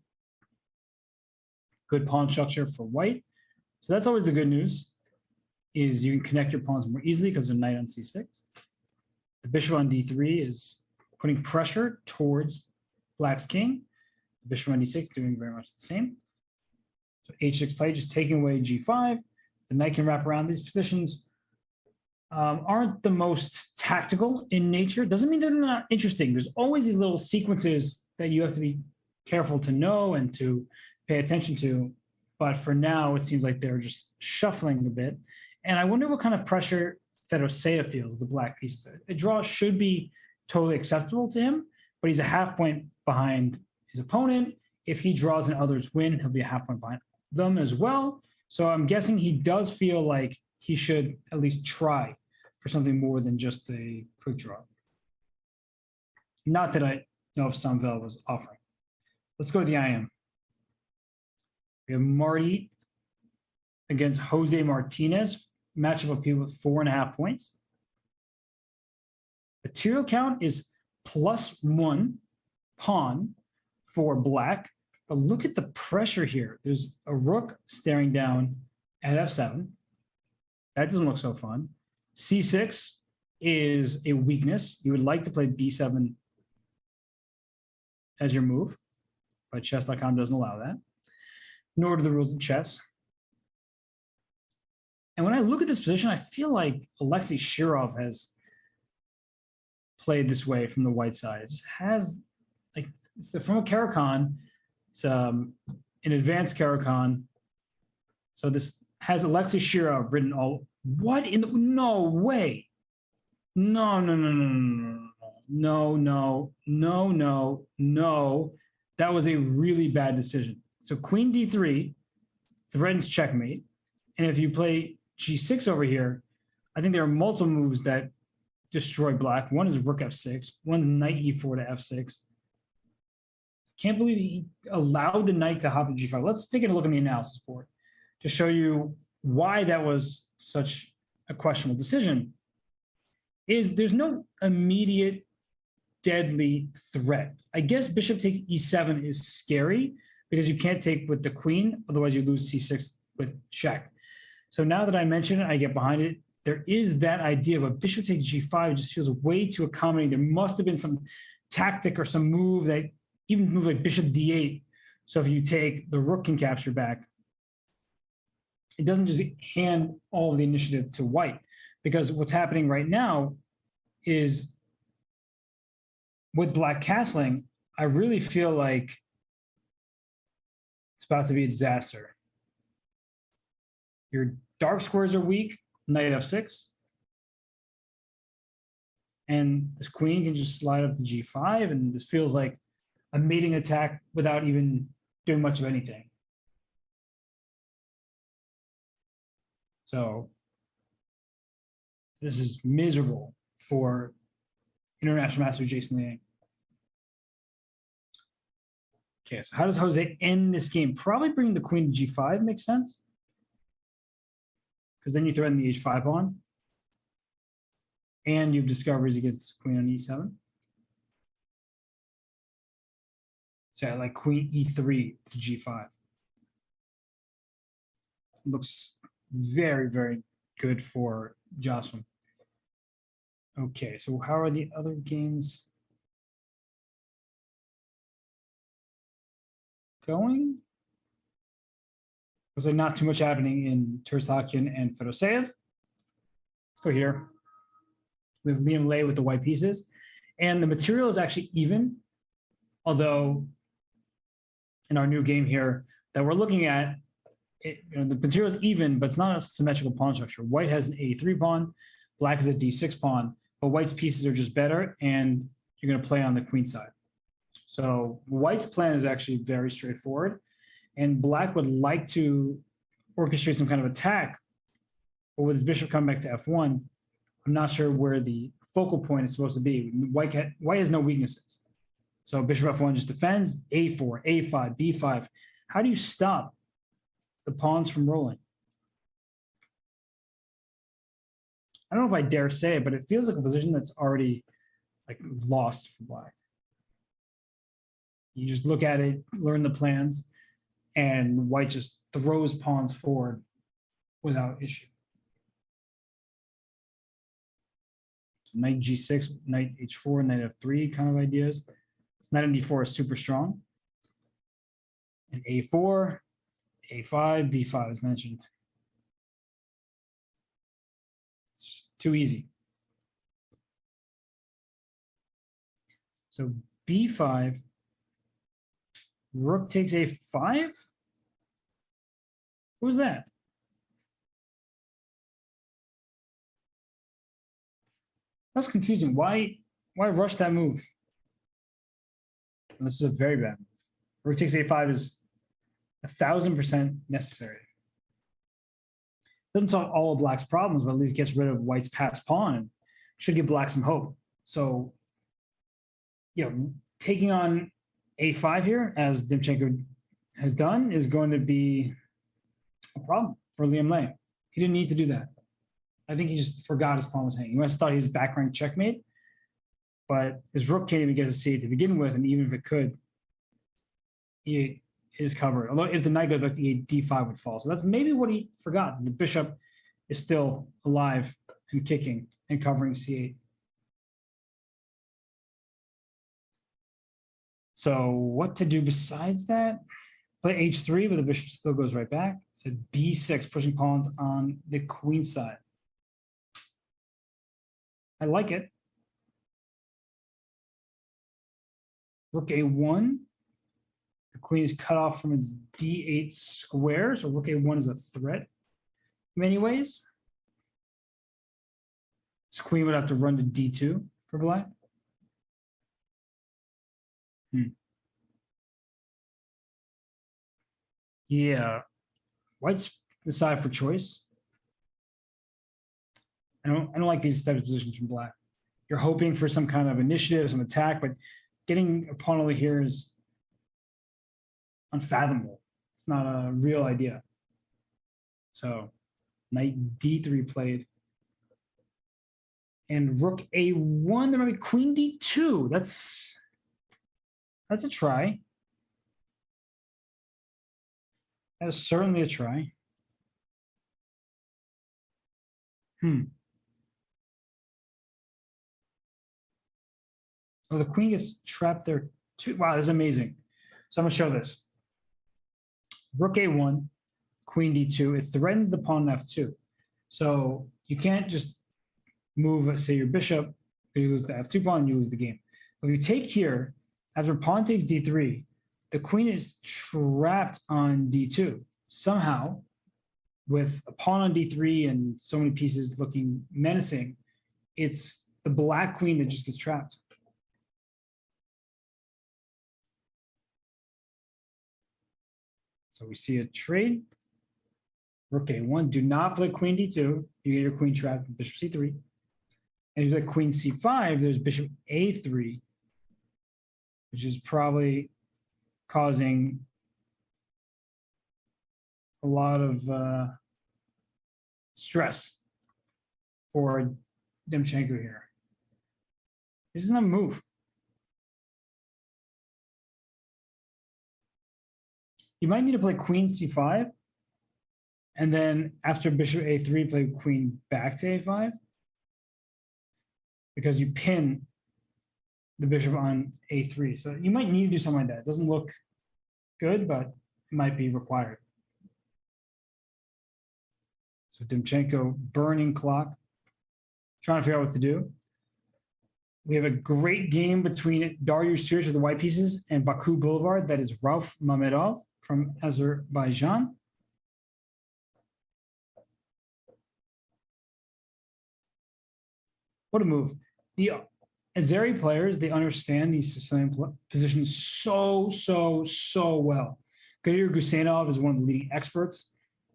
Good pawn structure for white. So that's always the good news, is you can connect your pawns more easily because of knight on c6. The bishop on d3 is putting pressure towards black's king. The bishop on d6 doing very much the same. So h6 play, just taking away g5. The knight can wrap around. These positions aren't the most tactical in nature. Doesn't mean they're not interesting. There's always these little sequences that you have to be careful to know and to pay attention to. But for now, it seems like they're just shuffling a bit. And I wonder what kind of pressure Fedoseev feels, the black pieces. A draw should be totally acceptable to him, but he's a half point behind his opponent. If he draws and others win, he'll be a half point behind them as well. So I'm guessing he does feel like he should at least try for something more than just a quick draw. Not that I know if Samvel was offering. Let's go to the IM. We have Marty against Jose Martinez, matchup of people with 4.5 points. Material count is +1 pawn for black. But look at the pressure here. There's a rook staring down at f7. That doesn't look so fun. c6 is a weakness. You would like to play b7 as your move, but chess.com doesn't allow that, nor do the rules of chess. And when I look at this position, I feel like Alexei Shirov has played this way from the white side. It just has, like, from a Caro-Kann. It's an advanced Caro-Kann. So this has Alexei Shirov written all. What in the, no way. No. That was a really bad decision. So queen d3 threatens checkmate. And if you play g6 over here, I think there are multiple moves that destroy black. One is rook f6. One's knight e4 to f6. Can't believe he allowed the knight to hop to g5. Let's take a look at the analysis board to show you why that was such a questionable decision. There's no immediate deadly threat. I guess bishop takes e7 is scary because you can't take with the queen, otherwise you lose c6 with check. So now that I mention it, I get behind it. There is that idea, but bishop takes g5 just feels way too accommodating. There must have been some tactic or some move that even move like bishop d8. So if you take, the rook can capture back. It doesn't just hand all of the initiative to white, because what's happening right now is with black castling, I really feel like it's about to be a disaster. Your dark squares are weak, knight f6. And this queen can just slide up to g5, and this feels like a mating attack without even doing much of anything. So this is miserable for international master Jason Liang. Okay, so how does Jose end this game? Probably bringing the queen to g5 makes sense, because then you threaten the h5 pawn, and you have discoveries against queen on e7. So yeah, like queen e3 to g5. Looks very, very good for Jocelyn. Okay, so how are the other games going? Was there not too much happening in Tersakian and Fedoseev? Let's go here. We have Liam Lei with the white pieces, and the material is actually even, although in our new game here that we're looking at, the material is even, but it's not a symmetrical pawn structure. White has an a3 pawn, black is a d6 pawn, but white's pieces are just better, and you're going to play on the queen side. So white's plan is actually very straightforward, and black would like to orchestrate some kind of attack, but with his bishop coming back to f1, I'm not sure where the focal point is supposed to be. White has no weaknesses. So bishop f1 just defends, a4, a5, b5. How do you stop the pawns from rolling? I don't know if I dare say it, but it feels like a position that's already like lost for black. You just look at it, learn the plans, and white just throws pawns forward without issue. So knight g6, knight h4, knight f3 kind of ideas. Knight on d4 is super strong. And a4, a5, b5 as mentioned. It's just too easy. So b5 Rook takes a5? What was that? That's confusing. Why rush that move? This is a very bad move. Rook takes a5 is 1,000% necessary. Doesn't solve all of Black's problems, but at least gets rid of White's passed pawn and should give Black some hope. So, taking on a5 here, as Demchenko has done, is going to be a problem for Liam Lei. He didn't need to do that. I think he just forgot his pawn was hanging. He must have thought he was back rank checkmate, but his rook can't even get to c8 to begin with, and even if it could, he is covered. Although if the knight goes back to e8, d5 would fall. So that's maybe what he forgot. The bishop is still alive and kicking and covering c8. So what to do besides that? Play h3, but the bishop still goes right back. So b6, pushing pawns on the queen side. I like it. Rook a1. The queen is cut off from its d8 square, so rook a1 is a threat in many ways. This queen would have to run to d2 for Black. Yeah, White's the side for choice. I don't like these types of positions from Black. You're hoping for some kind of initiative, some attack, but getting a pawn over here is unfathomable. It's not a real idea. So knight d3 played. And rook a1, there might be queen d2. That's a try. That is certainly a try. Oh, the queen gets trapped there too. Wow, this is amazing. So I'm gonna show this. Rook a1, queen d2. It threatens the pawn on f2. So you can't just move, say, your bishop, you lose the f2 pawn, you lose the game. If you take here, after pawn takes d3, the queen is trapped on d2. Somehow, with a pawn on d3 and so many pieces looking menacing, it's the Black queen that just gets trapped. So we see a trade. Rook a1. Do not play queen d2. You get your queen trapped with bishop c3. And if you play queen c5, there's bishop a3, which is probably causing a lot of stress for Demchenko here. This isn't a move. You might need to play queen c5, and then after bishop a3, play queen back to a5, because you pin the bishop on a3. So you might need to do something like that. It doesn't look good, but it might be required. So Demchenko burning clock, trying to figure out what to do. We have a great game between Dariush Siric of the white pieces and Baku Boulevard. That is Rauf Mamedov from Azerbaijan. What a move. The Azeri players, they understand these Sicilian positions so well. Gadir Guseinov is one of the leading experts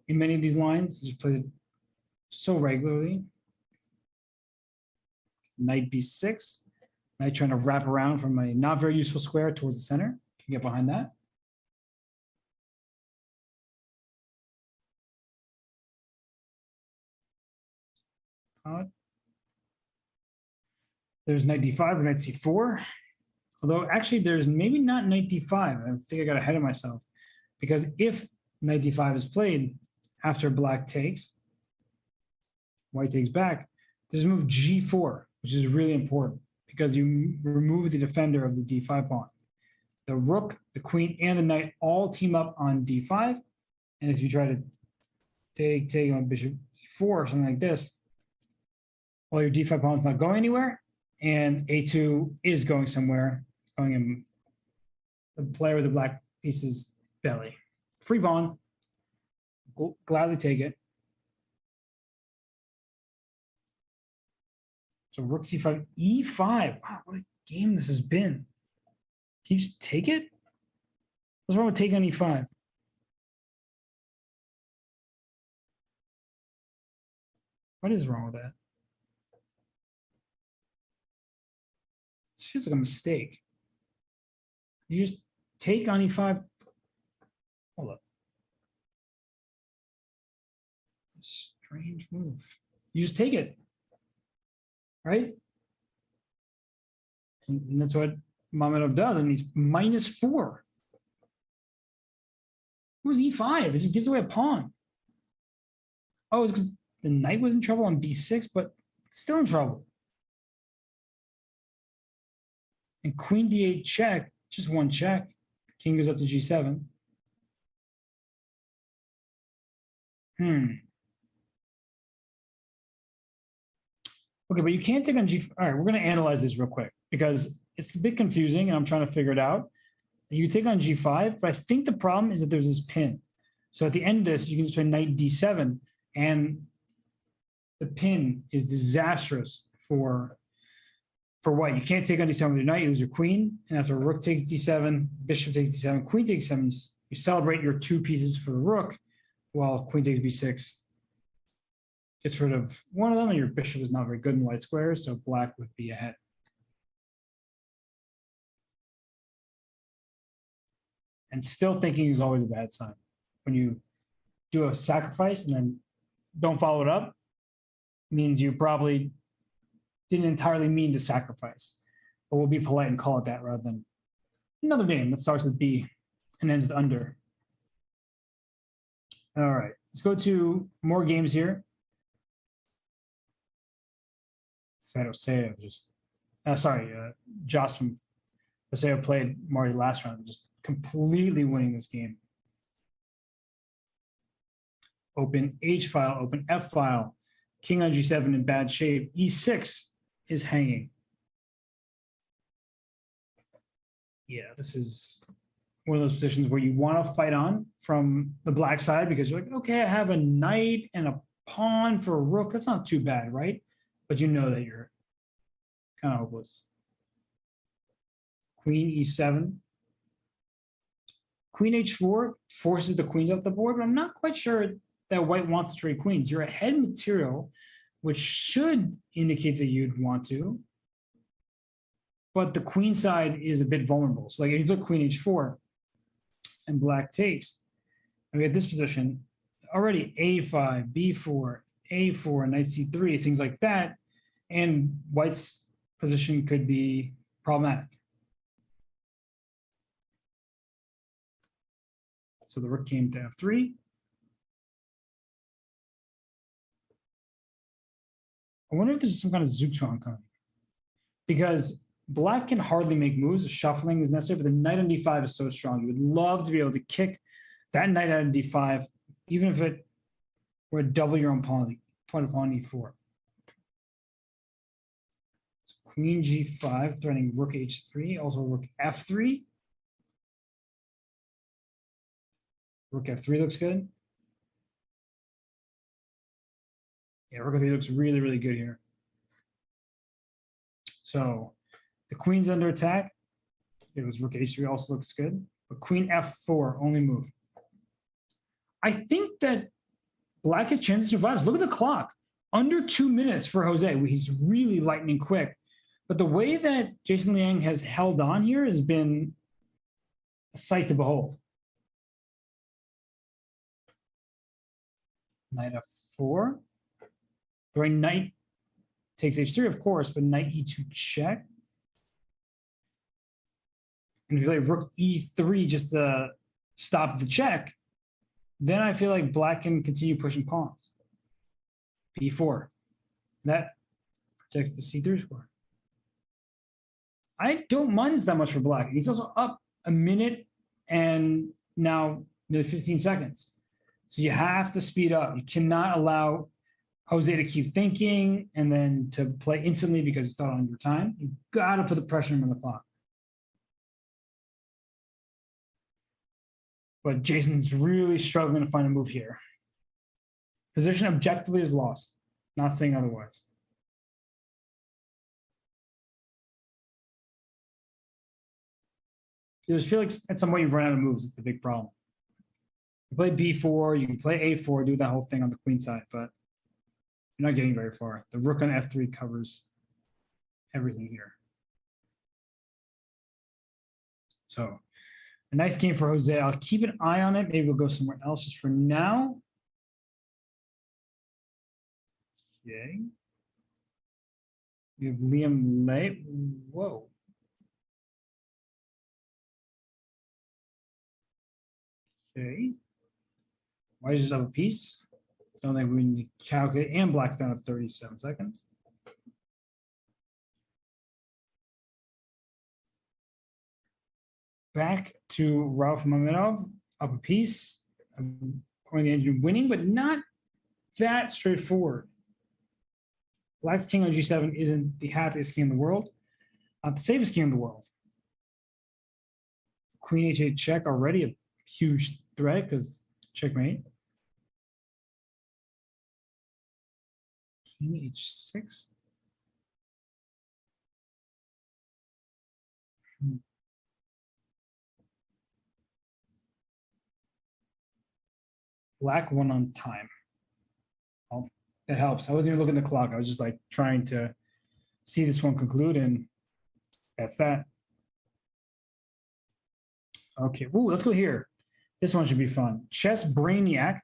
in many of these lines. He's played it so regularly. Knight b6. Knight trying to wrap around from a not very useful square towards the center. Can get behind that. There's knight d5 or knight c4. Although actually there's maybe not knight d5. I think I got ahead of myself. Because if knight d5 is played after Black takes, White takes back, there's a move g4, which is really important because you remove the defender of the d5 pawn. The rook, the queen, and the knight all team up on d5. And if you try to take on bishop e4 or something like this, well, your d5 pawn's not going anywhere, and a2 is going somewhere, going in the player with the black, Aces belly. Free pawn. Gladly take it. So rook c5, e5. Wow, what a game this has been. Can you just take it? What's wrong with taking on e5? What is wrong with that? This feels like a mistake. You just take on e5. Hold up. Strange move. You just take it. Right? And that's what Mamedov does. And he's -4. Who's e5? It just gives away a pawn. Oh, it's because the knight was in trouble on b6, but still in trouble. And queen d8 check, just one check. King goes up to g7. Okay, but you can't take on g5. All right, we're going to analyze this real quick because it's a bit confusing and I'm trying to figure it out. You take on g5, but I think the problem is that there's this pin. So at the end of this, you can just play knight d7, and the pin is disastrous for white. You can't take on d7 with your knight, you lose your queen, and after rook takes d7, bishop takes d7, queen takes d7, you celebrate your 2 pieces for the rook, while queen takes b6 gets rid of one of them, and your bishop is not very good in white squares, so black would be ahead. And still thinking is always a bad sign. When you do a sacrifice and then don't follow it up, means you probably didn't entirely mean to sacrifice. But we'll be polite and call it that rather than another name that starts with B and ends with under. All right, let's go to more games here. Fedoseev just, Josh from Fedoseev played Marty last round, just completely winning this game. Open H file, open F file, king on G7 in bad shape, E6 is hanging. Yeah, this is one of those positions where you want to fight on from the black side because you're like, okay, I have a knight and a pawn for a rook. That's not too bad, right? But you know that you're kind of hopeless. Queen E7. Queen H4 forces the queens up the board, but I'm not quite sure that white wants to trade queens. You're ahead material, which should indicate that you'd want to. But the queen side is a bit vulnerable. So like if you look queen H4 and black takes, and we get this position, already A5, B4, A4, knight C3, things like that. And white's position could be problematic. So the rook came to F3. I wonder if there's some kind of Zugzwang coming. Because black can hardly make moves. The shuffling is necessary, but the knight on D5 is so strong. You would love to be able to kick that knight out of D5, even if it were double your own pawn upon E4. So queen G5, threatening rook H3, also rook F3. Rook F3 looks good. Yeah, rook F3 looks really, really good here. So the queen's under attack. It was rook H3 also looks good. But queen F4, only move. I think that black has chance to survive. Look at the clock. Under 2 minutes for Jose. He's really lightning quick. But the way that Jason Liang has held on here has been a sight to behold. Knight F4. Throwing knight takes H3, of course, but knight E2 check. And if you play rook E3 just to stop the check, then I feel like black can continue pushing pawns. B4. That protects the C3 square. I don't mind this that much for black. He's also up a minute and now nearly 15 seconds. So you have to speed up. You cannot allow Jose to keep thinking and then to play instantly because he's not on your time. You got to put the pressure on the clock. But Jason's really struggling to find a move here. Position objectively is lost. Not saying otherwise. You just feel like at some point you've run out of moves. It's the big problem. You play b4, you can play a4, do that whole thing on the queen side, but you're not getting very far. The rook on f3 covers everything here. So a nice game for Jose. I'll keep an eye on it. Maybe we'll go somewhere else just for now. Okay. We have Liam Lay. Whoa. Okay. White is just up a piece. Don't think we need to calculate. And black's down to 37 seconds. Back to Ralph Mamedov, up a piece. According to the engine, winning, but not that straightforward. Black's king on g7 isn't the happiest king in the world, not the safest king in the world. Queen h8 check, already a huge threat because checkmate. King h6. Black won on time. Well, that helps. I wasn't even looking at the clock. I was just like trying to see this one conclude, and that's that. Okay, ooh, let's go here. This one should be fun. Chess Brainiac,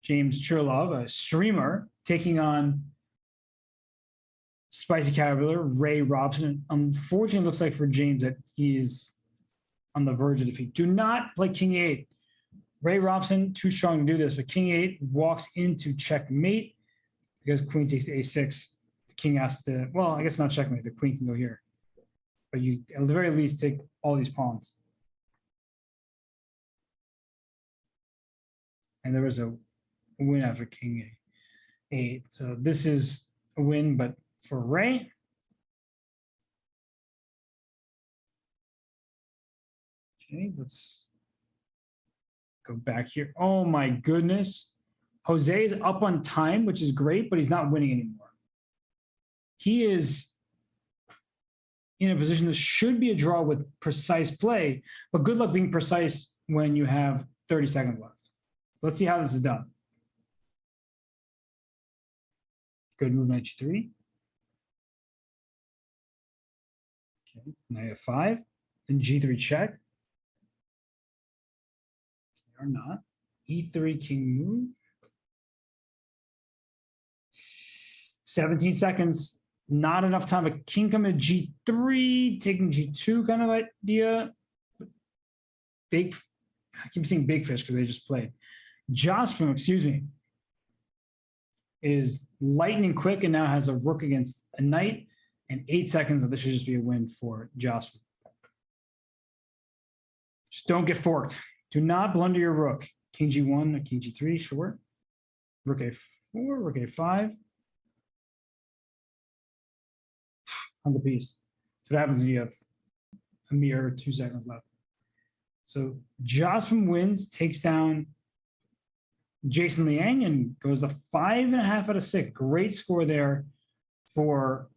James Chirlov, a streamer, taking on Spicy Caterpillar, Ray Robson. Unfortunately, it looks like for James that he is on the verge of defeat. Do not play King 8. Ray Robson, too strong to do this, but King 8 walks into checkmate because Queen takes to A6. The King has to, well, I guess not checkmate. The Queen can go here. But you, at the very least, take all these pawns. And there was a win after King 8. So this is a win, but for Ray. Okay, let's go back here. Oh my goodness. Jose is up on time, which is great, but he's not winning anymore. He is in a position that should be a draw with precise play, but good luck being precise when you have 30 seconds left. Let's see how this is done. Good move, knight g3. Okay, knight f5, and g3 check. Or not. E3 king move. 17 seconds. Not enough time. A king coming to g3, taking g2 kind of idea. Big, I keep saying big fish because they just played. Jospin, excuse me, is lightning quick and now has a rook against a knight and 8 seconds. And this should just be a win for Jospin. Just don't get forked. Do not blunder your rook. King g1 or king g3, sure. Rook a4, rook a5. On the piece. So what happens when you have a mere 2 seconds left. So Jospin wins, takes down Jason Liang and goes to 5.5 out of 6. Great score there for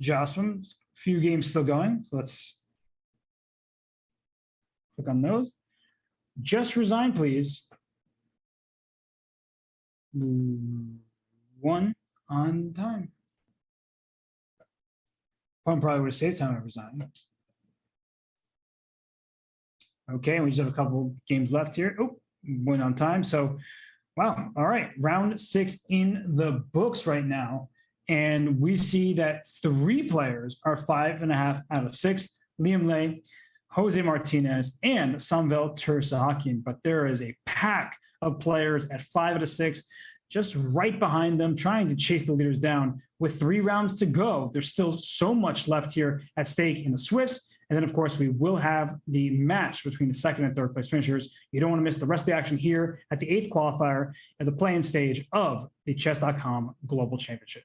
Jospin. Few games still going. So let's click on those. Just resign, please. 1 on time. Probably would have saved time by resigning. Okay, and we just have a couple games left here. Oh, 1 on time. So, wow. All right, round 6 in the books right now. And we see that 3 players are 5.5 out of 6. Liam Lay, Jose Martinez, and Samvel Tursahakian. But there is a pack of players at 5 out of 6, just right behind them, trying to chase the leaders down with 3 rounds to go. There's still so much left here at stake in the Swiss. And then, of course, we will have the match between the 2nd and 3rd place finishers. You don't want to miss the rest of the action here at the 8th qualifier at the play-in stage of the Chess.com Global Championship.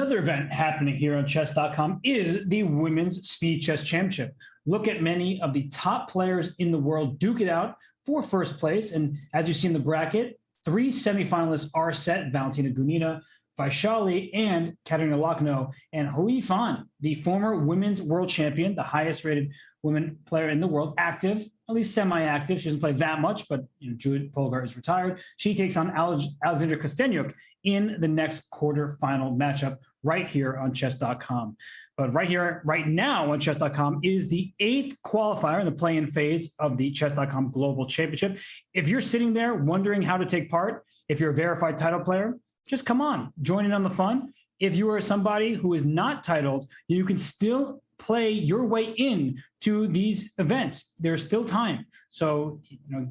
Another event happening here on chess.com is the Women's Speed Chess Championship. Look at many of the top players in the world duke it out for first place. And as you see in the bracket, 3 semifinalists are set: Valentina Gunina, Vaishali, and Katerina Lochno. And Hui Fan, the former women's world champion, the highest rated women player in the world, active, at least semi-active. She doesn't play that much, but Judith Polgar is retired. She takes on Alexandra Kostenyuk in the next quarterfinal matchup right here on chess.com. But right here, right now on chess.com is the 8th qualifier in the play-in phase of the chess.com Global Championship. If you're sitting there wondering how to take part, if you're a verified title player, just come on, join in on the fun. If you are somebody who is not titled, you can still play your way in to these events. There's still time. So,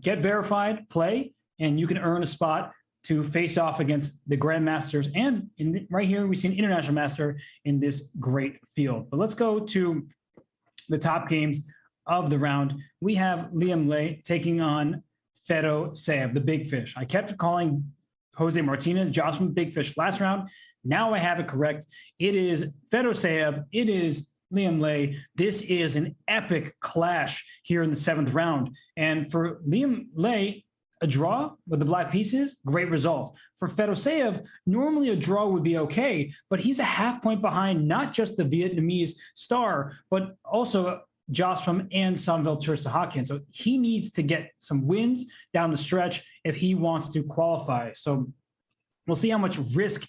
get verified, play, and you can earn a spot to face off against the grandmasters. And right here, we see an international master in this great field. But let's go to the top games of the round. We have Liam Lei taking on Fedoshev, the big fish. I kept calling Jose Martinez Jocelyn Big Fish last round. Now I have it correct. It is Fedoshev. It is Liam Lei. This is an epic clash here in the 7th round. And for Liam Lei, a draw with the black pieces, great result. For Fedoshev, normally a draw would be okay, but he's a half point behind not just the Vietnamese star, but also Jospam and Samvel Tursahakian. So he needs to get some wins down the stretch if he wants to qualify. So we'll see how much risk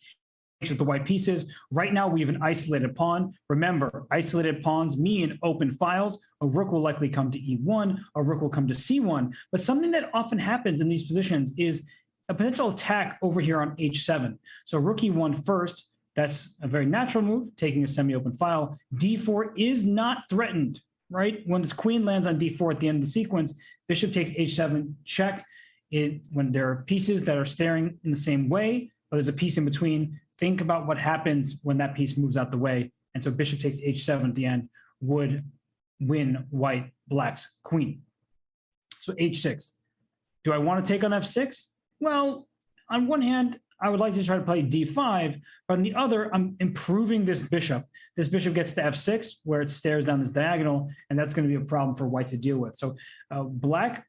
with the white pieces. Right now, we have an isolated pawn. Remember, isolated pawns mean open files. A rook will likely come to e1, a rook will come to c1. But something that often happens in these positions is a potential attack over here on h7. So rook e1 first. That's a very natural move, taking a semi-open file. d4 is not threatened, right? When this queen lands on d4 at the end of the sequence, bishop takes h7, check. When there are pieces that are staring in the same way, but there's a piece in between, think about what happens when that piece moves out the way. And so bishop takes h7 at the end would win white black's queen. So h6. Do I want to take on f6? Well, on one hand, I would like to try to play d5, but on the other, I'm improving this bishop. This bishop gets to f6, where it stares down this diagonal, and that's going to be a problem for white to deal with. So black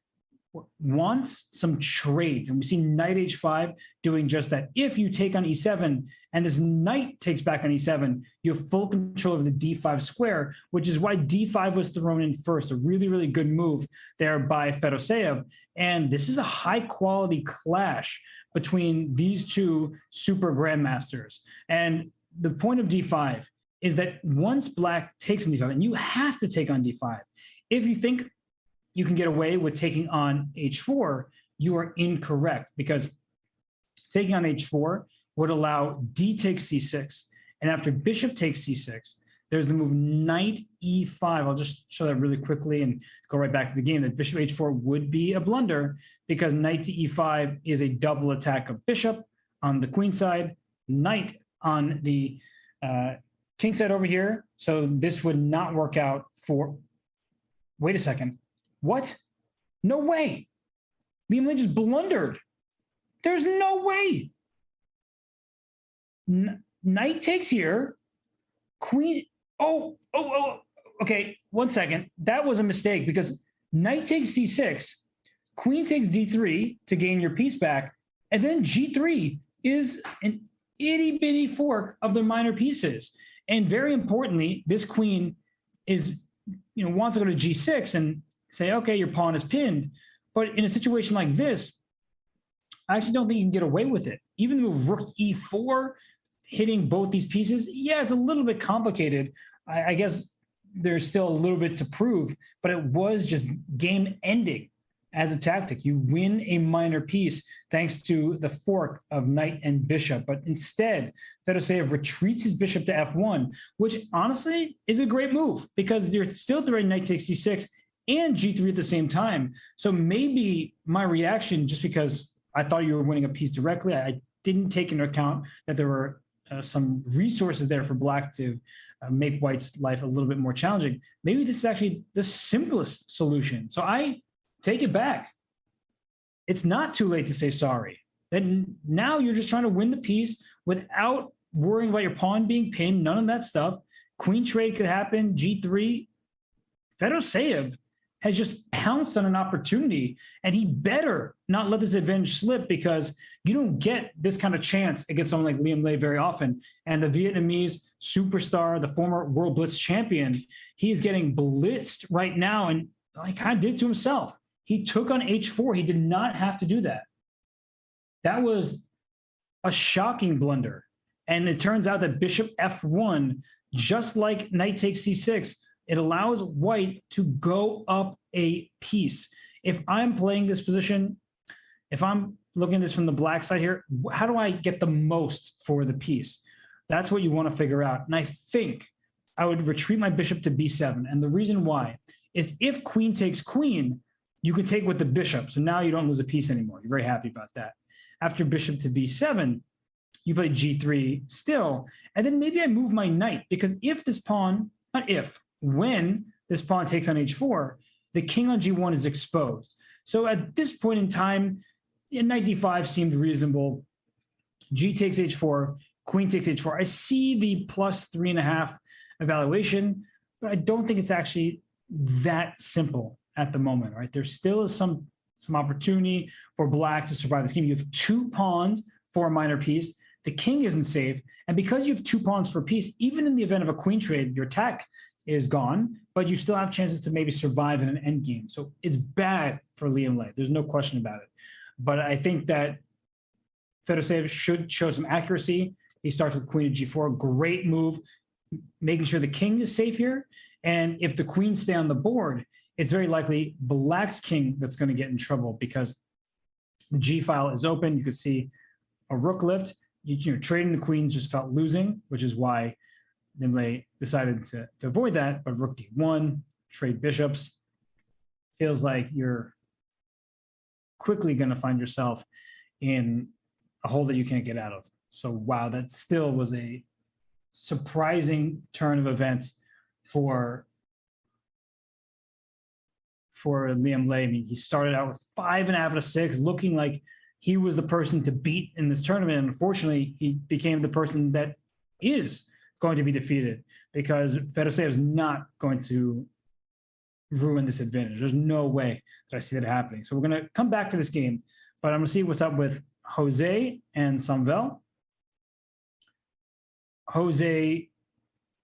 wants some trades, and we see knight h5 doing just that. If you take on e7 and this knight takes back on e7, you have full control of the d5 square, which is why d5 was thrown in first. A really, really good move there by Fedoshev. And this is a high quality clash between these two super grandmasters. And the point of d5 is that once black takes on d5, and you have to take on d5, if you think you can get away with taking on h4, you are incorrect, because taking on h4 would allow d takes c6. And after bishop takes c6, there's the move knight e5. I'll just show that really quickly and go right back to the game. That bishop h4 would be a blunder, because knight to e5 is a double attack of bishop on the queen side, knight on the king side over here. So this would not work out for, wait a second. What? No way. Liam Lei just blundered. There's no way. Knight takes here. Queen. Oh. Okay, 1 second. That was a mistake, because knight takes c6, queen takes d3 to gain your piece back, and then g3 is an itty-bitty fork of the minor pieces. And very importantly, this queen is, wants to go to g6 and say, okay, your pawn is pinned. But in a situation like this, I actually don't think you can get away with it. Even the move rook e4, hitting both these pieces, yeah, it's a little bit complicated. I guess there's still a little bit to prove, but it was just game ending as a tactic. You win a minor piece thanks to the fork of knight and bishop. But instead, Fedoshev retreats his bishop to f1, which honestly is a great move, because you're still threatening knight takes c6 and g3 at the same time. So maybe my reaction, just because I thought you were winning a piece directly, I didn't take into account that there were some resources there for black to make white's life a little bit more challenging. Maybe this is actually the simplest solution. So I take it back. It's not too late to say sorry. Then now you're just trying to win the piece without worrying about your pawn being pinned, none of that stuff. Queen trade could happen, G3. Fedoseev has just pounced on an opportunity, and he better not let this advantage slip, because you don't get this kind of chance against someone like Liam Lei very often. And the Vietnamese superstar, the former World Blitz champion, he is getting blitzed right now, and he kind of did it to himself. He took on H4. He did not have to do that. That was a shocking blunder. And it turns out that bishop F1, just like knight takes C6, it allows white to go up a piece. If I'm playing this position, if I'm looking at this from the black side here, how do I get the most for the piece? That's what you want to figure out. And I think I would retreat my bishop to B7. And the reason why is if queen takes queen, you can take with the bishop. So now you don't lose a piece anymore. You're very happy about that. After bishop to B7, you play G3 still. And then maybe I move my knight, because if this pawn, not if, when this pawn takes on H4, the king on G1 is exposed. So at this point in time, knight D5 seemed reasonable. G takes H4, queen takes H4. I see the plus 3.5 evaluation, but I don't think it's actually that simple at the moment, right? There still is some opportunity for black to survive this game. You have 2 pawns for a minor piece. The king isn't safe. And because you have 2 pawns for a piece, even in the event of a queen trade, your attack is gone, but you still have chances to maybe survive in an endgame. So it's bad for Liam Lei. There's no question about it. But I think that Fedoseev should show some accuracy. He starts with queen to G4, great move, making sure the king is safe here. And if the queens stay on the board, it's very likely black's king that's going to get in trouble, because the G file is open. You could see a rook lift. You know, trading the queens just felt losing, which is why Lei decided to avoid that. But rook D1, trade bishops, feels like you're quickly going to find yourself in a hole that you can't get out of. So wow, that still was a surprising turn of events for Liam Lei. I mean, he started out with 5.5 out of 6, looking like he was the person to beat in this tournament. And unfortunately, he became the person that is going to be defeated, because Fedoseev is not going to ruin this advantage. There's no way that I see that happening. So we're going to come back to this game, but I'm going to see what's up with Jose and Samvel. Jose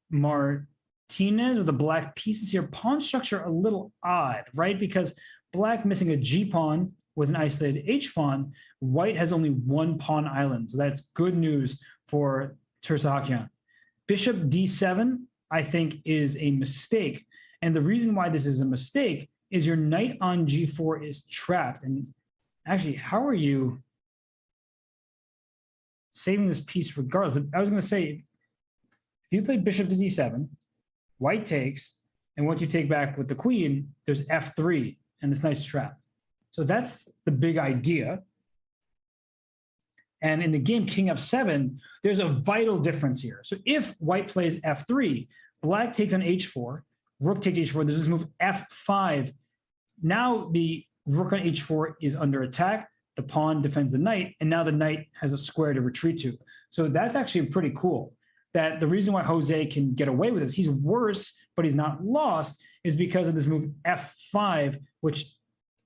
Martinez with the black pieces here. Pawn structure a little odd, right? Because black missing a G pawn with an isolated H pawn. White has only 1 pawn island. So that's good news for Tersakian. Bishop D7, I think, is a mistake. And the reason why this is a mistake is your knight on G4 is trapped. And actually, how are you saving this piece regardless? But I was going to say, if you play bishop to D7, white takes, and once you take back with the queen, there's F3, and this knight's trapped. So that's the big idea. And in the game King F7, there's a vital difference here. So if white plays F3, black takes on H4, rook takes H4, there's this move F5. Now the rook on H4 is under attack, the pawn defends the knight, and now the knight has a square to retreat to. So that's actually pretty cool. That the reason why Jose can get away with this, he's worse, but he's not lost, is because of this move F5, which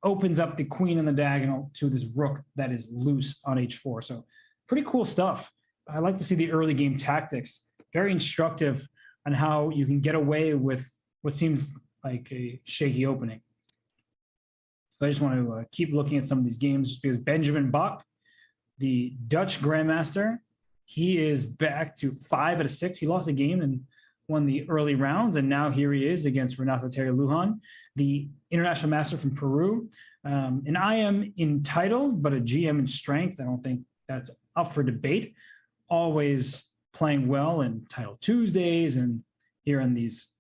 opens up the queen and the diagonal to this rook that is loose on H4. So pretty cool stuff. I like to see the early game tactics. Very instructive on how you can get away with what seems like a shaky opening. So I just want to keep looking at some of these games, because Benjamin Bach, the Dutch grandmaster, he is back to 5 out of 6. He lost the game and won the early rounds, and now here he is against Renato Terry Lujan, the international master from Peru. And I am in titles, but a GM in strength. I don't think that's up for debate. Always playing well in Title Tuesdays and here in these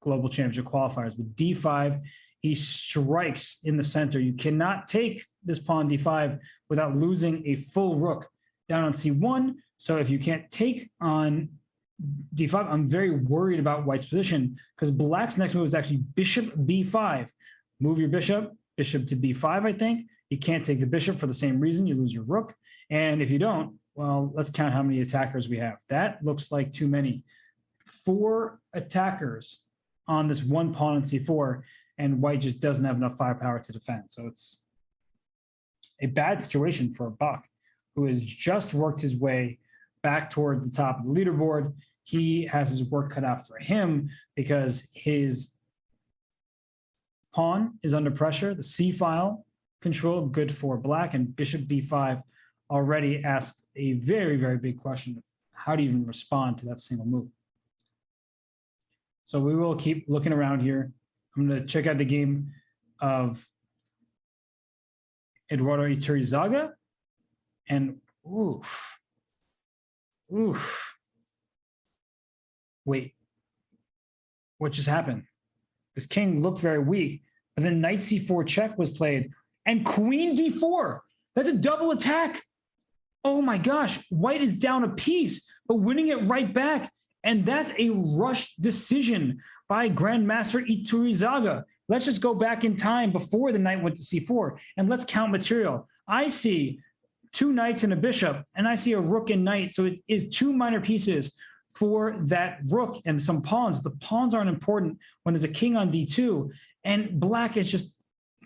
global championship qualifiers. With D5, he strikes in the center. You cannot take this pawn D5 without losing a full rook down on C1. So if you can't take on D5, I'm very worried about white's position, because black's next move is actually bishop B5. Move your bishop to B5, I think. You can't take the bishop for the same reason. You lose your rook. And if you don't, Well, let's count how many attackers we have. That looks like too many. 4 attackers on this one pawn on c4, and white just doesn't have enough firepower to defend. So it's a bad situation for Buck, who has just worked his way back toward the top of the leaderboard. He has his work cut out for him because his pawn is under pressure. The c file control good for black, and bishop b5 already asked a very, very big question of how to even respond to that single move. So we will keep looking around here. I'm going to check out the game of Eduardo Iturrizaga, and oof. Wait, what just happened? This king looked very weak, but then knight c4 check was played, and queen d4. That's a double attack. Oh my gosh, white is down a piece, but winning it right back. And that's a rushed decision by Grandmaster Iturrizaga. Let's just go back in time before the knight went to c4, and let's count material. I see 2 knights and a bishop, and I see a rook and knight. So it is 2 minor pieces for that rook and some pawns. The pawns aren't important when there's a king on d2, and black is just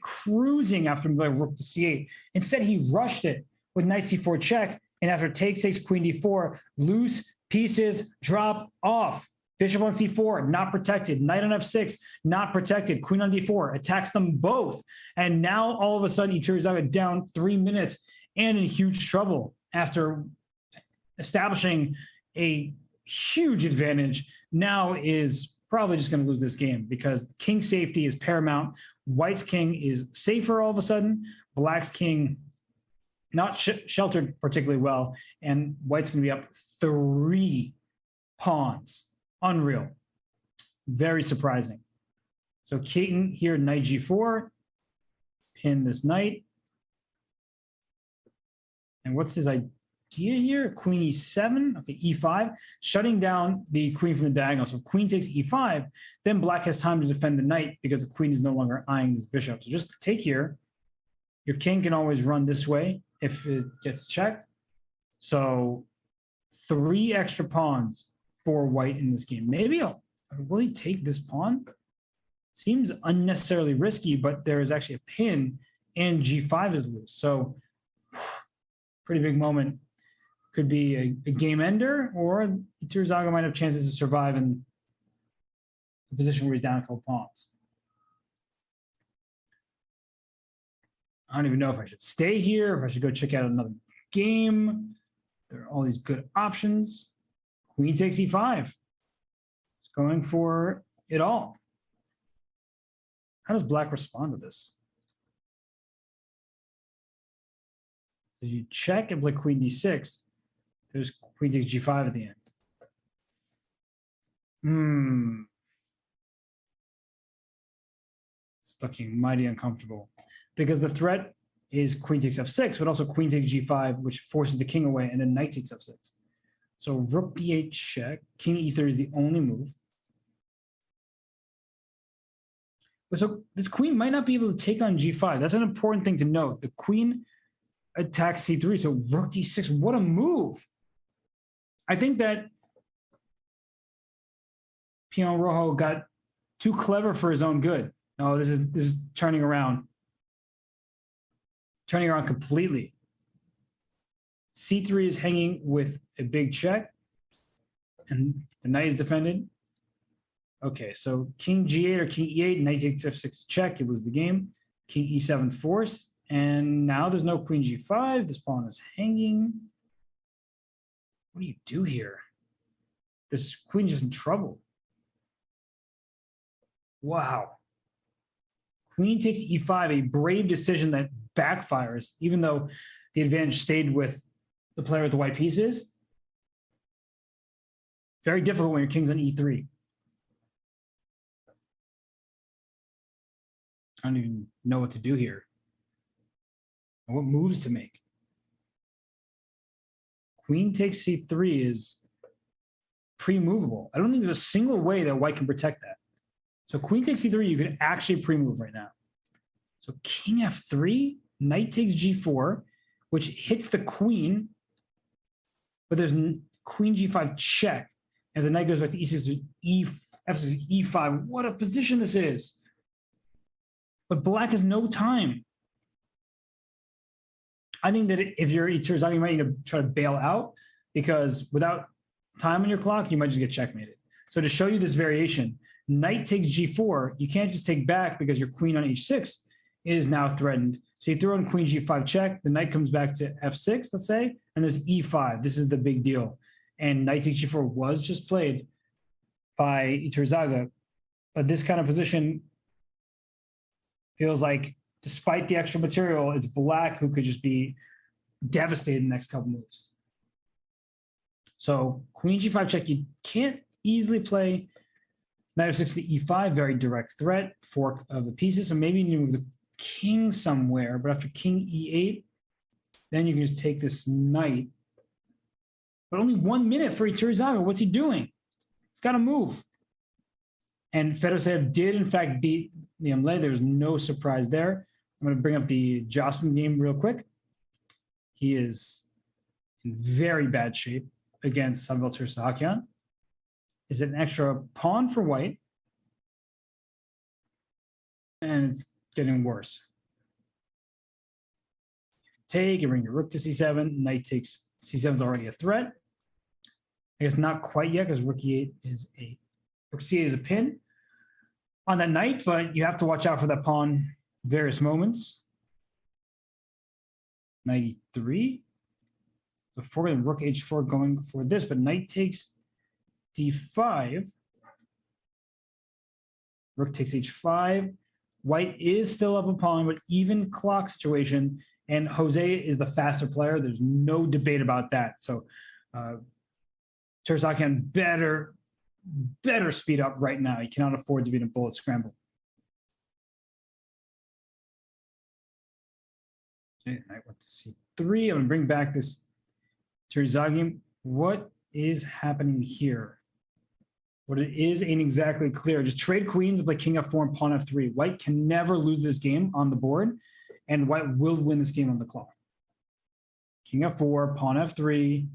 cruising after rook to c8. Instead, he rushed it with knight c4 check, and after takes queen d4, loose pieces drop off. Bishop on c4, not protected. Knight on f6, not protected. Queen on d4, attacks them both. And now all of a sudden, Iturrizaga down 3 minutes and in huge trouble after establishing a huge advantage. Now is probably just going to lose this game because king safety is paramount. White's king is safer all of a sudden. Black's king not sheltered particularly well, and white's going to be up 3 pawns. Unreal. Very surprising. So king here, knight g4, pin this knight. And what's his idea here? Queen e7, okay, e5, shutting down the queen from the diagonal. So queen takes e5, then black has time to defend the knight because the queen is no longer eyeing this bishop. So just take here. Your king can always run this way if it gets checked. So 3 extra pawns for white in this game. Maybe will he take this pawn? Seems unnecessarily risky, but there is actually a pin and g5 is loose. So pretty big moment. Could be a game ender, or Iturrizaga might have chances to survive in a position where he's down a couple pawns. I don't even know if I should stay here, if I should go check out another game. There are all these good options. Queen takes e5. It's going for it all. How does black respond to this? So you check and play queen d6. There's queen takes g5 at the end. It's looking mighty uncomfortable because the threat is queen takes f6, but also queen takes g5, which forces the king away, and then knight takes f6. So rook d8 check, king e3 is the only move. But so this queen might not be able to take on g5. That's an important thing to note. The queen attacks c3, so rook d6, what a move. I think that Peon Rojo got too clever for his own good. No, this is turning around. Turning around completely. c3 is hanging with a big check, and the knight is defended. Okay, so king g8 or king e8, knight takes f6 check, you lose the game. King e7 force, and now there's no queen g5. This pawn is hanging. What do you do here? This queen is in trouble. Wow. Queen takes e5, a brave decision that backfires, even though the advantage stayed with the player with the white pieces. Very difficult when your king's on e3. I don't even know what to do here. What moves to make. Queen takes c3 is pre-movable. I don't think there's a single way that white can protect that. So queen takes c3, you can actually pre-move right now. So king f3, knight takes g4, which hits the queen. but there's queen g5 check. And the knight goes back to e6, f6, e5. What a position this is. But black has no time. I think that if you're Iterzagi, you might need to try to bail out, because without time on your clock, you might just get checkmated. So to show you this variation, knight takes g4. You can't just take back because your queen on h6 is now threatened. So you throw in queen g5 check. The knight comes back to f6, let's say, and there's e5. This is the big deal. And knight takes g4 was just played by Iterzagi. But this kind of position feels like, despite the extra material, it's black who could just be devastated in the next couple moves. So queen g5 check, you can't easily play knight f6 to e5, very direct threat, fork of the pieces. So maybe you need to move the king somewhere, but after king e8, then you can just take this knight. But only 1 minute for Iterzagi. What's he doing? He's got to move. And Fedoseev did, in fact, beat Liam Lei. There's no surprise there. I'm going to bring up the Jocelyn game real quick. He is in very bad shape against Samuel Tirsakian. Is it an extra pawn for white? And it's getting worse. Take, you bring your rook to c7. Knight takes c7 is already a threat. I guess not quite yet, because rook e8 is a rook c8 is a pin on that knight, but you have to watch out for that pawn various moments. Knight e3. So forward and rook h4 going for this, but knight takes d5. Rook takes h5. White is still up a pawn, but even clock situation. And Jose is the faster player. There's no debate about that. So Tirsakian better speed up right now. He cannot afford to be in a bullet scramble. Okay, I went to c3. I'm going to bring back this Tirsakian. What is happening here? What it is ain't exactly clear. Just trade queens and play king f4 and pawn f3. White can never lose this game on the board, and white will win this game on the clock. King f4, pawn f3.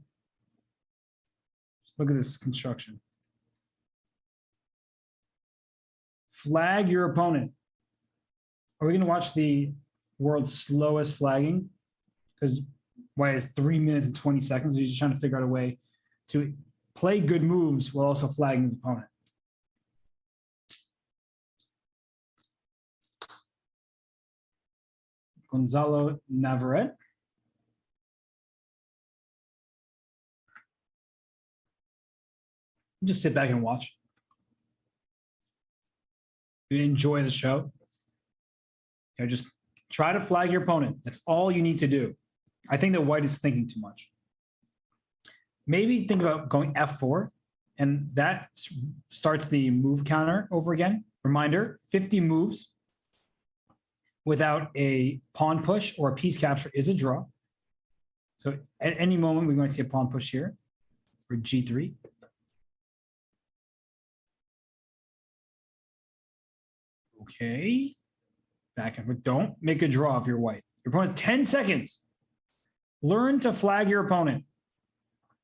Just look at this construction. Flag your opponent. Are we going to watch the world's slowest flagging? Because white has 3 minutes and 20 seconds. He's just trying to figure out a way to play good moves while also flagging his opponent. Gonzalo Navarrete. Just sit back and watch. You enjoy the show. You know, just try to flag your opponent. That's all you need to do. I think that white is thinking too much. Maybe think about going f4, and that starts the move counter over again. Reminder, 50 moves without a pawn push or a piece capture is a draw. So at any moment, we're going to see a pawn push here for g3. Okay. Back and forth. Don't make a draw if you're white. Your opponent's 10 seconds. Learn to flag your opponent.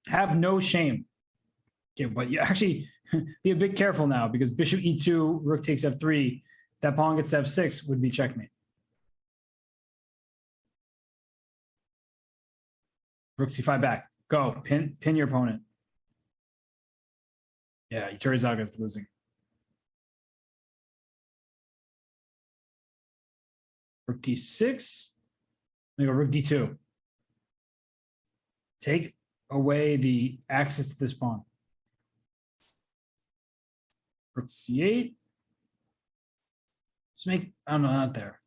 Have no shame. Okay, but you actually be a bit careful now, because bishop e2, rook takes f3, that pawn gets f6 would be checkmate. Rook c5 back. Go. Pin your opponent. Yeah, Iterzagi is losing. Rook d6. Then go rook d2. Take away the access to this pawn. Rook c8. Just make, I don't know, not there.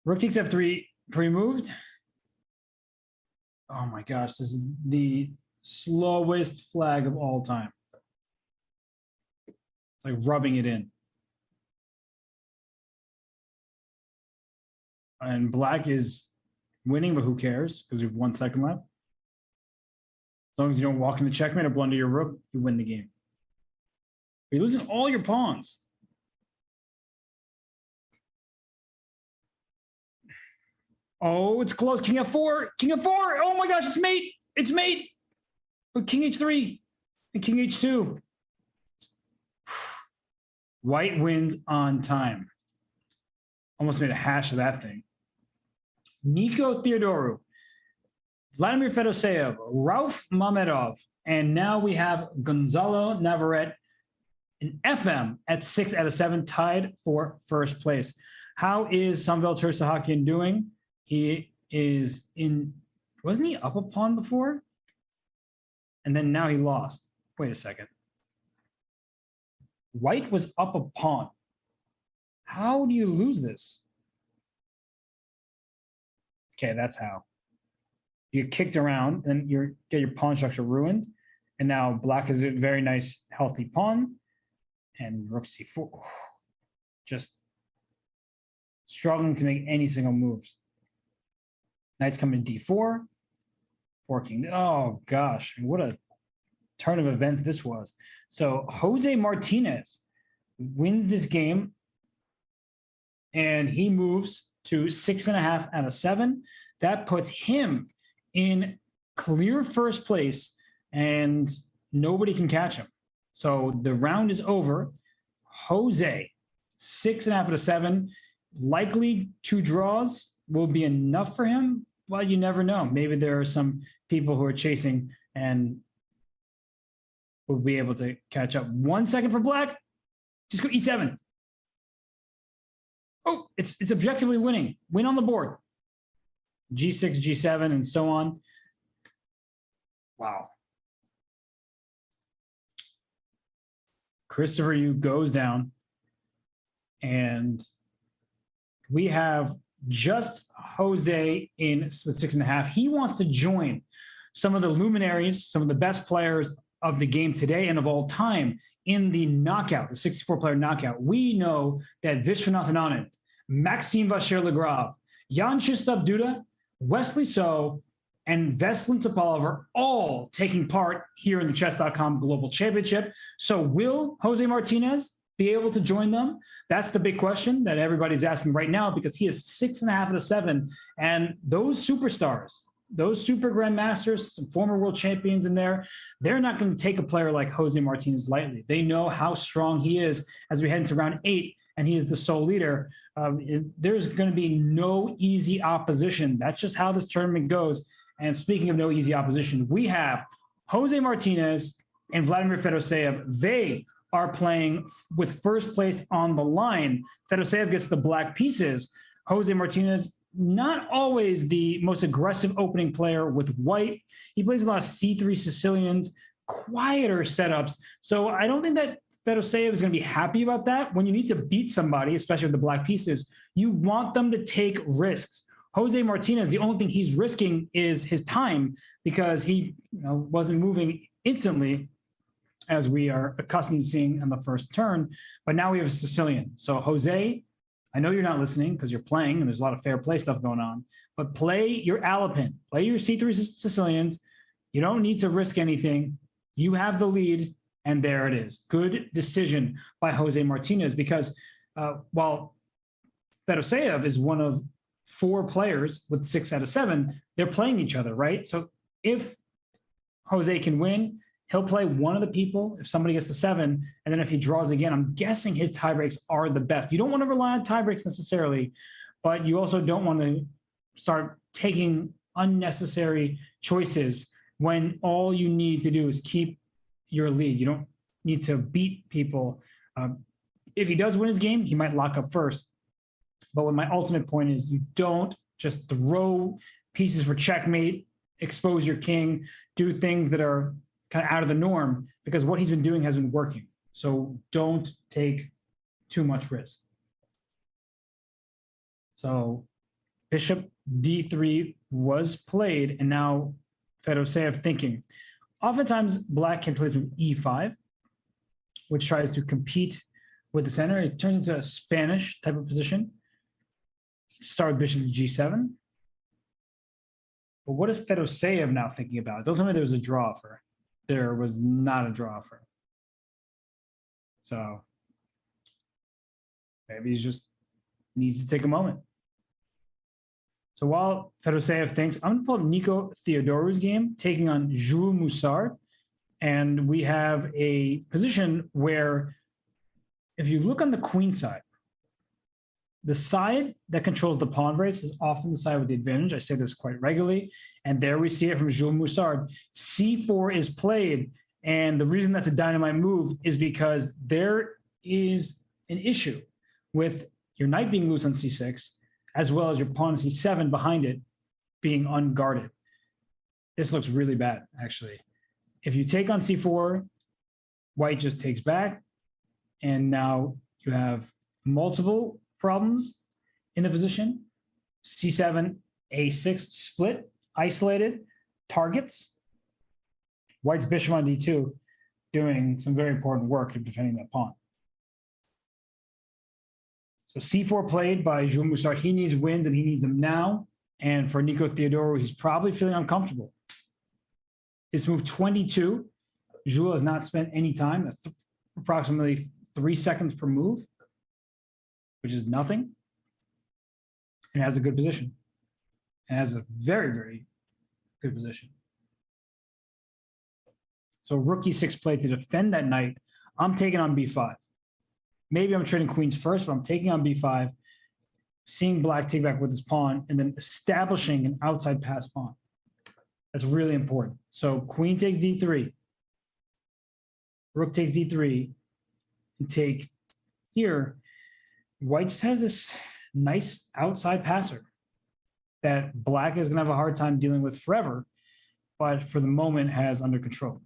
Rook takes f3 pre-moved. Oh my gosh, this is the slowest flag of all time. It's like rubbing it in. And black is winning, but who cares? Because we have 1 second left. As long as you don't walk into checkmate or blunder your rook, you win the game. You're losing all your pawns. Oh, it's close. King f4. King f4. Oh my gosh, it's mate. it's mate. But king h3 and king h2. White wins on time. Almost made a hash of that thing. Nico Theodoru, Vladimir Fedoseev, Rauf Mamedov, and now we have Gonzalo Navarrete in FM at 6 out of 7, tied for first place. How is Samvel Chersahakian doing? He is in, wasn't he up a pawn before? And then now he lost. Wait a second. White was up a pawn. How do you lose this? Okay, that's how. You get kicked around and you get your pawn structure ruined. And now black is a very nice, healthy pawn. And rook c4. Just struggling to make any single moves. Knight's coming d4. Forking. Oh, gosh. What a turn of events this was. So Jose Martinez wins this game. And he moves to 6.5 out of 7. That puts him in clear first place, and nobody can catch him. So the round is over. Jose, 6.5 out of 7. Likely 2 draws will be enough for him. Well, you never know. Maybe there are some people who are chasing and will be able to catch up. 1 second for black. Just go e7. Oh, it's objectively winning. Win on the board. G6, G7, and so on. Wow. Christopher Yu goes down. And we have just Jose in with 6.5. He wants to join some of the luminaries, some of the best players of the game today and of all time in the knockout, the 64-player knockout. We know that Vishwanathan Anand, Maxime Vachier-Lagrave, Jan Krzysztof Duda, Wesley So, and Veselin Topalov are all taking part here in the Chess.com Global Championship. So will Jose Martinez be able to join them? That's the big question that everybody's asking right now, because he is 6.5 out of 7. And those superstars, those super grandmasters, some former world champions in there, they're not going to take a player like Jose Martinez lightly. They know how strong he is as we head into round 8, and he is the sole leader. There's going to be no easy opposition. That's just how this tournament goes. And speaking of no easy opposition, we have Jose Martinez and Vladimir Fedoseev. They are playing with first place on the line. Fedoseev gets the black pieces. Jose Martinez, not always the most aggressive opening player with white. He plays a lot of C3 Sicilians, quieter setups. So I don't think that Fedoseev is going to be happy about that. When you need to beat somebody, especially with the black pieces, you want them to take risks. Jose Martinez, the only thing he's risking is his time, because he wasn't moving instantly as we are accustomed to seeing on the first turn. But now we have a Sicilian. So Jose, I know you're not listening because you're playing and there's a lot of fair play stuff going on, but play your Alapin, play your C3 Sicilians. You don't need to risk anything. You have the lead, and there it is. Good decision by Jose Martinez, because while Fedoseev is one of 4 players with 6 out of 7, they're playing each other, right? So if Jose can win, he'll play one of the people if somebody gets to 7, and then if he draws again, I'm guessing his tie breaks are the best. You don't want to rely on tie breaks necessarily, but you also don't want to start taking unnecessary choices when all you need to do is keep your lead. You don't need to beat people. If he does win his game, he might lock up first. But what my ultimate point is, you don't just throw pieces for checkmate, expose your king, do things that are kind of out of the norm, because what he's been doing has been working. So don't take too much risk. So bishop d3 was played, and now Fedoseev thinking. Oftentimes, black can play with e5, which tries to compete with the center. It turns into a Spanish type of position. Start with bishop to g7. But what is Fedoseev now thinking about? Don't tell me there was a draw offer. There was not a draw offer. So maybe he just needs to take a moment. So while Fedoseev thinks, I'm going to pull up Nico Theodorou's game, taking on Jules Moussard. And we have a position where if you look on the queen side, the side that controls the pawn breaks is often the side with the advantage. I say this quite regularly. And there we see it from Jules Moussard. C4 is played. And the reason that's a dynamite move is because there is an issue with your knight being loose on C6, as well as your pawn on C7 behind it being unguarded. This looks really bad, actually. If you take on C4, white just takes back. And now you have multiple problems in the position. C7, A6 split, isolated, targets. White's bishop on D2 doing some very important work in defending that pawn. So C4 played by Jules Moussard. He needs wins and he needs them now. And for Nico Theodorou, he's probably feeling uncomfortable. It's move 22. Jules has not spent any time, approximately 3 seconds per move, which is nothing. And has a good position. And has a very, very good position. So rook e6 play to defend that knight. I'm taking on b5. Maybe I'm trading queens first, but I'm taking on b5, seeing black take back with his pawn, and then establishing an outside pass pawn. That's really important. So queen takes d3. Rook takes d3. And take here. White just has this nice outside passer that black is going to have a hard time dealing with forever, but for the moment has under control.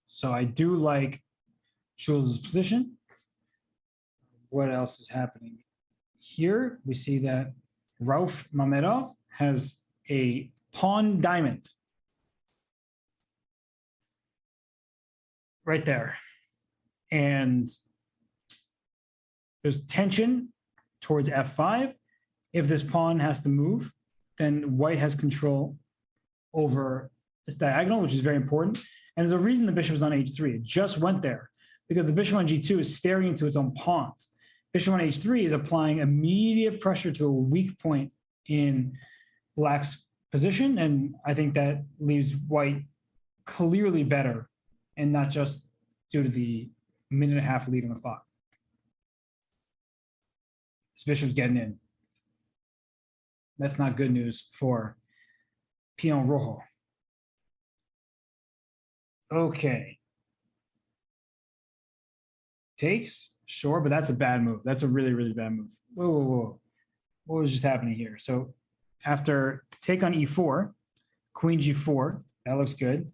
So I do like Jules' position. What else is happening? Here we see that Rauf Mamedov has a pawn diamond. Right there. And there's tension towards f5. If this pawn has to move, then white has control over this diagonal, which is very important. And there's a reason the bishop is on h3. It just went there because the bishop on g2 is staring into its own pawns. Bishop on h3 is applying immediate pressure to a weak point in black's position. And I think that leaves white clearly better and not just due to the minute and a half lead on the clock. This bishop's getting in. That's not good news for Peon Rojo. Okay. Takes, sure, but that's a bad move. That's a really, really bad move. Whoa, whoa, whoa. What was just happening here? So after take on e4, queen g4, that looks good.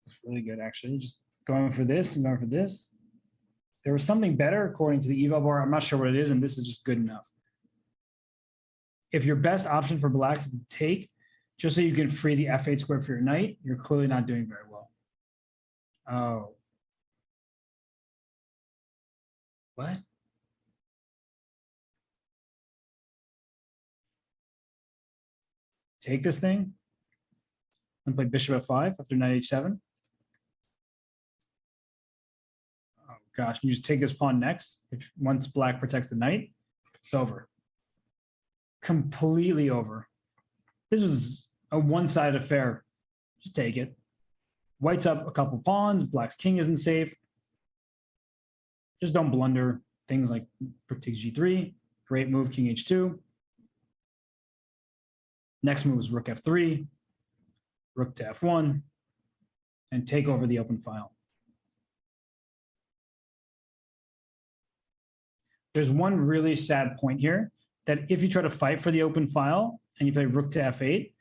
Looks really good, actually. Just going for this and going for this. There was something better according to the eval bar. I'm not sure what it is, and this is just good enough. If your best option for black is to take, just so you can free the f8 square for your knight, you're clearly not doing very well. Oh. What? Take this thing and play bishop f5 after knight h7. Oh gosh, you just take this pawn next. If once black protects the knight, it's over. Completely over. This was a one-sided affair. Just take it. White's up a couple pawns. Black's king isn't safe. Just don't blunder things like rook takes g3. Great move, king h2. Next move is rook f3, rook to f1, and take over the open file. There's one really sad point here, that if you try to fight for the open file and you play rook to f8,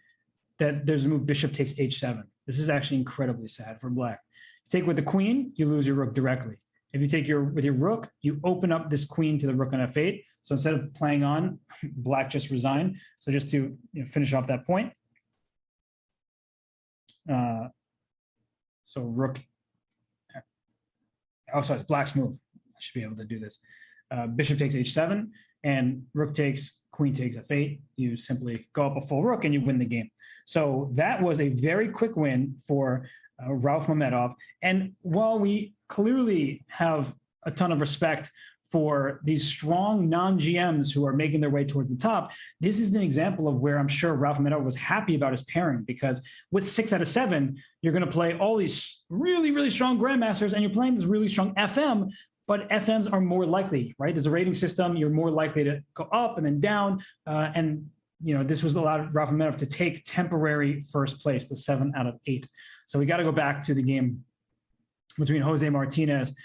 that there's a move bishop takes h7. This is actually incredibly sad for black. Take with the queen, you lose your rook directly. If you take with your rook, you open up this queen to the rook on f8. So instead of playing on, black just resigned. So just to finish off that point. So rook, oh, sorry, it's black's move. I should be able to do this. Bishop takes h7 and rook takes, queen takes f8. You simply go up a full rook and you win the game. So that was a very quick win for Rauf Mamedov. And while we clearly have a ton of respect for these strong non-GMs who are making their way towards the top. This is an example of where I'm sure Ralph Mamedov was happy about his pairing, because with 6 out of 7, you're going to play all these really, really strong grandmasters, and you're playing this really strong FM, but FMs are more likely, right? There's a rating system. You're more likely to go up and then down. And this was allowed Ralph Mamedov to take temporary first place, the 7 out of 8. So we got to go back to the game between Jose Martinez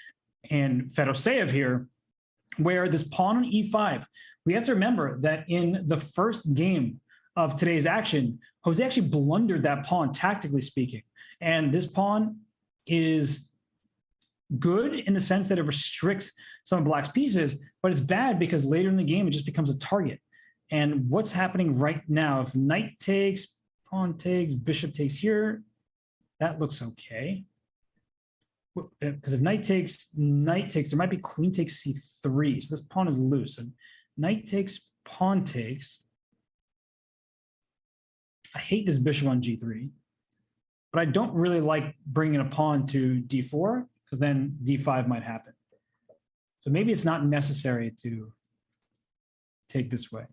and Fedoseev here, where this pawn on e5, we have to remember that in the first game of today's action, Jose actually blundered that pawn, tactically speaking. And this pawn is good in the sense that it restricts some of Black's pieces, but it's bad because later in the game, it just becomes a target. And what's happening right now, if knight takes, pawn takes, bishop takes here, that looks okay. Because if knight takes, there might be queen takes c3. So this pawn is loose. So knight takes, pawn takes. I hate this bishop on g3, but I don't really like bringing a pawn to d4, because then d5 might happen. So maybe it's not necessary to take this way.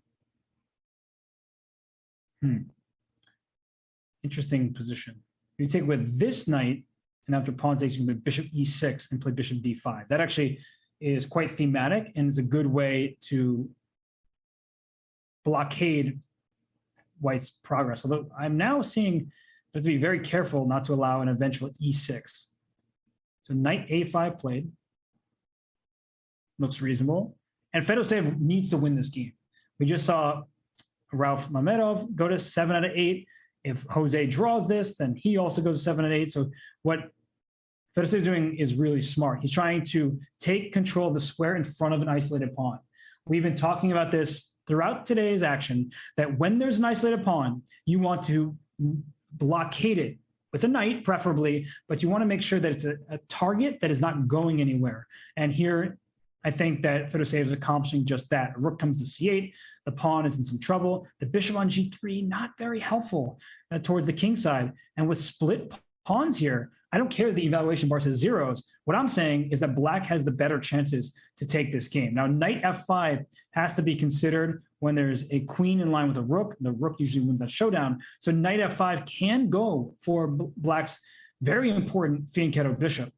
Interesting position. You take with this knight, and after pawn takes, you can play bishop e6 and play bishop d5. That actually is quite thematic, and it's a good way to blockade White's progress. Although I'm now seeing you have to be very careful not to allow an eventual e6. So knight a5 played. Looks reasonable. And Fedoseev needs to win this game. We just saw Ralph Mamedov go to 7 out of 8. If Jose draws this, then he also goes to 7 out of 8. So what Fedoseev is doing is really smart. He's trying to take control of the square in front of an isolated pawn. We've been talking about this throughout today's action, that when there's an isolated pawn, you want to blockade it with a knight, preferably, but you want to make sure that it's a target that is not going anywhere. And here, I think that Fedoseev is accomplishing just that. Rook comes to c8. The pawn is in some trouble. The bishop on g3, not very helpful towards the king side. And with split pawns here, I don't care that the evaluation bar says zeros. What I'm saying is that Black has the better chances to take this game. Now, knight f5 has to be considered when there's a queen in line with a rook. The rook usually wins that showdown. So knight f5 can go for Black's very important fianchetto bishop.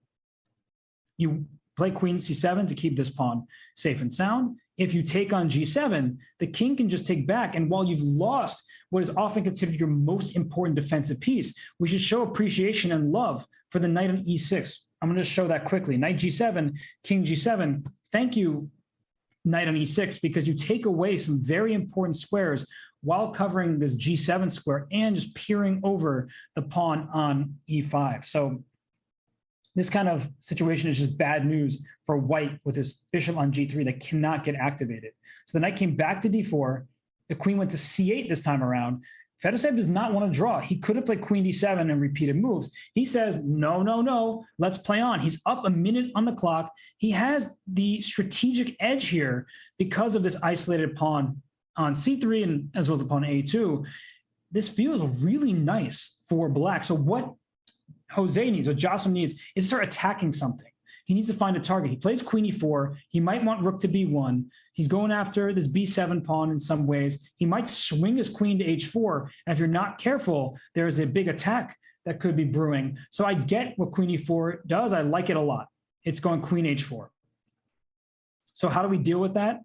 You play queen c7 to keep this pawn safe and sound. If you take on g7, the king can just take back. And while you've lost what is often considered your most important defensive piece, we should show appreciation and love for the knight on e6. I'm going to show that quickly. Knight g7, king g7. Thank you, knight on e6, because you take away some very important squares while covering this g7 square and just peering over the pawn on e5. So this kind of situation is just bad news for White with his bishop on g3 that cannot get activated. So the knight came back to d4. The queen went to c8 this time around. Fedoseev does not want to draw. He could have played queen d7 and repeated moves. He says, no, no, no, let's play on. He's up a minute on the clock. He has the strategic edge here because of this isolated pawn on c3 and as well as the pawn a2. This feels really nice for Black. So what Jose needs, what Jocelyn needs, is to start attacking something. He needs to find a target. He plays queen e4. He might want rook to b1. He's going after this b7 pawn in some ways. He might swing his queen to h4. And if you're not careful, there is a big attack that could be brewing. So I get what queen e4 does. I like it a lot. It's going queen h4. So how do we deal with that?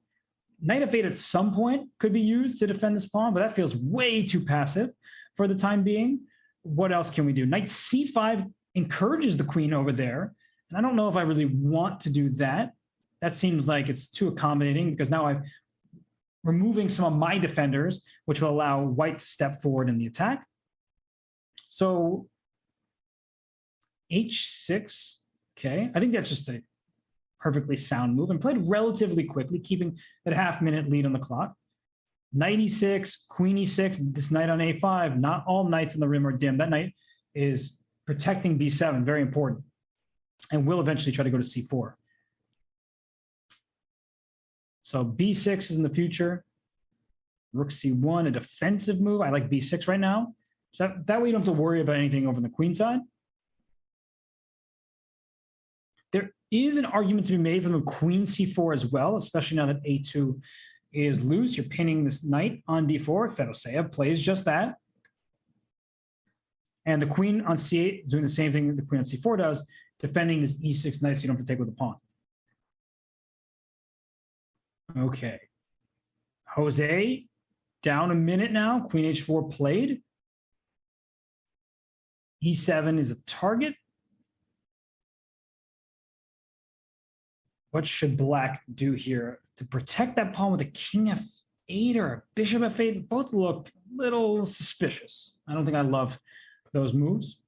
Knight f8 at some point could be used to defend this pawn, but that feels way too passive for the time being. What else can we do? Knight c5 encourages the queen over there. And I don't know if I really want to do that. That seems like it's too accommodating because now I'm removing some of my defenders, which will allow White to step forward in the attack. So h6, okay. I think that's just a perfectly sound move and played relatively quickly, keeping that half-minute lead on the clock. Knight e6, queen e6, this knight on a5, not all knights in the rim are dim. That knight is protecting b7, very important, and will eventually try to go to c4. So b6 is in the future. Rook c1, a defensive move. I like b6 right now. So that way you don't have to worry about anything over on the queen side. is an argument to be made for the queen c4 as well, especially now that a2 is loose. You're pinning this knight on d4. Fedoseev plays just that. And the queen on c8 is doing the same thing that the queen on c4 does, defending this e6 knight so you don't have to take with the pawn. Okay. Jose, down a minute now. Queen h4 played. e7 is a target. What should black do here to protect that pawn with a king f8 or a bishop f8? Both look a little suspicious. I don't think I love those moves.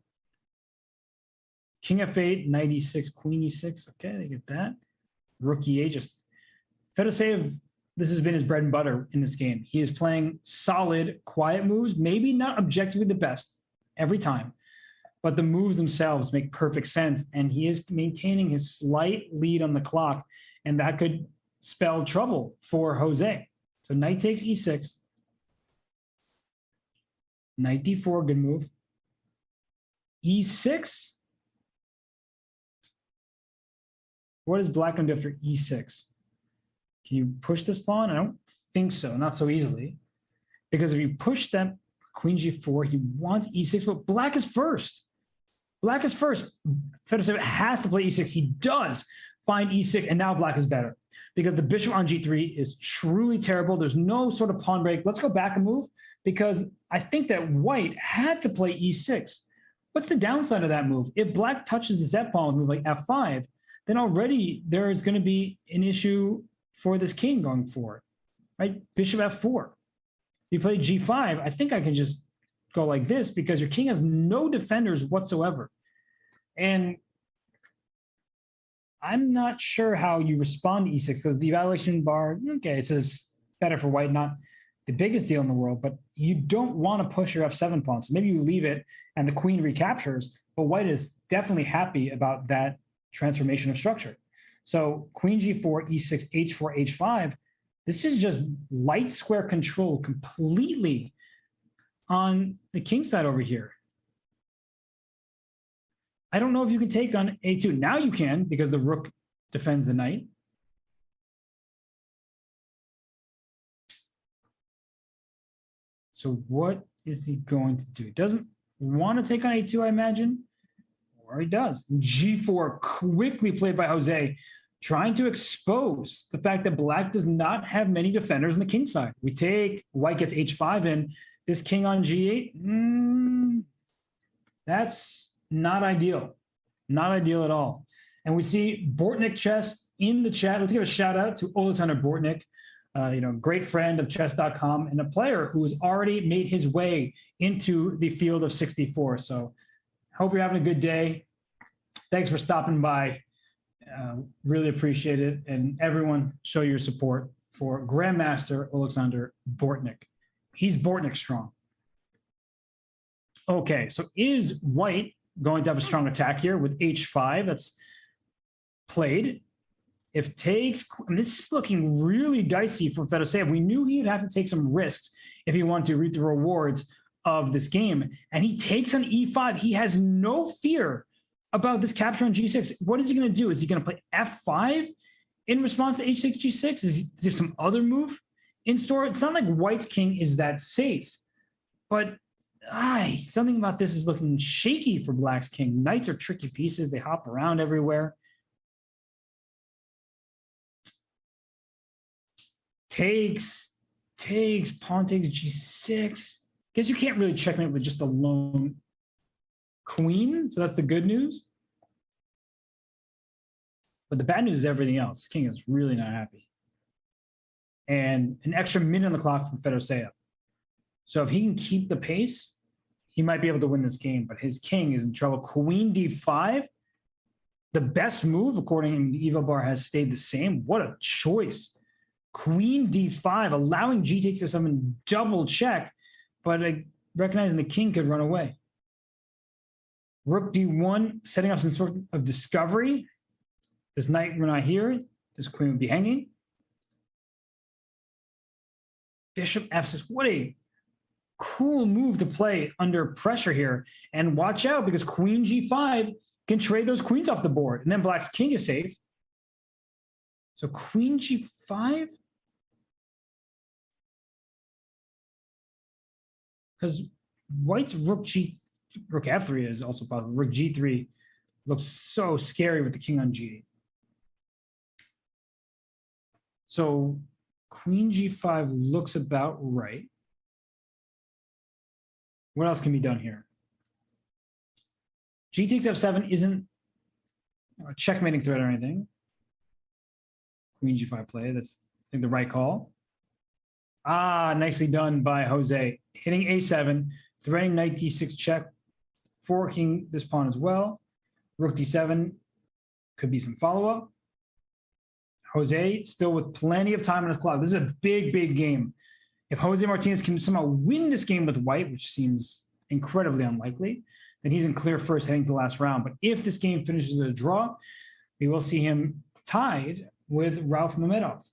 King f8, knight e6, queen e6. Okay, they get that. Rook e8. Just Fedoseev, this has been his bread and butter in this game. He is playing solid, quiet moves, maybe not objectively the best every time, but the moves themselves make perfect sense. And he is maintaining his slight lead on the clock, and that could spell trouble for Jose. So knight takes e6. Knight d4, good move. e6. What is black going to do after e6? Can you push this pawn? I don't think so, not so easily. Because if you push that queen g4, he wants e6, but black is first. Black is first. Fedoseev has to play e6. He does find e6, and now black is better. Because the bishop on g3 is truly terrible. There's no sort of pawn break. Let's go back a move, because I think that white had to play e6. What's the downside of that move? If black touches the z pawn with a move like f5, then already there is going to be an issue for this king going forward, right? Bishop f4. If you play g5, I think I can just go like this because your king has no defenders whatsoever. And I'm not sure how you respond to e6 because the evaluation bar, okay, it says better for white, not the biggest deal in the world, but you don't want to push your f7 pawn. So maybe you leave it and the queen recaptures, but white is definitely happy about that transformation of structure. So queen g4, e6, h4, h5, this is just light square control completely on the king side over here. I don't know if you can take on a2. Now you can, because the rook defends the knight. So what is he going to do? He doesn't want to take on a2, I imagine. Or he does. g4 quickly played by Jose, trying to expose the fact that black does not have many defenders on the king side. We take, white gets h5 in. This king on g8, that's not ideal. Not ideal at all. And we see Bortnik Chess in the chat. Let's give a shout out to Alexander Bortnik, great friend of chess.com and a player who has already made his way into the field of 64. So hope you're having a good day. Thanks for stopping by. Really appreciate it. And everyone, show your support for Grandmaster Alexander Bortnik. He's Bortnik strong. Okay, so is white going to have a strong attack here with h5? That's played. If takes, and this is looking really dicey for Fedoseev. We knew he'd have to take some risks if he wanted to reap the rewards of this game. And he takes on e5. He has no fear about this capture on g6. What is he going to do? Is he going to play f5 in response to h6, g6? Is there some other move in store? It's not like white's king is that safe, but something about this is looking shaky for black's king. Knights are tricky pieces. They hop around everywhere. Takes, pawn takes g6. Guess you can't really checkmate with just a lone queen, so that's the good news. But the bad news is everything else. King is really not happy. And an extra minute on the clock from Fedoseev. So if he can keep the pace, he might be able to win this game, but his king is in trouble. Queen d5, the best move, according to the Evo bar, has stayed the same. What a choice. Queen d5, allowing g takes f7 and double check, but recognizing the king could run away. Rook d1, setting up some sort of discovery. This knight we're not here. This queen would be hanging. Bishop f6. What a cool move to play under pressure here. And watch out, because queen g5 can trade those queens off the board. And then black's king is safe. So queen g5. Because white's rook f3 is also possible. Rook g3 looks so scary with the king on g8. So queen g5 looks about right. What else can be done here? G takes f7 isn't a checkmating threat or anything. Queen g5 play, that's I think the right call. Ah, nicely done by Jose. Hitting a7, threatening knight d6 check, forking this pawn as well. Rook d7 could be some follow-up. Jose still with plenty of time on his clock. This is a big, big game. If Jose Martinez can somehow win this game with white, which seems incredibly unlikely, then he's in clear first heading to the last round. But if this game finishes a draw, we will see him tied with Rauf Mamedov.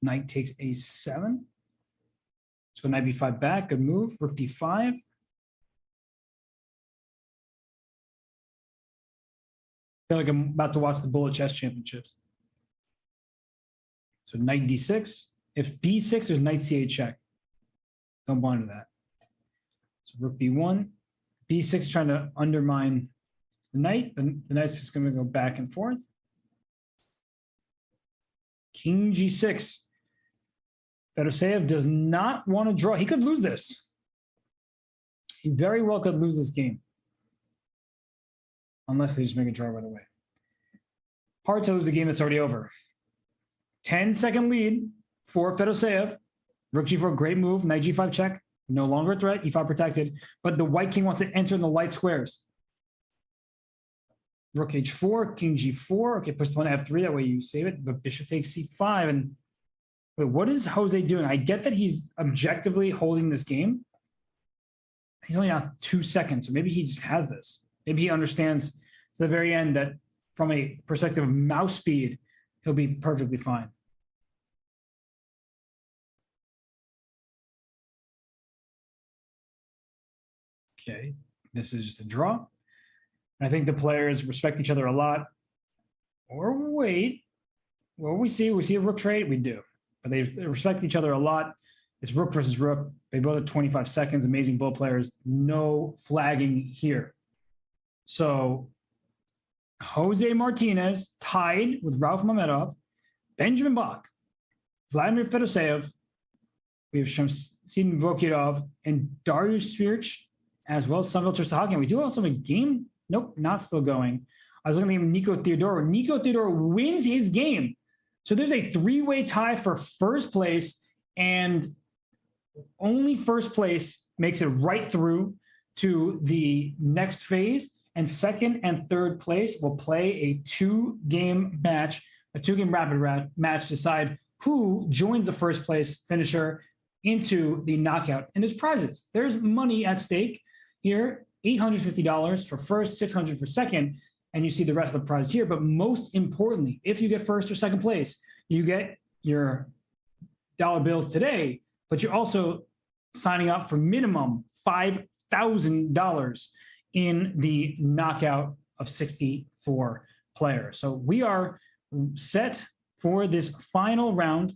Knight takes a7. So knight b5 back, good move. Rook d5. I feel like I'm about to watch the Bullet Chess Championships. So knight d6. If b6, there's knight c8 check. Don't blind to that. So rook b1. b6 trying to undermine the knight. The knight's just going to go back and forth. King g6. Fedoseev does not want to draw. He could lose this. He very well could lose this game. Unless they just make a draw right away. Hard to lose a game that's already over. 10-second lead for Fedoseev. Rook g4, great move. Knight g5 check. No longer a threat. e5 protected. But the white king wants to enter in the light squares. Rook h4, king g4. Okay, push the pawn to f3. That way you save it. But bishop takes c5. And wait, what is Jose doing? I get that he's objectively holding this game. He's only on 2 seconds. So maybe he just has this. Maybe he understands to the very end that from a perspective of mouse speed, he'll be perfectly fine. Okay, this is just a draw. I think the players respect each other a lot. Or wait, what we see a rook trade? We do. But they respect each other a lot. It's rook versus rook. They both have 25 seconds. Amazing bull players. No flagging here. So Jose Martinez tied with Rauf Mamedov, Benjamin Bach, Vladimir Fedoseev. We have Shamsid Vokirov and Dariush Svirch, as well as Samvel Chersahakian. We do also have a game. Nope, not still going. I was looking at Nico Theodorou. Nico Theodorou wins his game. So there's a three-way tie for first place, and only first place makes it right through to the next phase. And second and third place will play a two-game match, a two-game rapid match, decide who joins the first place finisher into the knockout. And there's prizes. There's money at stake here, $850 for first, $600 for second, and you see the rest of the prize here. But most importantly, if you get first or second place, you get your dollar bills today, but you're also signing up for minimum $5,000 in the knockout of 64 players. So we are set for this final round.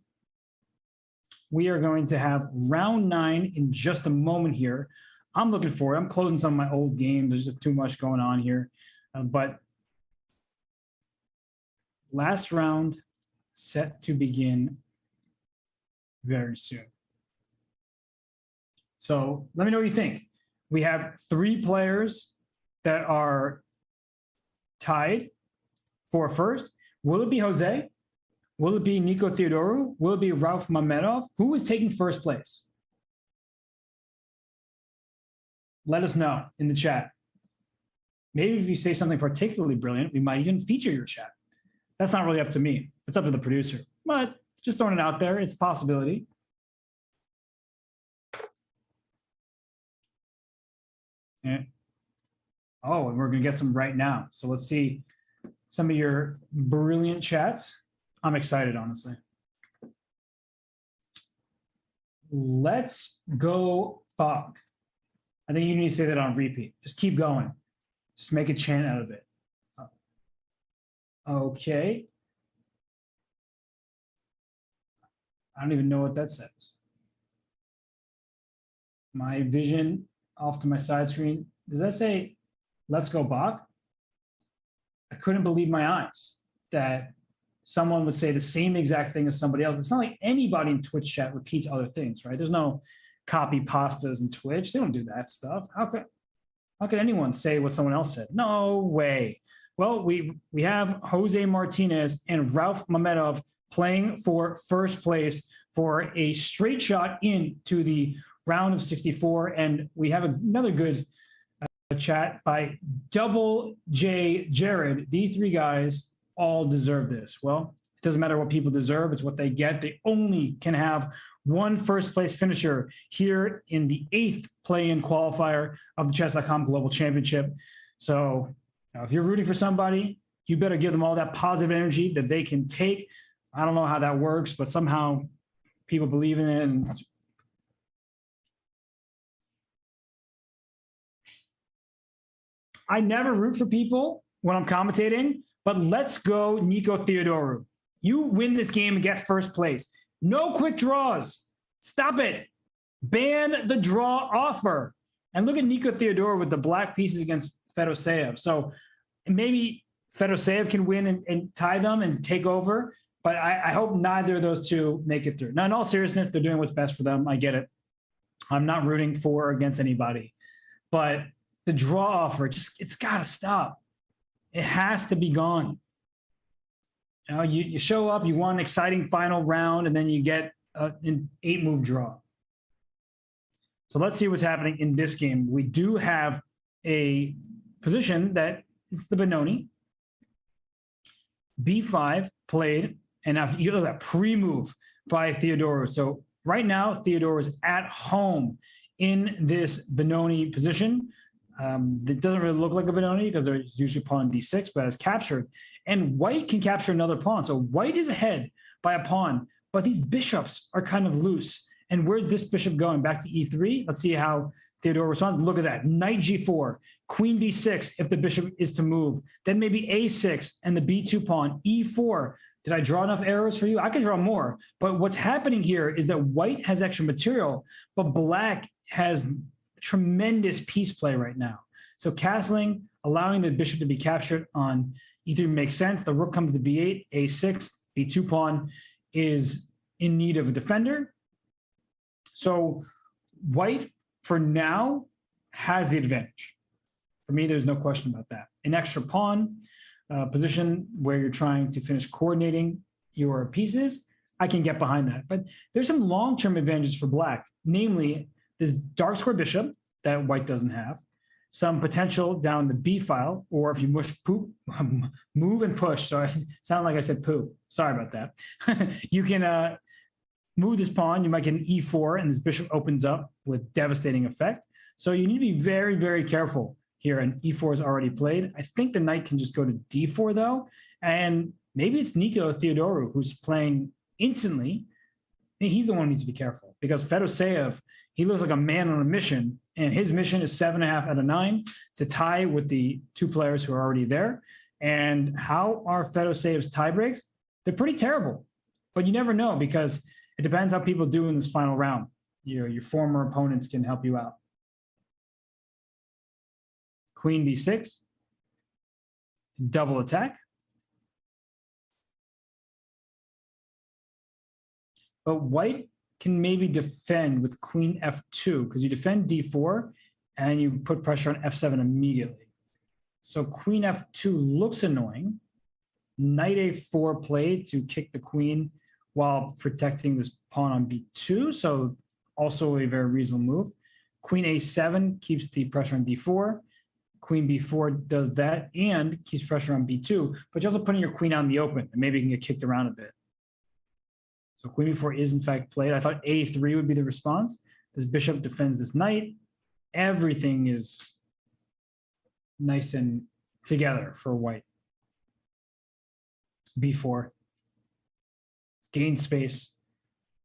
We are going to have round 9 in just a moment here. I'm looking forward. I'm closing some of my old games. There's just too much going on here. But last round set to begin very soon. So let me know what you think. We have 3 players that are tied for first. Will it be Jose? Will it be Nico Theodorou? Will it be Rauf Mamedov? Who is taking first place? Let us know in the chat. Maybe if you say something particularly brilliant, we might even feature your chat. That's not really up to me. It's up to the producer. But just throwing it out there, it's a possibility. And, oh, and we're going to get some right now. So let's see some of your brilliant chats. I'm excited, honestly. Let's go Bog. I think you need to say that on repeat. Just keep going. Just make a chant out of it. Okay. I don't even know what that says. My vision off to my side screen. Does that say, let's go Bach? I couldn't believe my eyes that someone would say the same exact thing as somebody else. It's not like anybody in Twitch chat repeats other things, right? There's no copy pastas in Twitch. They don't do that stuff. How could anyone say what someone else said? No way. Well, we have Jose Martinez and Ralph Mamedov playing for first place for a straight shot into the round of 64. And we have another good chat by Double J Jared. These three guys all deserve this. Well, it doesn't matter what people deserve. It's what they get. They only can have one first place finisher here in the 8th play-in qualifier of the Chess.com Global Championship. So if you're rooting for somebody, you better give them all that positive energy that they can take. I don't know how that works, but somehow people believe in it. And I never root for people when I'm commentating, but let's go Nico Theodoru. You win this game and get first place. No quick draws. Stop it. Ban the draw offer. And look at Nico Theodoru with the black pieces against Fedoseev. So maybe Fedoseev can win and tie them and take over, but I hope neither of those two make it through. Now, in all seriousness, they're doing what's best for them. I get it. I'm not rooting for or against anybody, but the draw offer, it's got to stop. It has to be gone. You know, you show up, you want an exciting final round, and then you get an 8-move draw. So let's see what's happening in this game. We do have a position that is the Benoni. B5 played, and after you look at that pre-move by Theodorou. So right now, Theodorou is at home in this Benoni position. It doesn't really look like a Benoni because there's usually pawn d6, but it's captured. And white can capture another pawn. So white is ahead by a pawn, but these bishops are kind of loose. And where's this bishop going? Back to e3? Let's see how Theodorou responds. Look at that. Knight g4, queen b6 if the bishop is to move. Then maybe a6 and the b2 pawn, e4. Did I draw enough arrows for you? I could draw more. But what's happening here is that white has extra material, but black has tremendous piece play right now. So castling, allowing the bishop to be captured on e3 makes sense. The rook comes to b8, a6, b2 pawn is in need of a defender. So white, for now, has the advantage. For me, there's no question about that. An extra pawn position where you're trying to finish coordinating your pieces, I can get behind that. But there's some long-term advantages for black, namely this dark square bishop that white doesn't have, some potential down the B file, or if you move and push. Sorry, sound like I said poop. Sorry about that. You can move this pawn. You might get an E4, and this bishop opens up with devastating effect. So you need to be very, very careful here. And E4 is already played. I think the knight can just go to D4 though, and maybe it's Nico Theodorou who's playing instantly. He's the one who needs to be careful because Fedoseev, he looks like a man on a mission, and his mission is 7.5 out of 9 to tie with the two players who are already there. And how are Fedoseev's tie breaks? They're pretty terrible, but you never know because it depends how people do in this final round. Your former opponents can help you out. Queen b6, double attack. But white can maybe defend with queen f2 because you defend d4 and you put pressure on f7 immediately. So queen f2 looks annoying. Knight a4 played to kick the queen while protecting this pawn on b2. So also a very reasonable move. Queen a7 keeps the pressure on d4. Queen b4 does that and keeps pressure on b2, but you're also putting your queen out in the open and maybe you can get kicked around a bit. So queen b4 is in fact played. I thought a3 would be the response. This bishop defends this knight. Everything is nice and together for white. b4. It's gain space.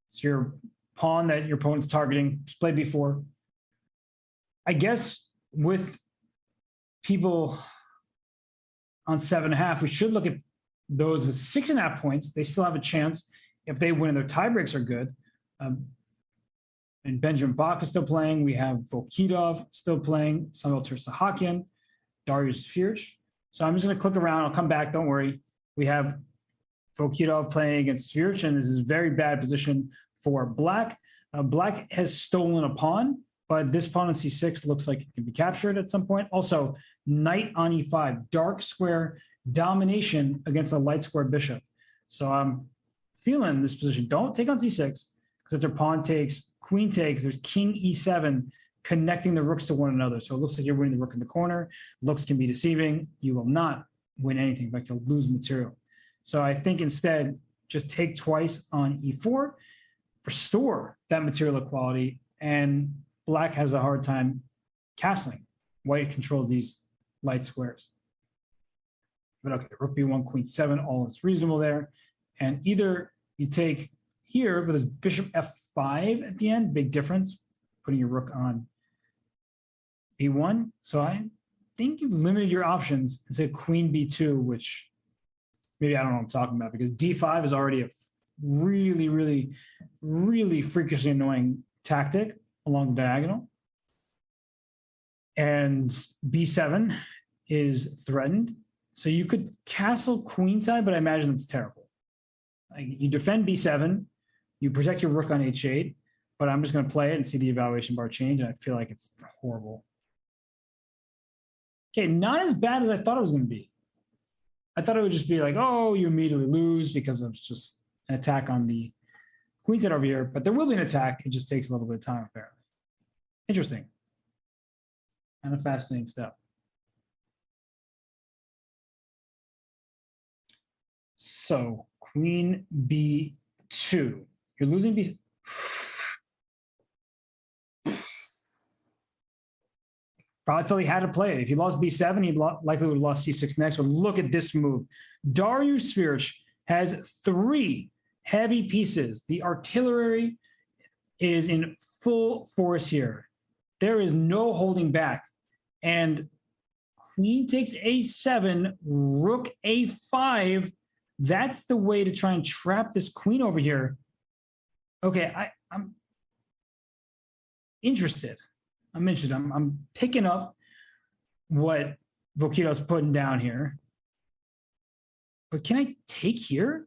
It's your pawn that your opponent's targeting. Just play b4. I guess with people on 7.5, we should look at those with 6.5 points. They still have a chance if they win and their tiebreaks are good. And Benjamin Bach is still playing. We have Volkidov still playing, Samuel Tersahakian, Darius Firch. So I'm just going to click around. I'll come back. Don't worry. We have Volkidov playing against Firch, and this is a very bad position for Black. Black has stolen a pawn, but this pawn on c6 looks like it can be captured at some point. Also, knight on e5, dark square domination against a light square bishop. So I'm feeling this position. Don't take on c6, because if their pawn takes, queen takes, there's king e7 connecting the rooks to one another. So it looks like you're winning the rook in the corner. Looks can be deceiving. You will not win anything, but you'll lose material. So I think instead, just take twice on e4, restore that material equality, and Black has a hard time castling. White controls these light squares. But okay, rook b1, queen 7, all is reasonable there. And either you take here, but there's bishop f5 at the end, big difference, putting your rook on b1. So I think you've limited your options and said queen b2, which maybe I don't know what I'm talking about, because d5 is already a really, really, really freakishly annoying tactic along the diagonal. And b7 is threatened. So you could castle queenside, but I imagine it's terrible. Like, you defend b7, you protect your rook on h8, but I'm just going to play it and see the evaluation bar change, and I feel like it's horrible. Okay, not as bad as I thought it was going to be. I thought it would just be like, oh, you immediately lose because of just an attack on the queenside over here, but there will be an attack. It just takes a little bit of time, apparently. Interesting. Kind of fascinating stuff. So queen b2. You're losing b. Probably felt he had to play it. If he lost b7, he likely would have lost c6 next. But look at this move. Darius Firch has 3 heavy pieces. The artillery is in full force here. There is no holding back. And queen takes a7, rook a5. That's the way to try and trap this queen over here. Okay, I'm interested. I'm interested. I'm picking up what Volkidov's putting down here. But can I take here?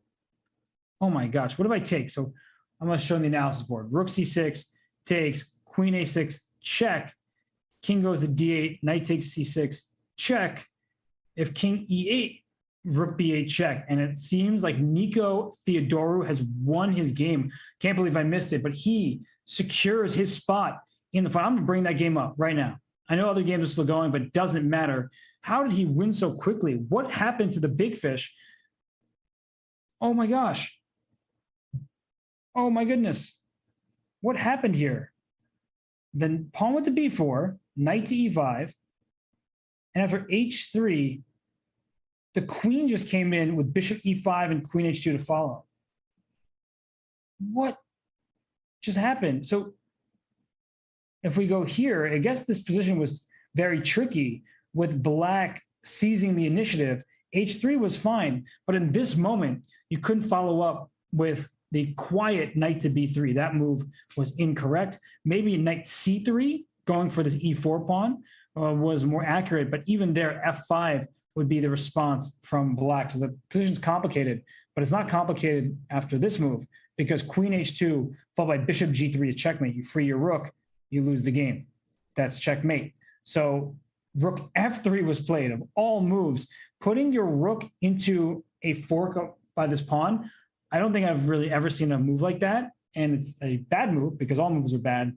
Oh my gosh, what if I take? So I'm going to show them the analysis board. Rook c6 takes, queen a6, check. King goes to d8, knight takes c6, check. If king e8, rook b8, check. And it seems like Nico Theodorou has won his game. Can't believe I missed it, but he secures his spot in the final. I'm going to bring that game up right now. I know other games are still going, but it doesn't matter. How did he win so quickly? What happened to the big fish? Oh my gosh. Oh my goodness. What happened here? Then pawn went to b4, knight to e5, and after h3, the queen just came in with bishop e5 and queen h2 to follow. What just happened? So if we go here, I guess this position was very tricky with Black seizing the initiative. h3 was fine, but in this moment, you couldn't follow up with the quiet knight to b3. That move was incorrect. Maybe knight c3, going for this e4 pawn, was more accurate, but even there, f5 would be the response from Black. So the position's complicated, but it's not complicated after this move, because queen h2 followed by bishop g3 is checkmate. You free your rook, you lose the game. That's checkmate. So rook f3 was played. Of all moves, putting your rook into a fork by this pawn, I don't think I've really ever seen a move like that. And it's a bad move because all moves are bad.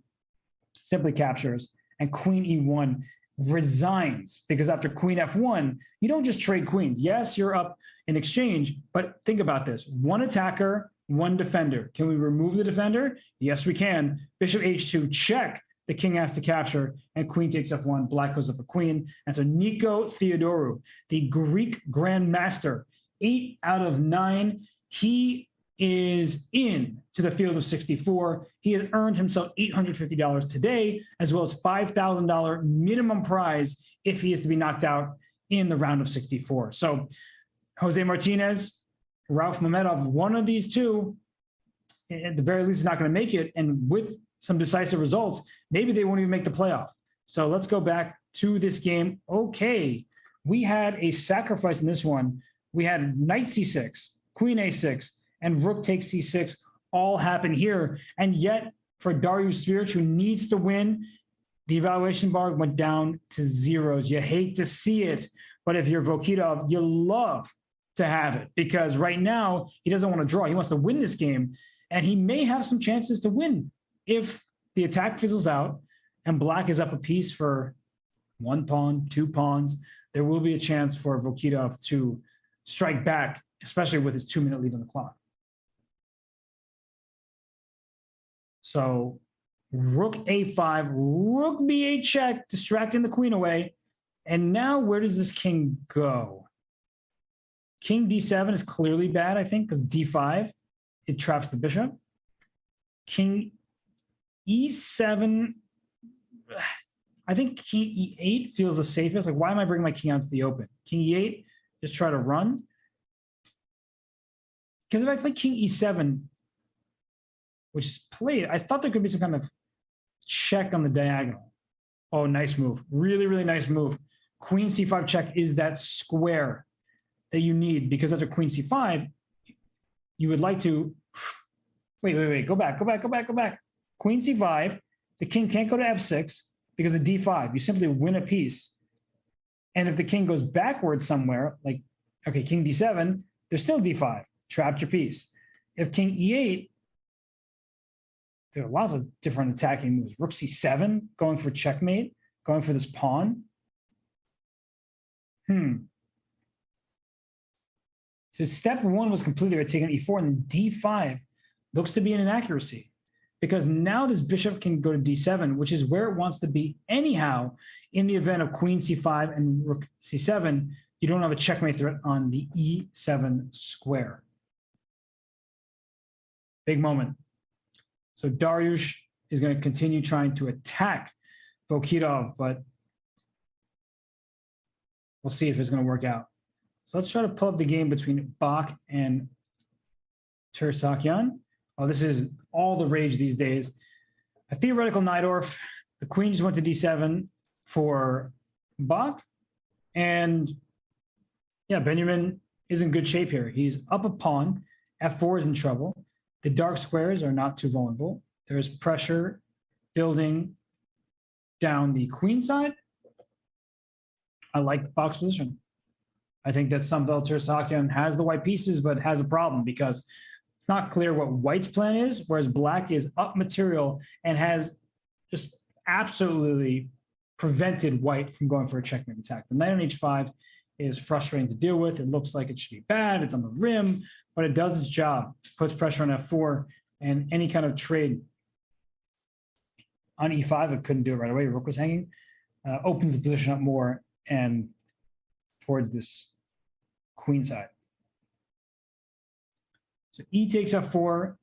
Simply captures. And queen e1 resigns, because after queen f1, you don't just trade queens. Yes, you're up in exchange, but think about this. One attacker, one defender. Can we remove the defender? Yes, we can. Bishop h2, check. The king has to capture, and queen takes f1. Black goes up a queen. And so Nico Theodorou, the Greek grandmaster, 8 out of 9. He is in to the field of 64. He has earned himself $850 today, as well as $5,000 minimum prize if he is to be knocked out in the round of 64. So Jose Martinez, Rauf Mamedov, one of these two, at the very least, is not going to make it. And with some decisive results, maybe they won't even make the playoff. So let's go back to this game. Okay, we had a sacrifice in this one. We had knight c6, queen a6, and rook takes c6 all happen here. And yet, for Dariush Svirch, who needs to win, the evaluation bar went down to zeros. You hate to see it, but if you're Vokitov, you love to have it, because right now he doesn't want to draw. He wants to win this game, and he may have some chances to win if the attack fizzles out and black is up a piece for 1 pawn, 2 pawns. There will be a chance for Vokitov to strike back, especially with his 2-minute lead on the clock. So rook a5, rook b8 check, distracting the queen away. And now where does this king go? King d7 is clearly bad, I think, because d5, it traps the bishop. King e7, I think king e8 feels the safest. Like, why am I bringing my king out to the open? King e8, just try to run. Because if I play king e7, which is played, I thought there could be some kind of check on the diagonal. Oh, nice move. Really, really nice move. Queen c5 check is that square that you need, because after queen c5, you would like to, wait, go back. Queen c5, the king can't go to f6 because of d5. You simply win a piece. And if the king goes backwards somewhere, like, okay, king d7, there's still d5, trapped your piece. If king e8, there are lots of different attacking moves. Rook c7, going for checkmate, going for this pawn. So step 1 was completed by taking e4, and then d5 looks to be an inaccuracy, because now this bishop can go to d7, which is where it wants to be anyhow. In the event of queen c5 and rook c7, you don't have a checkmate threat on the e7 square. Big moment. So Dariush is going to continue trying to attack Vokitov, but we'll see if it's going to work out. So let's try to pull up the game between Bach and Tersakian. Oh, this is all the rage these days. A theoretical Najdorf. The queen just went to d7 for Bach. And yeah, Benjamin is in good shape here. He's up a pawn. f4 is in trouble. The dark squares are not too vulnerable. There's pressure building down the queen side. I like Bach's position. I think that Samvel Tersakian has the white pieces, but has a problem because it's not clear what white's plan is, whereas black is up material and has just absolutely prevented white from going for a checkmate attack. The knight on h5 is frustrating to deal with. It looks like it should be bad. It's on the rim, but it does its job. It puts pressure on f4, and any kind of trade on e5, it couldn't do it right away. Rook was hanging. Opens the position up more and towards this queen side. So e takes f4.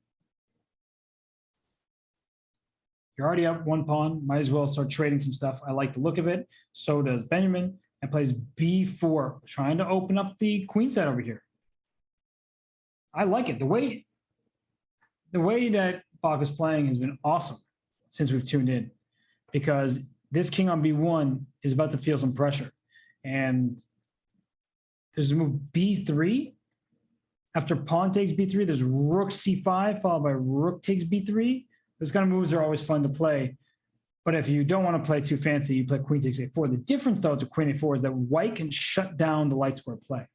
You're already up 1 pawn. Might as well start trading some stuff. I like the look of it. So does Benjamin. And plays b4, trying to open up the queen side over here. I like it. The way that Bach is playing has been awesome since we've tuned in, because this king on b1 is about to feel some pressure. And there's a move b3. After pawn takes b3, there's rook c5, followed by rook takes b3. Those kind of moves are always fun to play. But if you don't want to play too fancy, you play queen takes a4. The difference, though, to queen a4 is that white can shut down the light square play.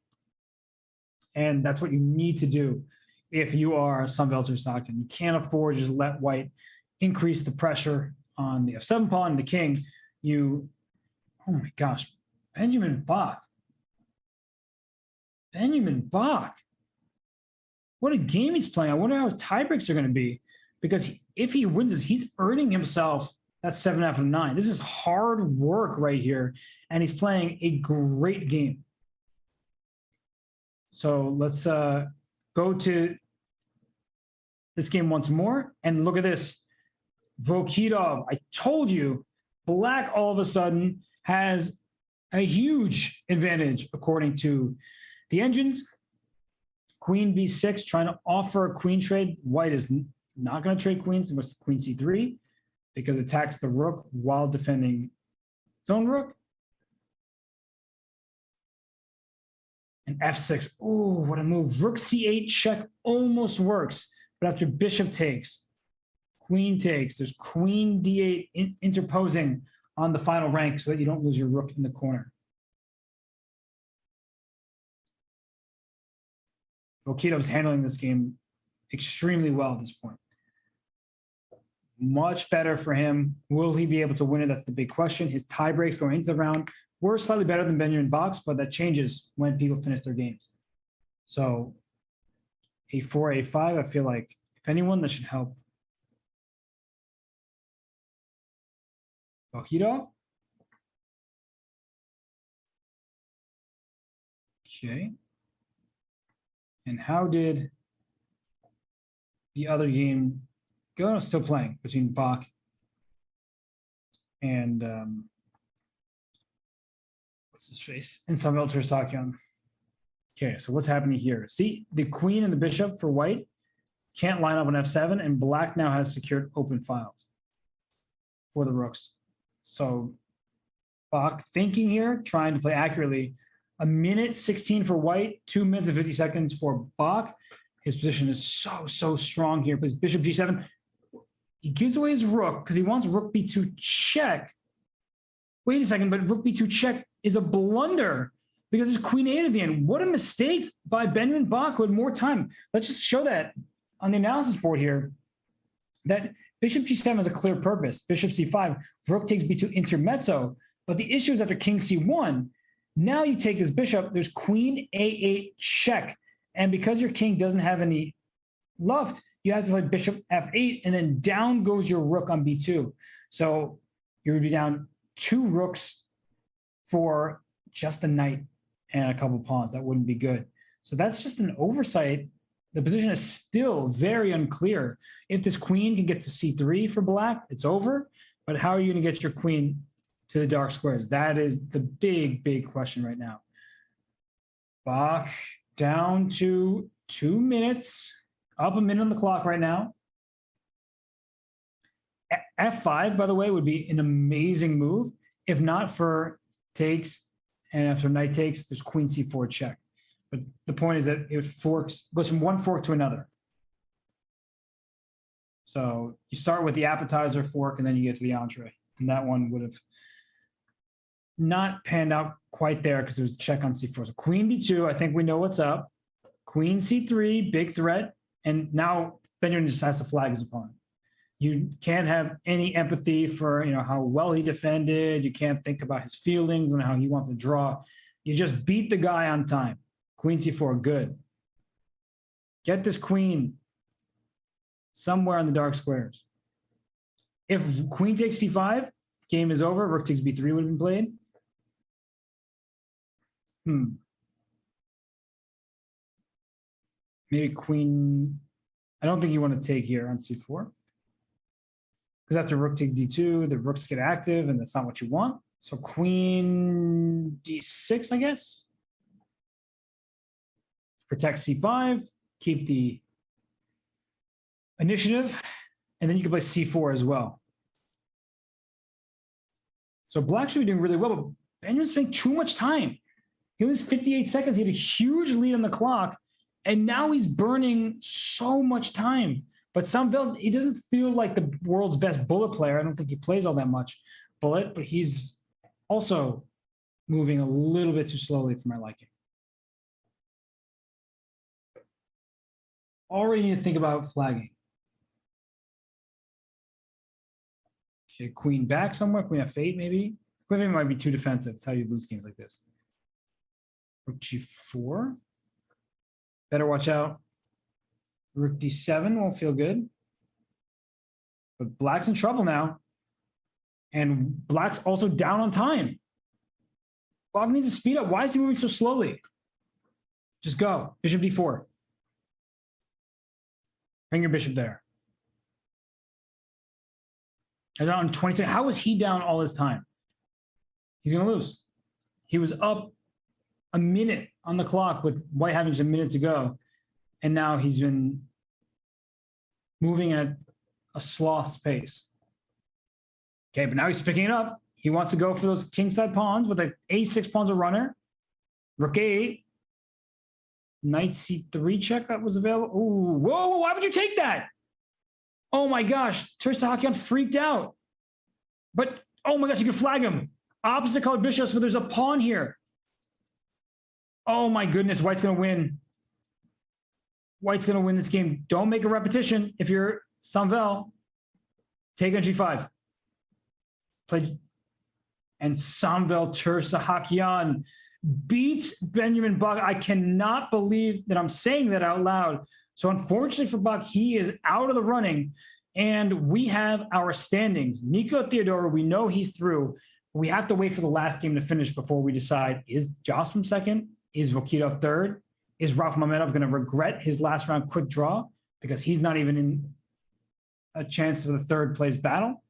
And that's what you need to do if you are Samvel Tersakian. You can't afford to just let white increase the pressure on the f7 pawn and the king. Oh my gosh, Benjamin Bach. What a game he's playing. I wonder how his tiebreaks are going to be, because if he wins this, he's earning himself that 7 out of 9. This is hard work right here, and he's playing a great game. So let's go to this game once more. And look at this. Vokitov, I told you, Black all of a sudden has a huge advantage according to the engines. Queen b6, trying to offer a queen trade. White is not going to trade queens. It goes to queen c3 because it attacks the rook while defending its own rook. And f6. Oh, what a move. Rook c8 check almost works. But after bishop takes, queen takes, there's queen d8 interposing on the final rank so that you don't lose your rook in the corner. Vokitov's handling this game extremely well at this point. Much better for him. Will he be able to win it? That's the big question. His tie breaks going into the round were slightly better than Benjamin Bach's, but that changes when people finish their games. So a4, a5, I feel like if anyone, that should help Vokhitov. Okay. And how did the other game go? Still playing between Bach and what's his face? And Samuel Tersakian. Okay, so what's happening here? See, the queen and the bishop for white can't line up on f7, and Black now has secured open files for the rooks. So Bach thinking here, trying to play accurately. A minute 16 for white, 2 minutes and 50 seconds for Bach. His position is so strong here. Plays bishop g7. He gives away his rook because he wants rook b2 check. Wait a second, but rook b2 check is a blunder because it's queen 8 at the end. What a mistake by Benjamin Bach, who had more time. Let's just show that on the analysis board here, that bishop g7 has a clear purpose. Bishop c5, rook takes b2 intermezzo. But the issue is after king c1, now you take this bishop, there's queen a8 check. And because your king doesn't have any luft, you have to play bishop f8, and then down goes your rook on b2. So you would be down 2 rooks for just a knight and a couple pawns. That wouldn't be good. So that's just an oversight. The position is still very unclear. If this queen can get to c3 for Black, it's over. But how are you going to get your queen to the dark squares? That is the big question right now. Bach down to 2 minutes, up a minute on the clock right now. F5, by the way, would be an amazing move. If not for takes, and after knight takes, there's queen c4 check. But the point is that it forks, goes from one fork to another. So you start with the appetizer fork, and then you get to the entree. And that one would have not panned out quite there because it was check on c4. So queen d2, I think we know what's up. Queen c3, big threat. And now Benjamin just has to flag his opponent. You can't have any empathy for how well he defended. You can't think about his feelings and how he wants to draw. You just beat the guy on time. Queen c4, good. Get this queen somewhere on the dark squares. If queen takes c5, game is over. Rook takes b3 would have been played. Maybe queen. I don't think you want to take here on c4. Because after rook takes d2, the rooks get active, and that's not what you want. So queen d6, I guess. Protect c5, keep the initiative, and then you can play c4 as well. So Black should be doing really well, but Benjamin's spending too much time. He was 58 seconds. He had a huge lead on the clock, and now he's burning so much time. But Samveld, he doesn't feel like the world's best bullet player. I don't think he plays all that much bullet, but he's also moving a little bit too slowly for my liking. Already need to think about flagging. Okay, queen back somewhere, queen f8 maybe. Queen f8 might be too defensive. That's how you lose games like this. Rook g4. Better watch out. Rook d7 won't feel good. But Black's in trouble now. And Black's also down on time. Black needs to speed up. Why is he moving so slowly? Just go. Bishop d4. Bring your bishop there. And on 22, how was he down all this time? He's going to lose. He was up a minute on the clock with white having just a minute to go. And now he's been moving at a sloth's pace. Okay, but now he's picking it up. He wants to go for those kingside pawns with an a6 pawn's a runner. Rook a8. Knight c3 check that was available. Ooh, whoa, why would you take that? Oh my gosh, Tersahakian freaked out. But, oh my gosh, you can flag him. Opposite colored bishops, but there's a pawn here. Oh my goodness, white's gonna win. White's gonna win this game. Don't make a repetition if you're Samvel. Take on g5. Play. And Samvel Tersahakian beats Benjamin Bach. I cannot believe that I'm saying that out loud. So unfortunately for Bach, he is out of the running. And we have our standings. Nico Theodora, we know he's through. We have to wait for the last game to finish before we decide, is Jospham second? Is Vokitov third? Is Rafa Mamedov going to regret his last round quick draw because he's not even in a chance for the third place battle?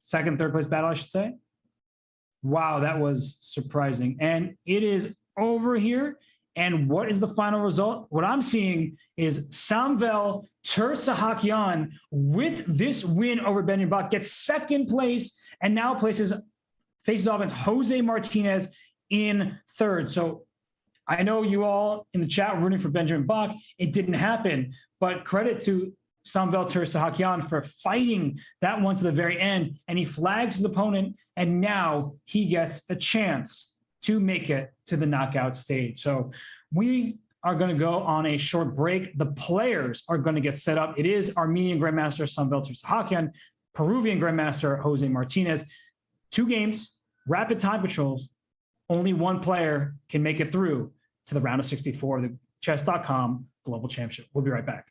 Third place battle, I should say. Wow, that was surprising. And it is over here. And what is the final result? What I'm seeing is Samvel Tersahakian with this win over Benjamin Bach gets second place and now faces off against Jose Martinez in third. So I know you all in the chat were rooting for Benjamin Bach. It didn't happen, but credit to Samvel Tersahakian for fighting that one to the very end. And he flags his opponent, and now he gets a chance to make it to the knockout stage. So we are going to go on a short break. The players are going to get set up. It is Armenian Grandmaster Samvel Tersahakian, Peruvian Grandmaster Jose Martinez. 2 games, rapid time controls. Only one player can make it through to the round of 64 of the Chess.com Global Championship. We'll be right back.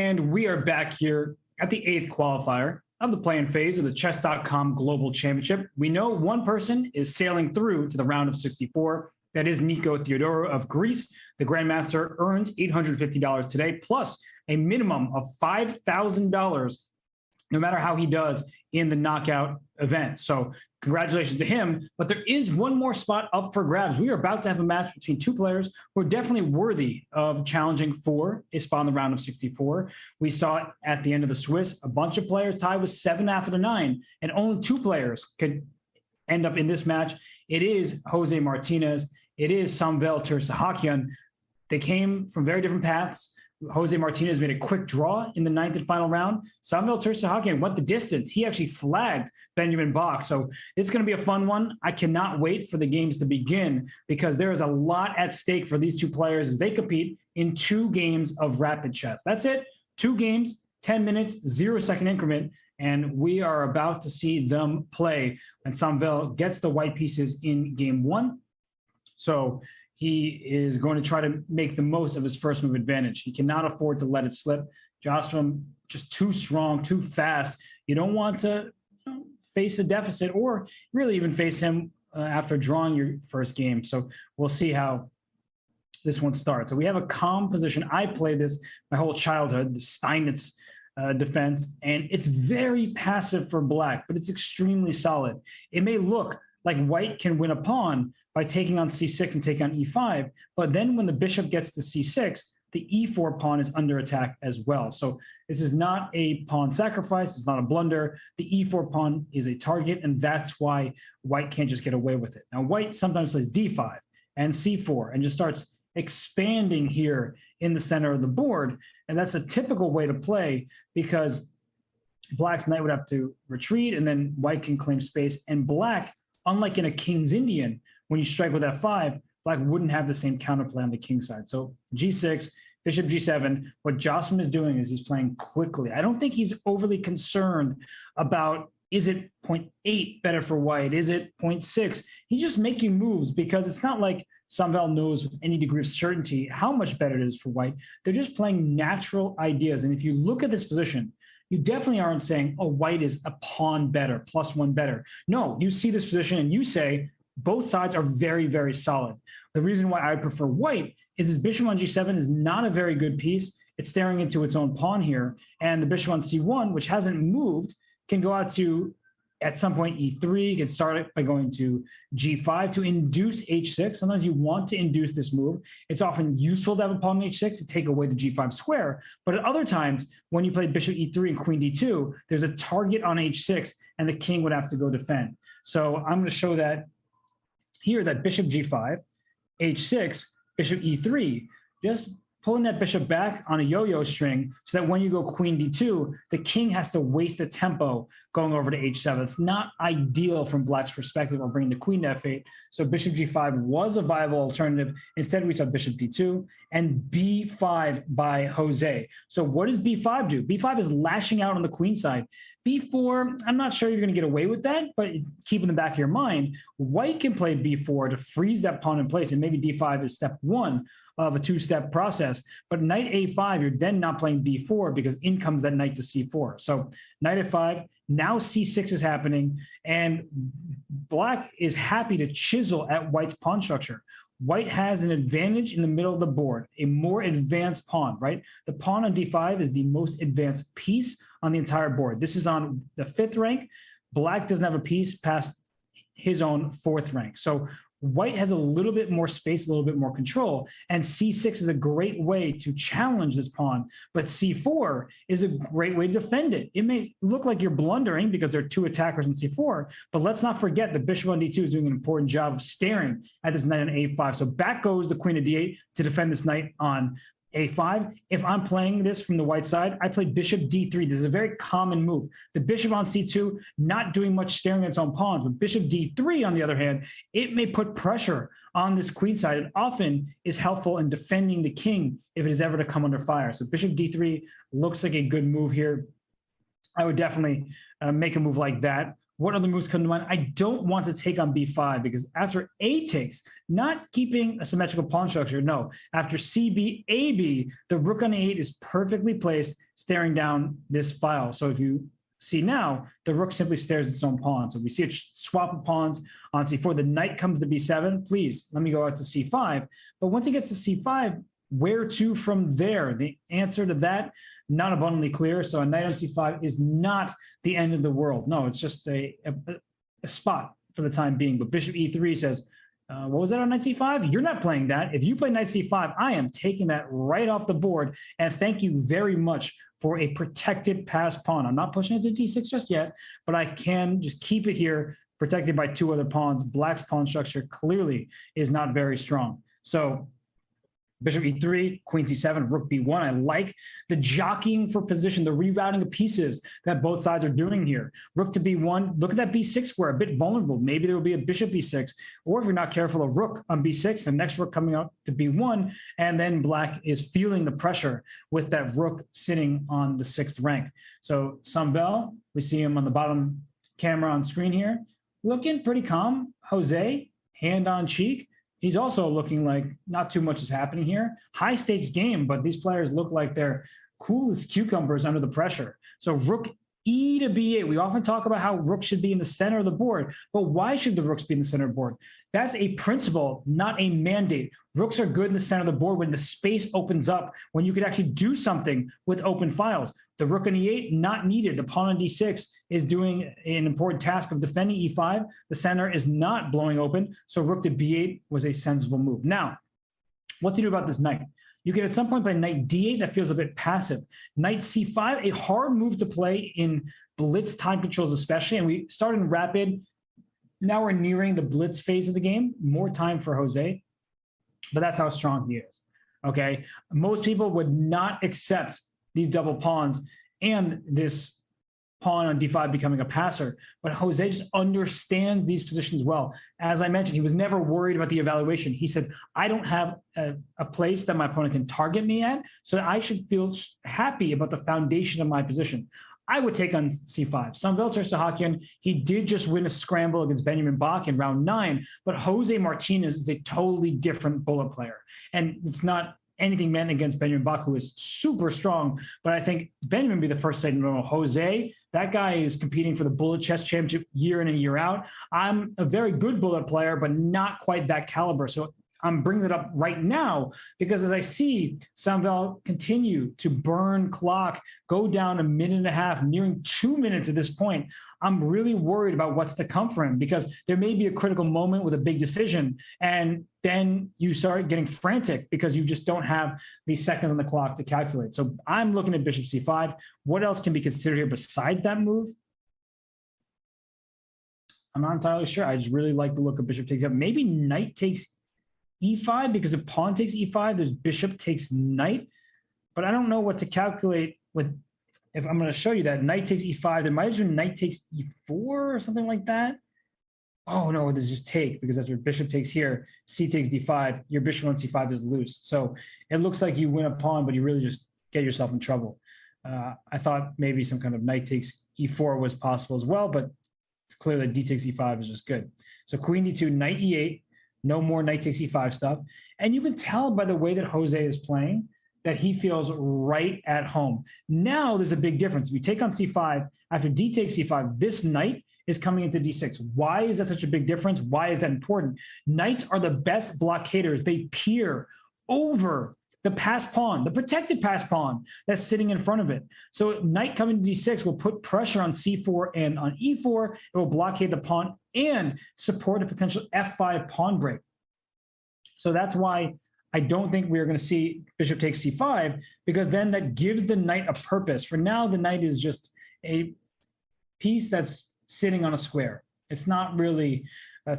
And we are back here at the 8th qualifier of the play-in phase of the Chess.com Global Championship. We know one person is sailing through to the round of 64. That is Nico Theodorou of Greece. The Grandmaster earned $850 today, plus a minimum of $5,000, no matter how he does in the knockout event. So congratulations to him. But there is one more spot up for grabs. We are about to have a match between two players who are definitely worthy of challenging for a spot in the round of 64. We saw it at the end of the Swiss. A bunch of players tied with 7 after the 9, and only 2 players could end up in this match. It is Jose Martinez. It is Samuel Tersahakian. They came from very different paths. Jose Martinez made a quick draw in the 9th and final round. Samuel Tersahakian went the distance. He actually flagged Benjamin Bach. So it's going to be a fun one. I cannot wait for the games to begin because there is a lot at stake for these two players as they compete in 2 games of rapid chess. That's it. 2 games, 10 minutes, 0-second increment. And we are about to see them play. And Samuel gets the white pieces in game 1. So he is going to try to make the most of his first move advantage. He cannot afford to let it slip. Guseinov just too strong, too fast. You don't want to face a deficit or really even face him after drawing your first game. So we'll see how this one starts. So we have a calm position. I played this my whole childhood, the Steinitz defense, and it's very passive for black, but it's extremely solid. It may look like white can win a pawn by taking on c6 and taking on e5, but then when the bishop gets to c6, the e4 pawn is under attack as well. So this is not a pawn sacrifice. It's not a blunder. The e4 pawn is a target, and that's why white can't just get away with it. Now, white sometimes plays d5 and c4 and just starts expanding here in the center of the board, and that's a typical way to play because black's knight would have to retreat, and then white can claim space, and black, unlike in a King's Indian, when you strike with f5, black wouldn't have the same counterplay on the king side. So g6, bishop g7, what Guseinov is doing is he's playing quickly. I don't think he's overly concerned about, is it 0.8 better for white? Is it 0.6? He's just making moves because it's not like Samuel knows with any degree of certainty how much better it is for white. They're just playing natural ideas. And if you look at this position, you definitely aren't saying, oh, white is a pawn better, +1 better. No, you see this position and you say both sides are very, very solid. The reason why I prefer white is his bishop on g7 is not a very good piece. It's staring into its own pawn here. And the bishop on c1, which hasn't moved, can go out to, at some point, e3. You can start it by going to g5 to induce h6. Sometimes you want to induce this move. It's often useful to have a pawn on h6 to take away the g5 square. But at other times, when you play bishop e3 and queen d2, there's a target on h6, and the king would have to go defend. So I'm going to show that here, that bishop g5, h6, bishop e3, just pulling that bishop back on a yo-yo string so that when you go queen d2, the king has to waste the tempo going over to h7. It's not ideal from black's perspective or bringing the queen to f8. So bishop g5 was a viable alternative. Instead, we saw bishop d2 and b5 by Jose. So what does b5 do? b5 is lashing out on the queen side. b4, I'm not sure you're going to get away with that, but keep in the back of your mind, white can play b4 to freeze that pawn in place, and maybe d5 is step 1 of a 2-step process. But knight a5, you're then not playing b4 because in comes that knight to c4. So knight f5, now c6 is happening, and black is happy to chisel at white's pawn structure. White has an advantage in the middle of the board, a more advanced pawn, right? The pawn on d5 is the most advanced piece on the entire board. This is on the 5th rank. Black doesn't have a piece past his own 4th rank. So white has a little bit more space, a little bit more control, and c6 is a great way to challenge this pawn, but c4 is a great way to defend it. It may look like you're blundering because there are 2 attackers in c4, but let's not forget the bishop on d2 is doing an important job of staring at this knight on a5. So back goes the queen of d8 to defend this knight on a5. If I'm playing this from the white side, I play bishop d3. This is a very common move. The bishop on c2, not doing much staring at its own pawns, but bishop d3, on the other hand, it may put pressure on this queen side. It often is helpful in defending the king if it is ever to come under fire. So bishop d3 looks like a good move here. I would definitely make a move like that. what other moves come to mind? I don't want to take on b5 because after a takes, not keeping a symmetrical pawn structure, no. After cb, ab, the rook on e8 is perfectly placed, staring down this file. So if you see now, the rook simply stares at its own pawn. So we see a swap of pawns on c4. The knight comes to b7. Please, let me go out to c5. But once he gets to c5, where to from there? The answer to that, not abundantly clear. So a knight on c5 is not the end of the world. No, it's just a spot for the time being. But bishop e3 says, what was that on knight c5? You're not playing that. If you play knight c5, I am taking that right off the board. And thank you very much for a protected passed pawn. I'm not pushing it to d6 just yet, but I can just keep it here protected by two other pawns. Black's pawn structure clearly is not very strong. So bishop e3, queen c7, rook b1. I like the jockeying for position, the rerouting of pieces that both sides are doing here. Rook to b1, look at that b6 square, a bit vulnerable. Maybe there will be a bishop b6, or if you're not careful, a rook on b6, the next rook coming up to b1, and then black is feeling the pressure with that rook sitting on the 6th rank. So Sambel, we see him on the bottom camera on screen here, looking pretty calm. Jose, hand on cheek. He's also looking like not too much is happening here. High stakes game, but these players look like they're cool as cucumbers under the pressure. So rook e to b8. We often talk about how rook should be in the center of the board, but why should the rooks be in the center of the board? That's a principle, not a mandate. Rooks are good in the center of the board when the space opens up, when you could actually do something with open files. The rook on e8, not needed. The pawn on d6 is doing an important task of defending e5. The center is not blowing open, so rook to b8 was a sensible move. Now, what to do about this knight? You can at some point play knight d8. That feels a bit passive. Knight c5, a hard move to play in blitz time controls especially, and we started in rapid. Now we're nearing the blitz phase of the game. More time for Jose, but that's how strong he is, okay? Most people would not accept these double pawns and this pawn on d5 becoming a passer, but Jose just understands these positions well. As I mentioned, he was never worried about the evaluation. He said, I don't have a place that my opponent can target me at, so I should feel happy about the foundation of my position. I would take on c5. Samvel Tersahakian, he did just win a scramble against Benjamin Bach in round 9, but Jose Martinez is a totally different bullet player. And it's not anything meant against Benjamin Bach, who is super strong, but I think Benjamin would be the first to say, no, Jose, that guy is competing for the bullet chess championship year in and year out. I'm a very good bullet player, but not quite that caliber. So I'm bringing it up right now because as I see Samvel continue to burn clock, go down a minute and a half, nearing 2 minutes at this point, I'm really worried about what's to come for him because there may be a critical moment with a big decision and then you start getting frantic because you just don't have these seconds on the clock to calculate. So I'm looking at bishop c5. What else can be considered here besides that move? I'm not entirely sure. I just really like the look of bishop takes up. Maybe knight takes e5, because if pawn takes e5, there's bishop takes knight. But I don't know what to calculate with, if I'm going to show you that knight takes e5, there might have been knight takes e4 or something like that. Oh no, this is just take, because after bishop takes here, c takes d5, your bishop on c5 is loose. So it looks like you win a pawn, but you really just get yourself in trouble. I thought maybe some kind of knight takes e4 was possible as well, but it's clear that d takes e5 is just good. So queen d2, knight e8, no more knight takes e5 stuff. And you can tell by the way that Jose is playing that he feels right at home. Now there's a big difference. If you take on c5, after d takes c5, this knight is coming into d6. Why is that such a big difference? Why is that important? Knights are the best blockaders. They peer over the passed pawn, the protected passed pawn that's sitting in front of it. So knight coming to d6 will put pressure on c4 and on e4. It will blockade the pawn and support a potential f5 pawn break. So that's why I don't think we're going to see bishop takes c5, because then that gives the knight a purpose. For now, the knight is just a piece that's sitting on a square. It's not really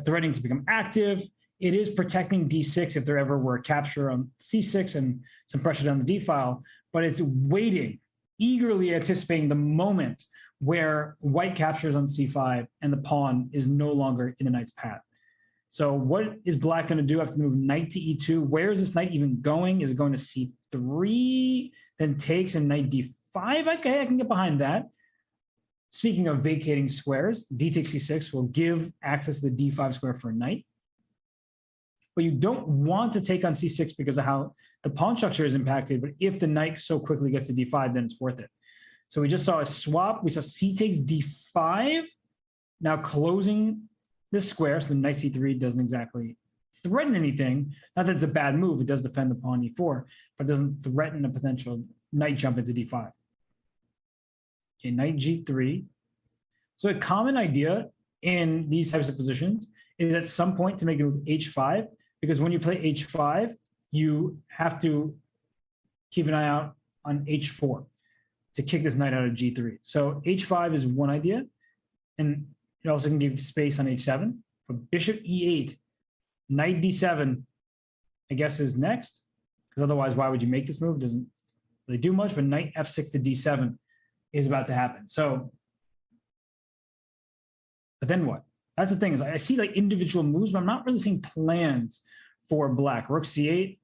threatening to become active. It is protecting d6 if there ever were a capture on c6 and some pressure down the d file, but it's waiting, eagerly anticipating the moment where white captures on c5 and the pawn is no longer in the knight's path. So what is black going to do after the move knight to e2? Where is this knight even going? Is it going to c3, then takes and knight d5? Okay, I can get behind that. speaking of vacating squares, d takes c6 will give access to the d5 square for a knight. But you don't want to take on c6 because of how the pawn structure is impacted. But if the knight so quickly gets to d5, then it's worth it. So we just saw a swap. We saw c takes d5. Now closing this square, so the knight c3 doesn't exactly threaten anything. Not that it's a bad move. It does defend the pawn e4, but it doesn't threaten a potential knight jump into d5. Okay, knight g3. So a common idea in these types of positions is at some point to make the move h5, because when you play h5, you have to keep an eye out on h4 to kick this knight out of g3. So h5 is one idea, and it also can give space on h7. But bishop e8, knight d7, I guess, is next, because otherwise, why would you make this move? It doesn't really do much, but knight f6 to d7 is about to happen. So, but then what? That's the thing, is I see like individual moves, but I'm not really seeing plans for black. Rook c8,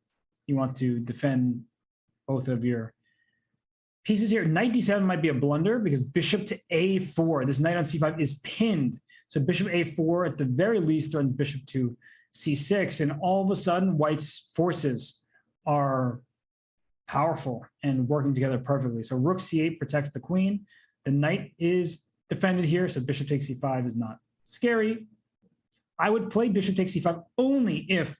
you want to defend both of your pieces here. Knight d7 might be a blunder because bishop to a4, this knight on c5 is pinned. So bishop a4 at the very least threatens bishop to c6, and all of a sudden white's forces are powerful and working together perfectly. So rook c8 protects the queen. The knight is defended here, so bishop takes c5 is not scary. I would play bishop takes c5 only if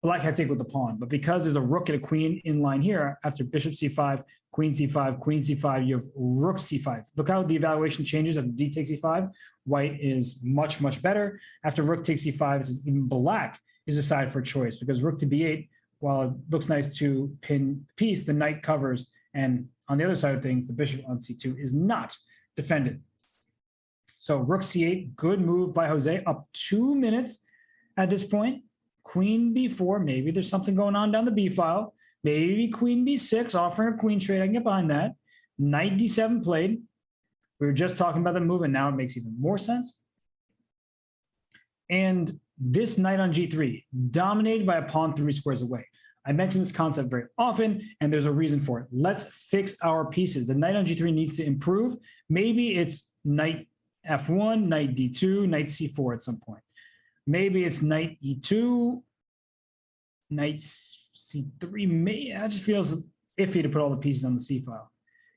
black had to take with the pawn, but because there's a rook and a queen in line here, after bishop c5, queen c5, queen c5, you have rook c5. Look how the evaluation changes after d takes c5. White is much, much better. After rook takes c5, it says even black is decided for choice, because rook to b8, while it looks nice to pin the piece, the knight covers, and on the other side of things, the bishop on c2 is not defended. So rook c8, good move by Jose, up 2 minutes at this point. Queen b4, maybe there's something going on down the b file. Maybe queen b6, offering a queen trade. I can get behind that. Knight d7 played. We were just talking about the move, and now it makes even more sense. And this knight on g3, dominated by a pawn 3 squares away. I mention this concept very often, and there's a reason for it. Let's fix our pieces. The knight on g3 needs to improve. Maybe it's knight f1, knight d2, knight c4 at some point. Maybe it's knight e2, knight c3. Maybe that just feels iffy to put all the pieces on the c file.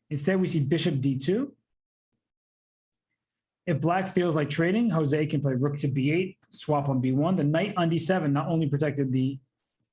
Instead, we see bishop d2. If black feels like trading, Jose can play rook to b8, swap on b1. The knight on d7 not only protected the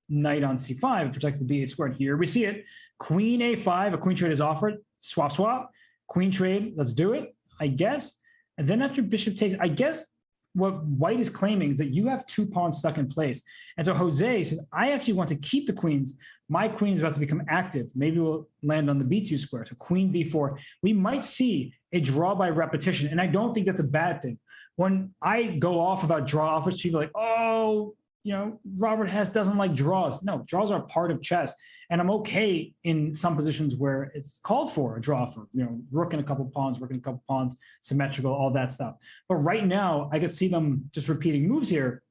knight on c5, it protects the b8 squared. Here we see it. Queen a5, a queen trade is offered. Swap, swap. Queen trade, let's do it, I guess. And then after bishop takes, I guess what white is claiming is that you have 2 pawns stuck in place. And so Jose says, I actually want to keep the queens. My queen is about to become active. Maybe we'll land on the b2 square. So queen b4. We might see a draw by repetition. And I don't think that's a bad thing. When I go off about draw offers, people are like, oh, you know, Robert Hess doesn't like draws. No, draws are part of chess. And I'm okay in some positions where it's called for a draw offer, you know, rook and a couple pawns, rook and a couple pawns, symmetrical, all that stuff. But right now, I could see them just repeating moves here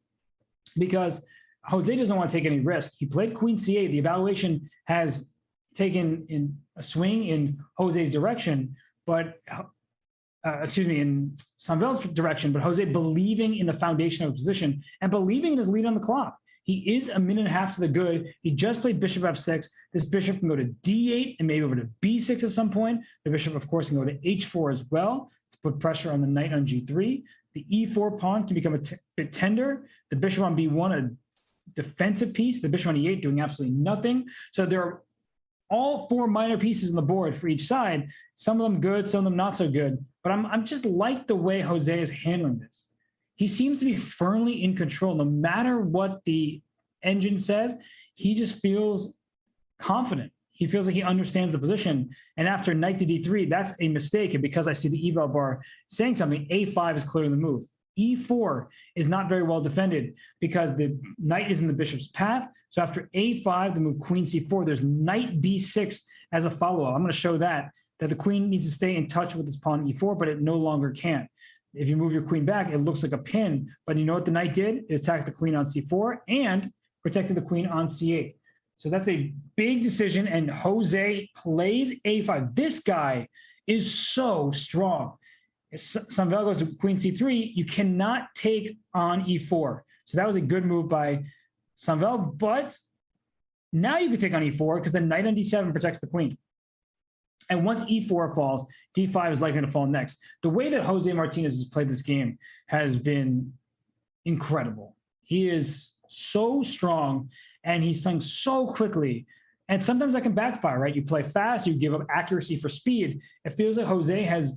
because Jose doesn't want to take any risk. He played queen c8. The evaluation has taken in a swing in Jose's direction, but in Sanvel's direction, but Jose believing in the foundation of the position and believing in his lead on the clock. He is a minute and a half to the good. He just played bishop f6. This bishop can go to d8 and maybe over to b6 at some point. The bishop, of course, can go to h4 as well to put pressure on the knight on g3. The e4 pawn can become a bit tender. The bishop on b1, a defensive piece. The bishop on e8 doing absolutely nothing. So there are all 4 minor pieces on the board for each side. Some of them good, some of them not so good. But I'm just like the way Jose is handling this. He seems to be firmly in control. No matter what the engine says, he just feels confident. He feels like he understands the position. And after knight to d3, that's a mistake. And because I see the eval bar saying something, a5 is clearly the move. e4 is not very well defended because the knight is in the bishop's path. So after a5, the move queen c4, there's knight b6 as a follow-up. I'm going to show that the queen needs to stay in touch with this pawn e4, but it no longer can. If you move your queen back, it looks like a pin. But you know what the knight did? It attacked the queen on c4 and protected the queen on c8. So that's a big decision, and Jose plays a5. This guy is so strong. Sanvel goes to queen c3. You cannot take on e4. So that was a good move by Sanvel, but now you can take on e4 because the knight on d7 protects the queen. And once e4 falls, d5 is likely to fall next. The way that Jose Martinez has played this game has been incredible. He is so strong and he's playing so quickly. And sometimes that can backfire, right? You play fast, you give up accuracy for speed. It feels like Jose has,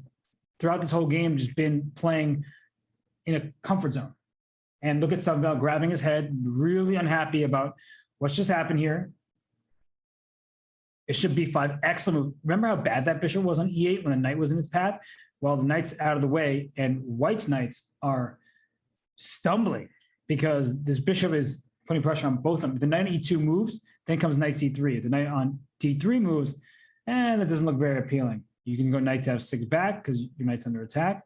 throughout this whole game, just been playing in a comfort zone. And look at Sanvel grabbing his head, really unhappy about what's just happened here. Bishop b5, excellent move. Remember how bad that bishop was on e8 when the knight was in its path? Well, the knight's out of the way, and White's knights are stumbling because this bishop is putting pressure on both of them. If the knight on e2 moves, then comes knight c3. If the knight on d3 moves, and it doesn't look very appealing. You can go knight to f6 back because your knight's under attack,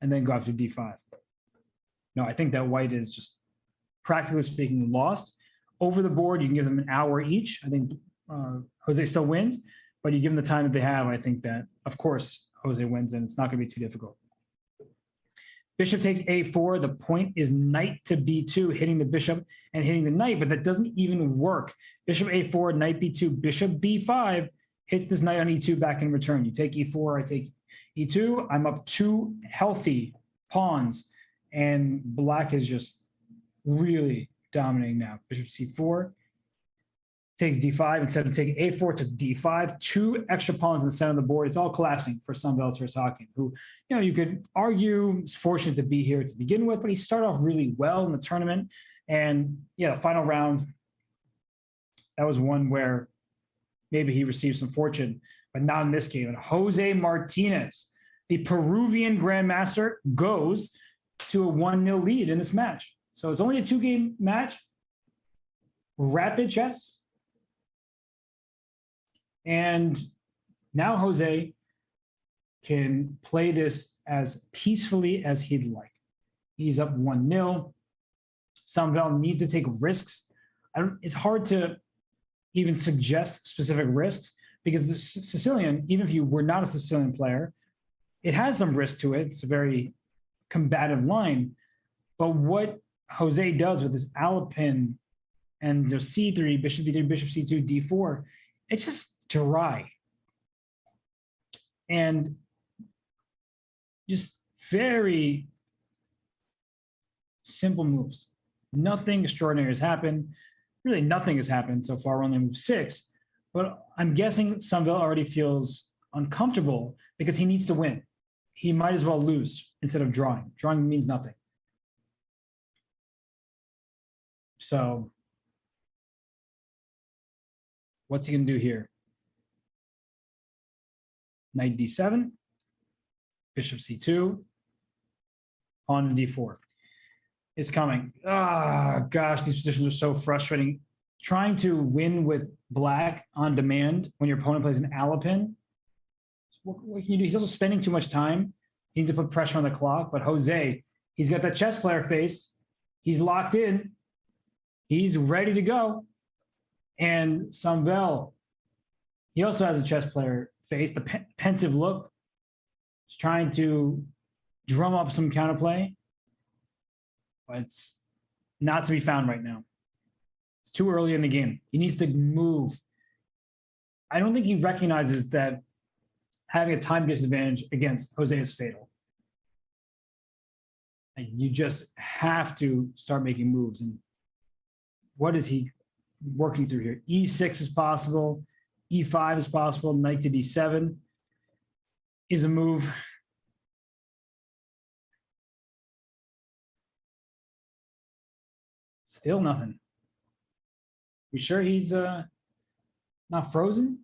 and then go after d5. No, I think that White is just, practically speaking, lost. Over the board, you can give them an hour each. I think Jose still wins, but you give them the time that they have. I think that, of course, Jose wins, and it's not going to be too difficult. Bishop takes a4. The point is knight to b2, hitting the bishop and hitting the knight, but that doesn't even work. Bishop a4, knight b2, bishop b5 hits this knight on e2 back in return. You take e4, I take e2. I'm up 2 healthy pawns, and black is just really dominating now. Bishop c4 takes d5 instead of taking a4 to d5. 2 extra pawns in the center of the board. It's all collapsing for Sanvel Tersakian, who, you could argue is fortunate to be here to begin with, but he started off really well in the tournament. And the final round, that was one where maybe he received some fortune, but not in this game. And Jose Martinez, the Peruvian grandmaster, goes to a 1-0 lead in this match. So it's only a 2-game match. Rapid chess. And now Jose can play this as peacefully as he'd like. He's up 1-0. Sanvel needs to take risks. It's hard to even suggest specific risks because the Sicilian, even if you were not a Sicilian player, it has some risk to it. It's a very combative line. But what Jose does with this Alapin and c3, bishop b3, bishop c2, d4, it's just dry. And just very simple moves. Nothing extraordinary has happened. Really nothing has happened so far. We're only moved 6. But I'm guessing Sanvel already feels uncomfortable because he needs to win. He might as well lose instead of drawing. Drawing means nothing. So what's he going to do here? Knight d7, bishop c2, pawn to d4 is coming. Ah, gosh, these positions are so frustrating. Trying to win with black on demand when your opponent plays an Alapin. What can you do? He's also spending too much time. He needs to put pressure on the clock. But Jose, he's got that chess player face. He's locked in. He's ready to go. And Sanvel, he also has a chess player face, the pensive look. He's trying to drum up some counterplay. But it's not to be found right now. It's too early in the game. He needs to move. I don't think he recognizes that having a time disadvantage against Jose is fatal. And you just have to start making moves. And what is he working through here? E6 is possible. E5 is possible. Knight to d7 is a move. Still nothing. You sure he's not frozen?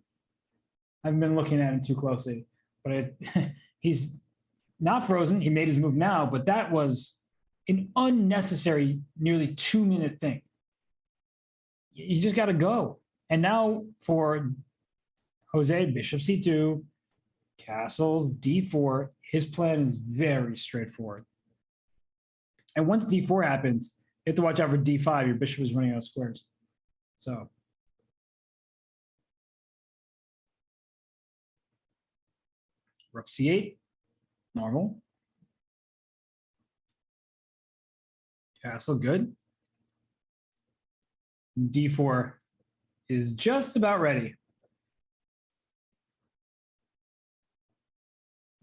I haven't been looking at him too closely, but he's not frozen. He made his move now, but that was an unnecessary, nearly 2-minute thing. You just got to go. And now for Jose, bishop c2, castles, d4, his plan is very straightforward. And once d4 happens, you have to watch out for d5. Your bishop is running out of squares. So rook c8, normal. Castle, good. D4 is just about ready.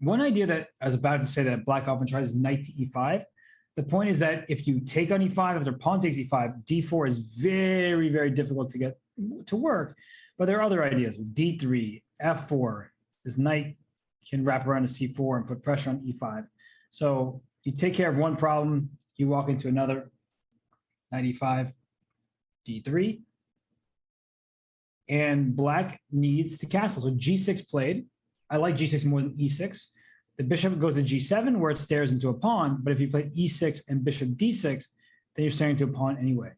One idea that I was about to say that black often tries is knight to e5. The point is that if you take on e5, after pawn takes e5, d4 is very, very difficult to get to work. But there are other ideas with d3, f4. This knight can wrap around to c4 and put pressure on e5. So you take care of one problem, you walk into another. Knight e5, d3. And black needs to castle. So g6 played. I like g6 more than e6. The bishop goes to g7 where it stares into a pawn. But if you play e6 and bishop d6, then you're staring into a pawn anyway.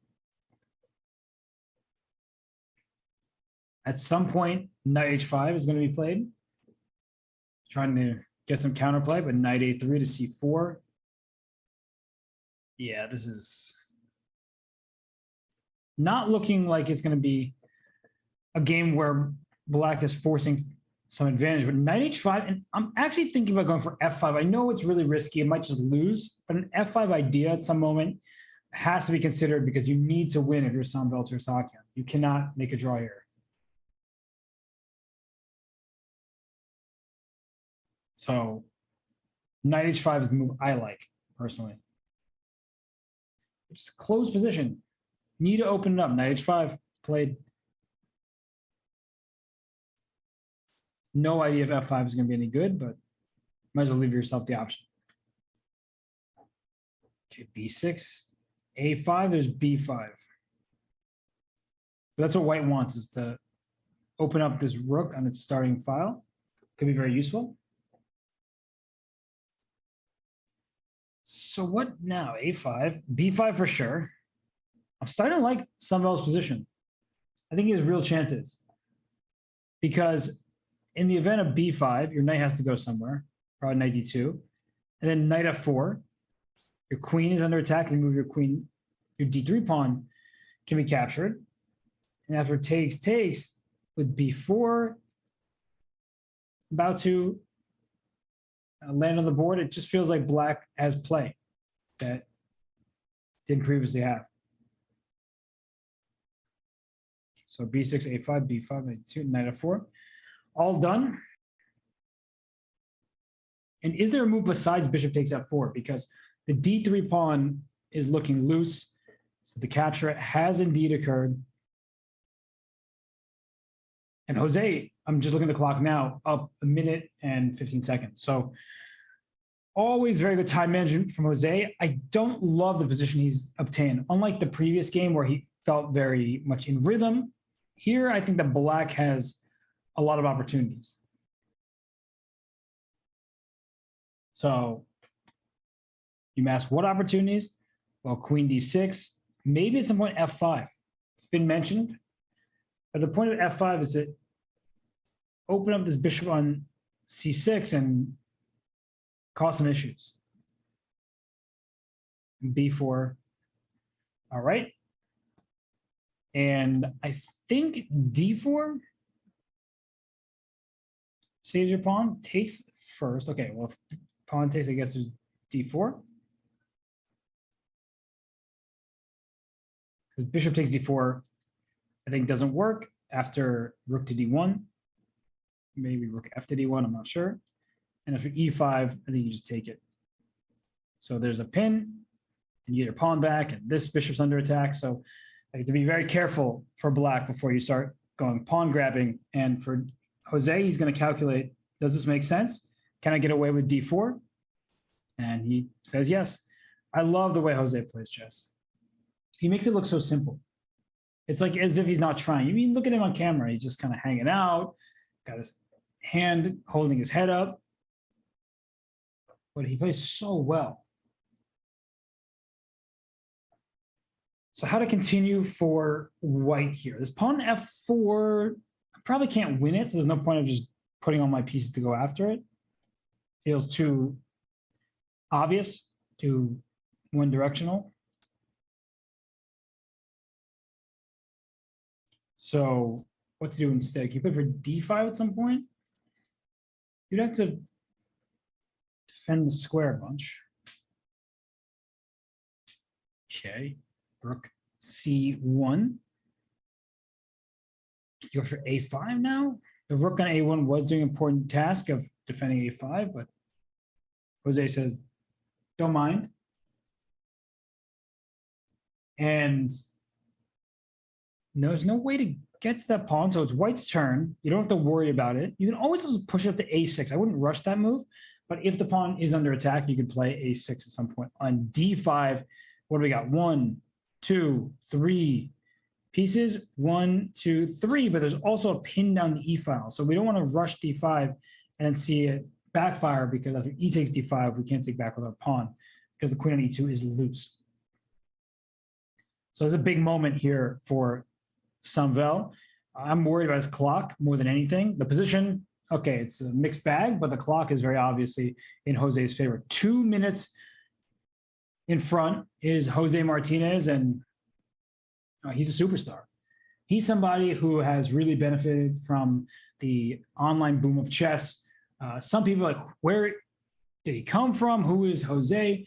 At some point, knight h5 is going to be played. Trying to get some counterplay, but knight a3 to c4. Yeah, this is not looking like it's going to be a game where black is forcing some advantage. But knight h5, and I'm actually thinking about going for f5. I know it's really risky. It might just lose, but an f5 idea at some moment has to be considered because you need to win if you're Sanbelt or Sakyan. You cannot make a draw here. So knight h5 is the move I like, personally. It's closed position. Need to open it up. Knight h5 played. No idea if f5 is going to be any good, but might as well leave yourself the option. Okay, b6, a5, there's b5. But that's what white wants, is to open up this rook on its starting file. Could be very useful. So what now? A5, b5 for sure. I'm starting to like Sanbelt's position. I think he has real chances. Because in the event of b5, your knight has to go somewhere, probably knight d2. And then knight f4. Your queen is under attack. You move your queen, your d3 pawn can be captured. And after takes with b4, about to land on the board, it just feels like black has play that didn't previously have. So b6, a5, b5, knight 2, knight f4, all done. And is there a move besides bishop takes f4? Because the d3 pawn is looking loose, so the capture has indeed occurred. And Jose, I'm just looking at the clock now, up 1 minute and 15 seconds. So always very good time management from Jose. I don't love the position he's obtained. Unlike the previous game where he felt very much in rhythm, here I think that black has a lot of opportunities. So you ask what opportunities? Well, queen d6, maybe at some point f5. It's been mentioned. But the point of f5 is to open up this bishop on c6 and cause some issues. b4. All right. And I think d4 saves your pawn, takes first. Okay, well, if pawn takes, I guess there's d4. Because bishop takes d4, I think doesn't work after rook to d1. Maybe rook f to d1, I'm not sure. And after e5, I think you just take it. So there's a pin, and you get your pawn back, and this bishop's under attack. So you have to be very careful for black before you start going pawn grabbing. And for Jose, he's going to calculate, does this make sense? Can I get away with d4? And he says yes. I love the way Jose plays chess. He makes it look so simple. It's like as if he's not trying. You mean, look at him on camera. He's just kind of hanging out, got his hand holding his head up. But he plays so well. So how to continue for white here? This pawn f4, I probably can't win it, so there's no point of just putting all my pieces to go after it. Feels too obvious, too one-directional. So what to do instead? Can you play for d5 at some point? You'd have to defend the square a bunch. Okay, rook c1. You go for a5 now. The rook on a1 was doing an important task of defending a5, but Jose says, don't mind. And there's no way to get to that pawn, so it's white's turn. You don't have to worry about it. You can always just push it up to a6. I wouldn't rush that move, but if the pawn is under attack, you could play a6 at some point. On d5, what do we got? 1, 2, 3 pieces. 1, 2, 3, but there's also a pin down the e file. So we don't want to rush d5 and then see it backfire, because after e takes d5, we can't take back with our pawn because the queen on e2 is loose. So there's a big moment here for Samvel. I'm worried about his clock more than anything. The position, okay, it's a mixed bag, but the clock is very obviously in Jose's favor. 2 minutes in front is Jose Martinez, and he's a superstar. He's somebody who has really benefited from the online boom of chess. Some people are like, where did he come from? Who is Jose?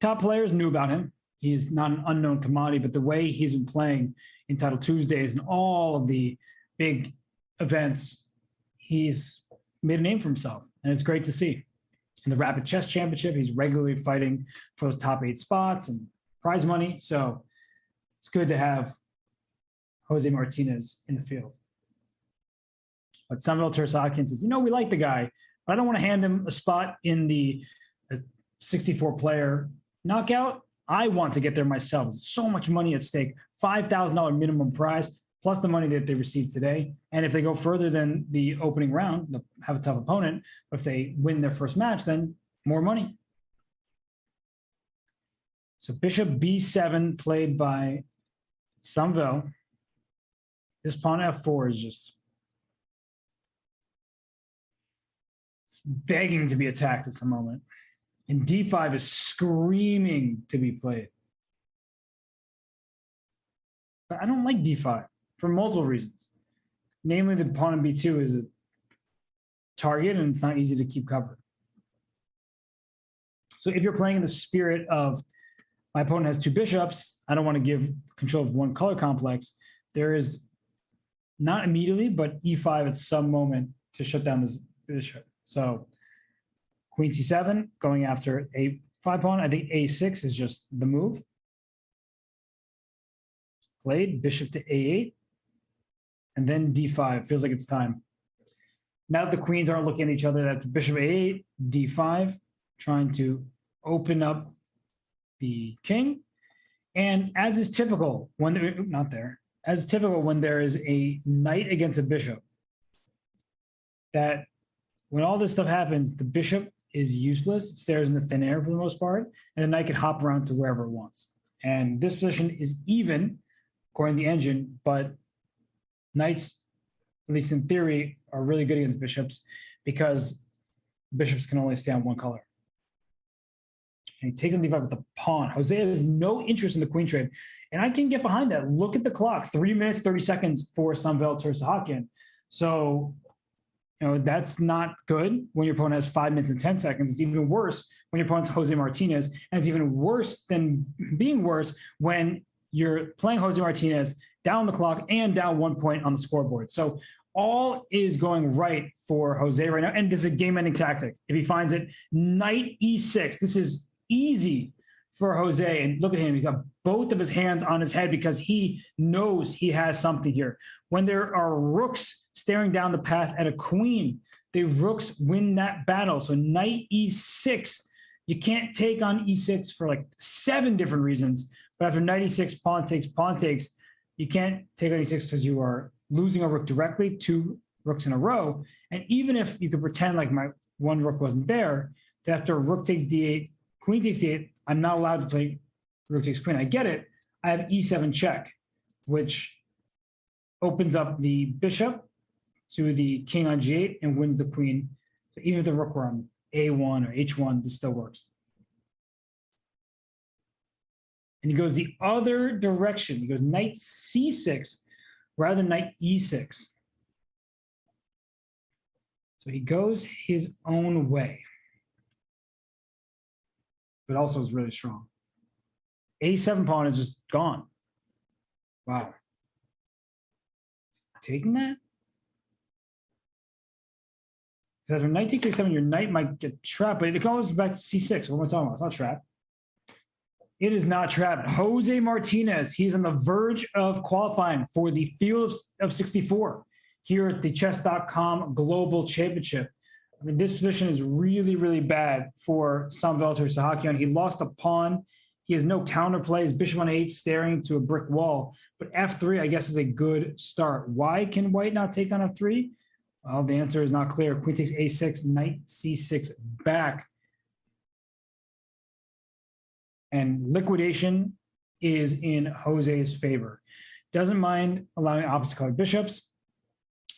Top players knew about him. He is not an unknown commodity, but the way he's been playing in Title Tuesdays and all of the big events, he's made a name for himself, and it's great to see. In the Rapid Chess Championship, he's regularly fighting for those top 8 spots and prize money, so it's good to have Jose Martinez in the field. But Samvel Tersakian says, we like the guy, but I don't want to hand him a spot in the 64-player knockout. I want to get there myself. There's so much money at stake, $5,000 minimum prize, plus the money that they received today. And if they go further than the opening round, they'll have a tough opponent. But if they win their first match, then more money. So bishop b7 played by Samvel. This pawn f4 is just begging to be attacked at some moment. And d5 is screaming to be played. But I don't like d5 for multiple reasons. Namely, the pawn on b2 is a target, and it's not easy to keep cover. So if you're playing in the spirit of, my opponent has 2 bishops, I don't want to give control of one color complex, there is, not immediately, but e5 at some moment to shut down this bishop. So queen c7, going after a5 pawn. I think a6 is just the move. Played bishop to a8, and then d5. Feels like it's time. Now that the queens aren't looking at each other, that's bishop a8, d5, trying to open up the king. And as is typical when as typical when there is a knight against a bishop, that when all this stuff happens, the bishop is useless. It stares in the thin air for the most part, and the knight can hop around to wherever it wants. And this position is even, according to the engine, but knights, at least in theory, are really good against bishops because bishops can only stay on one color. And he takes on d5 with the pawn. Jose has no interest in the queen trade, and I can get behind that. Look at the clock, 3 minutes, 30 seconds for Samvel Tersakian. So, that's not good when your opponent has 5 minutes and 10 seconds. It's even worse when your opponent's Jose Martinez. And it's even worse than being worse when you're playing Jose Martinez down the clock and down 1 point on the scoreboard. So all is going right for Jose right now. And this is a game-ending tactic. If he finds it, knight e6. This is easy for Jose. And look at him. He's got both of his hands on his head because he knows he has something here. When there are rooks staring down the path at a queen, the rooks win that battle. So knight e6, you can't take on e6 for like 7 different reasons. But after knight e6, pawn takes, you can't take on e6 because you are losing a rook directly, 2 rooks in a row. And even if you could pretend like my one rook wasn't there, that after rook takes d8, queen takes d8, I'm not allowed to play rook takes queen. I get it. I have e7 check, which opens up the bishop to the king on g8 and wins the queen. So even if the rook were on a1 or h1, this still works. And he goes the other direction. He goes knight c6 rather than knight e6. So he goes his own way, but also is really strong. A7 pawn is just gone. Wow. Taking that? Because after knight takes A7, your knight might get trapped, but it goes back to C6. What am I talking about? It's not trapped. It is not trapped. Jose Martinez, he's on the verge of qualifying for the field of 64 here at the Chess.com Global Championship. I mean, this position is really, really bad for Samvel Sahakyan. He lost a pawn. He has no counterplay. His bishop on 8 staring to a brick wall. But F3, I guess, is a good start. Why can white not take on F3? Well, the answer is not clear. Queen takes A6, knight C6 back. And liquidation is in Jose's favor. Doesn't mind allowing opposite colored bishops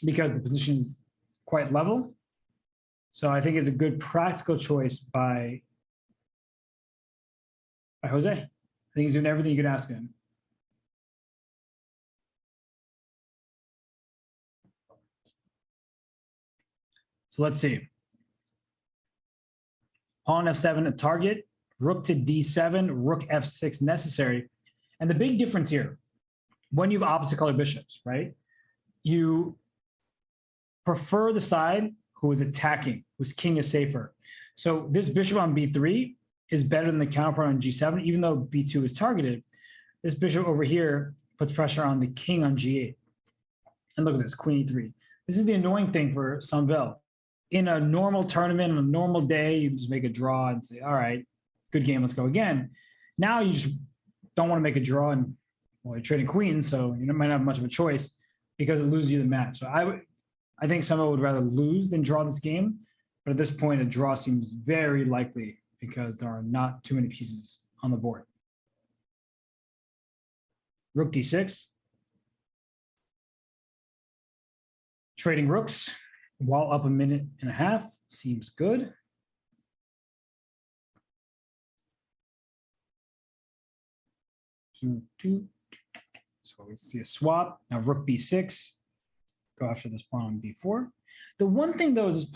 because the position is quite level. So I think it's a good practical choice by Jose. I think he's doing everything you could ask him. So let's see. Pawn F7 a target, rook to D7, rook F6 necessary. And the big difference here, when you have opposite colored bishops, right? You prefer the side who is attacking, whose king is safer. So this bishop on B3 is better than the counterpart on G7, even though B2 is targeted. This bishop over here puts pressure on the king on G8. And look at this, Queen E3. This is the annoying thing for Samvel. In a normal tournament, on a normal day, you can just make a draw and say, all right, good game, let's go again. Now you just don't want to make a draw, and well, you're trading queens, so you might not have much of a choice because it loses you the match. So I think Samvel would rather lose than draw this game, but at this point, a draw seems very likely because there are not too many pieces on the board. Rook D6. Trading rooks while up a minute and a half seems good. So we see a swap. Now rook B6. Go after this pawn on B4. The one thing though is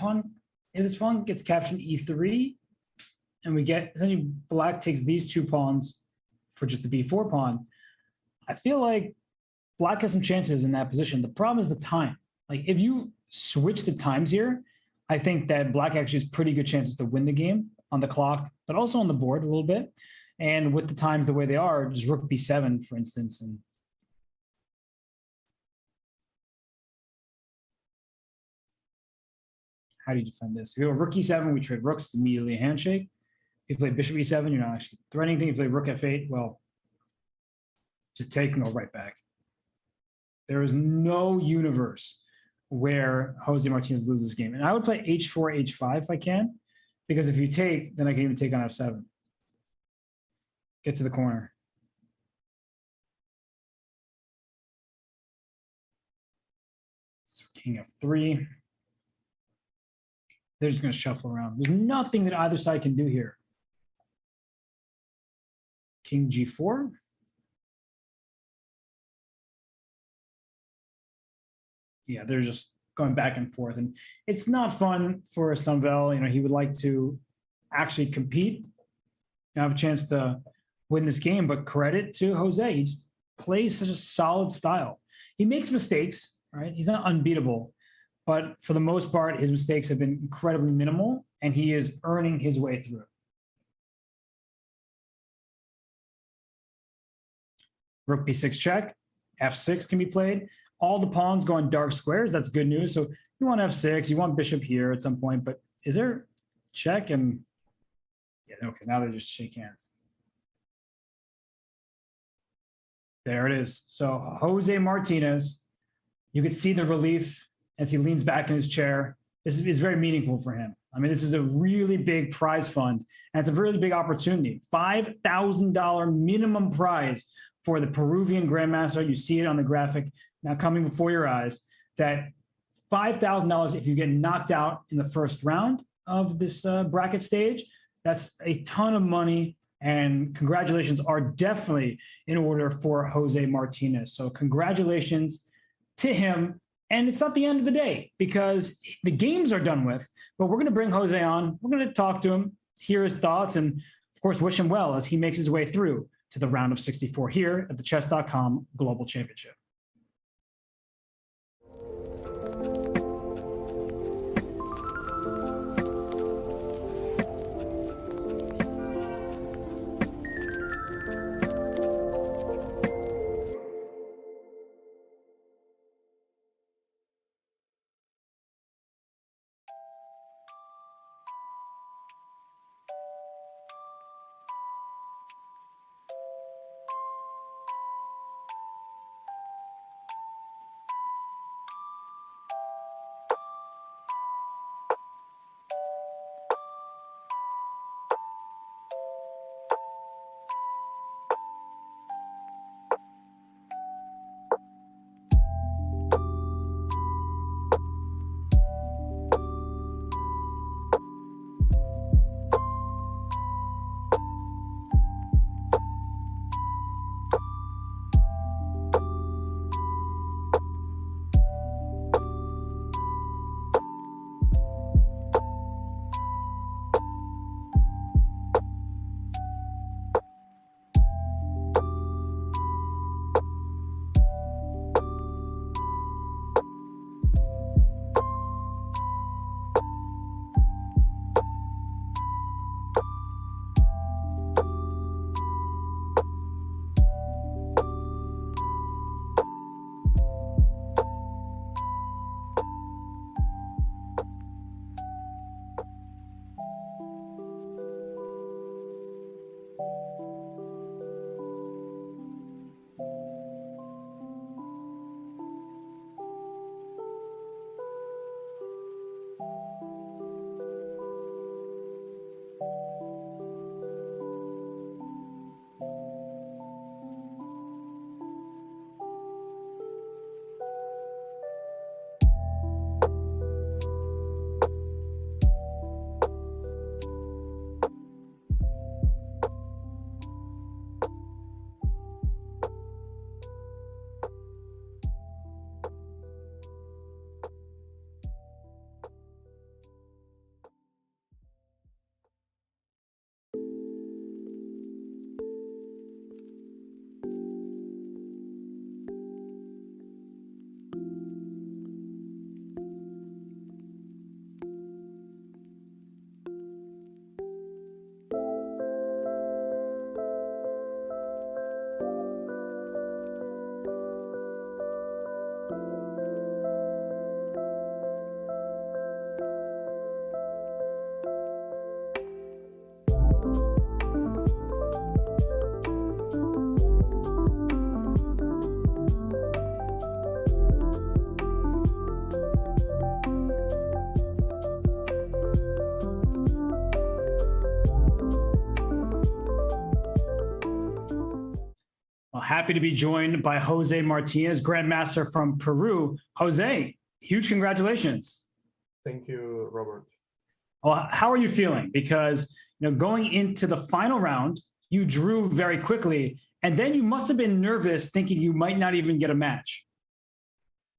if this pawn gets captured E3, and we get essentially black takes these two pawns for just the B4 pawn, I feel like black has some chances in that position. The problem is the time. Like if you switch the times here, I think that black actually has pretty good chances to win the game on the clock, but also on the board a little bit. And with the times the way they are, just rook B7, for instance. And how do you defend this? If you have rook E7, we trade rooks, it's immediately a handshake. If you play bishop E7, you're not actually threatening anything. If you play rook F8, well, just take and go right back. There is no universe where Jose Martinez loses this game. And I would play H4, H5 if I can, because if you take, then I can even take on F7. Get to the corner. So king F3. They're just going to shuffle around. There's nothing that either side can do here. King G4. Yeah, they're just going back and forth. And it's not fun for Samvel. You know, he would like to actually compete and have a chance to win this game, but credit to Jose. He just plays such a solid style. He makes mistakes, right? He's not unbeatable, but for the most part, his mistakes have been incredibly minimal, and he is earning his way through. Rook B6 check, F6 can be played. All the pawns go on dark squares. That's good news. So you want F6, you want bishop here at some point, but is there check? And yeah, okay, now they just shake hands. There it is. So Jose Martinez, you could see the relief as he leans back in his chair. This is very meaningful for him. I mean, this is a really big prize fund, and it's a really big opportunity. $5,000 minimum prize for the Peruvian Grandmaster. You see it on the graphic now coming before your eyes, that $5,000 if you get knocked out in the first round of this bracket stage. That's a ton of money, and congratulations are definitely in order for Jose Martinez. So congratulations to him. And it's not the end of the day because the games are done with, but we're going to bring Jose on. We're going to talk to him, hear his thoughts, and of course, wish him well as he makes his way through to to the round of 64 here at the Chess.com Global Championship. Happy to be joined by Jose Martinez, Grandmaster from Peru. Jose, huge congratulations. Thank you, Robert. Well, how are you feeling? Because going into the final round, you drew very quickly, and then you must have been nervous thinking you might not even get a match.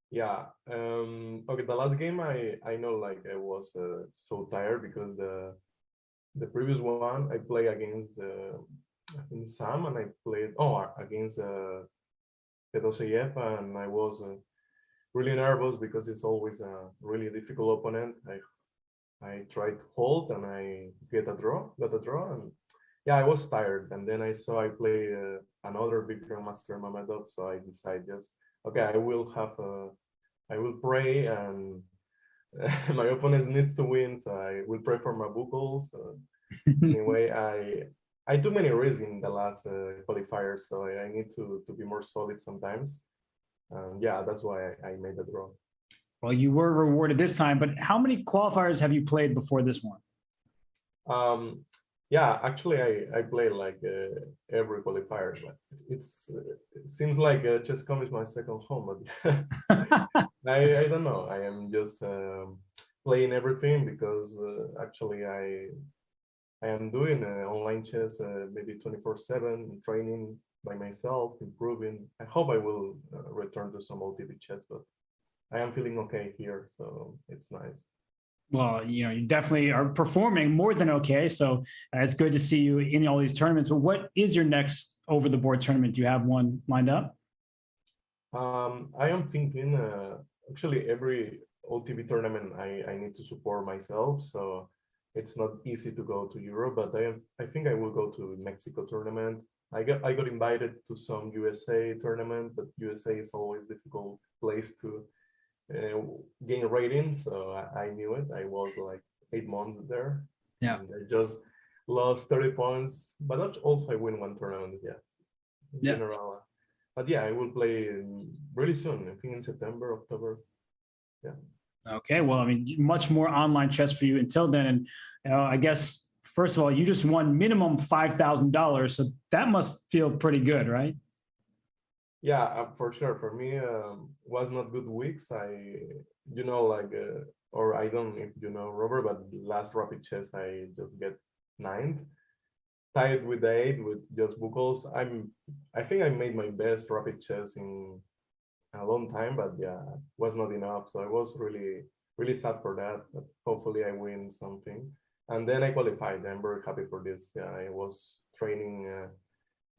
Yeah. Okay, the last game I know like I was so tired because the previous one I played against Sam, and I played against Fedoseyev, and I was really nervous because it's always a really difficult opponent. I tried to hold and I got a draw, and yeah, I was tired. And then I saw I play another big grandmaster Mamedov, so I decided just okay, I will pray, and my opponent needs to win, so I will pray for my buckles. Anyway, I do many risks in the last qualifiers, so I need to be more solid sometimes. Yeah, that's why I made the draw. Well, you were rewarded this time, but how many qualifiers have you played before this one? Yeah, actually, I play like every qualifier. But it seems like Chesscom is my second home, but I don't know. I am just playing everything because actually I am doing online chess maybe 24/7, training by myself, improving. I hope I will return to some OTB chess, but I am feeling okay here, so it's nice. Well, you definitely are performing more than okay, so it's good to see you in all these tournaments. But what is your next over the board tournament? Do you have one lined up? I am thinking, actually every OTB tournament I need to support myself, so it's not easy to go to Europe, but I think I will go to Mexico tournament. I got invited to some USA tournament, but USA is always difficult place to gain ratings, so I knew it. I was like 8 months there. Yeah. And I just lost 30 points, but also I win one tournament. Yeah. In general. But yeah, I will play really soon. I think in September, October. Yeah. Okay. Well, I mean, much more online chess for you until then. And I guess, first of all, you just won minimum $5,000. So that must feel pretty good, right? Yeah, for sure. For me, was not good weeks. Or I don't know if you know, Robert, but last Rapid Chess, I just get ninth, tied with the 8 with just buckles. I think I made my best Rapid Chess in a long time, but yeah, was not enough. So I was really, really sad for that, but hopefully I win something. And then I qualified. I'm very happy for this. Yeah, I was training,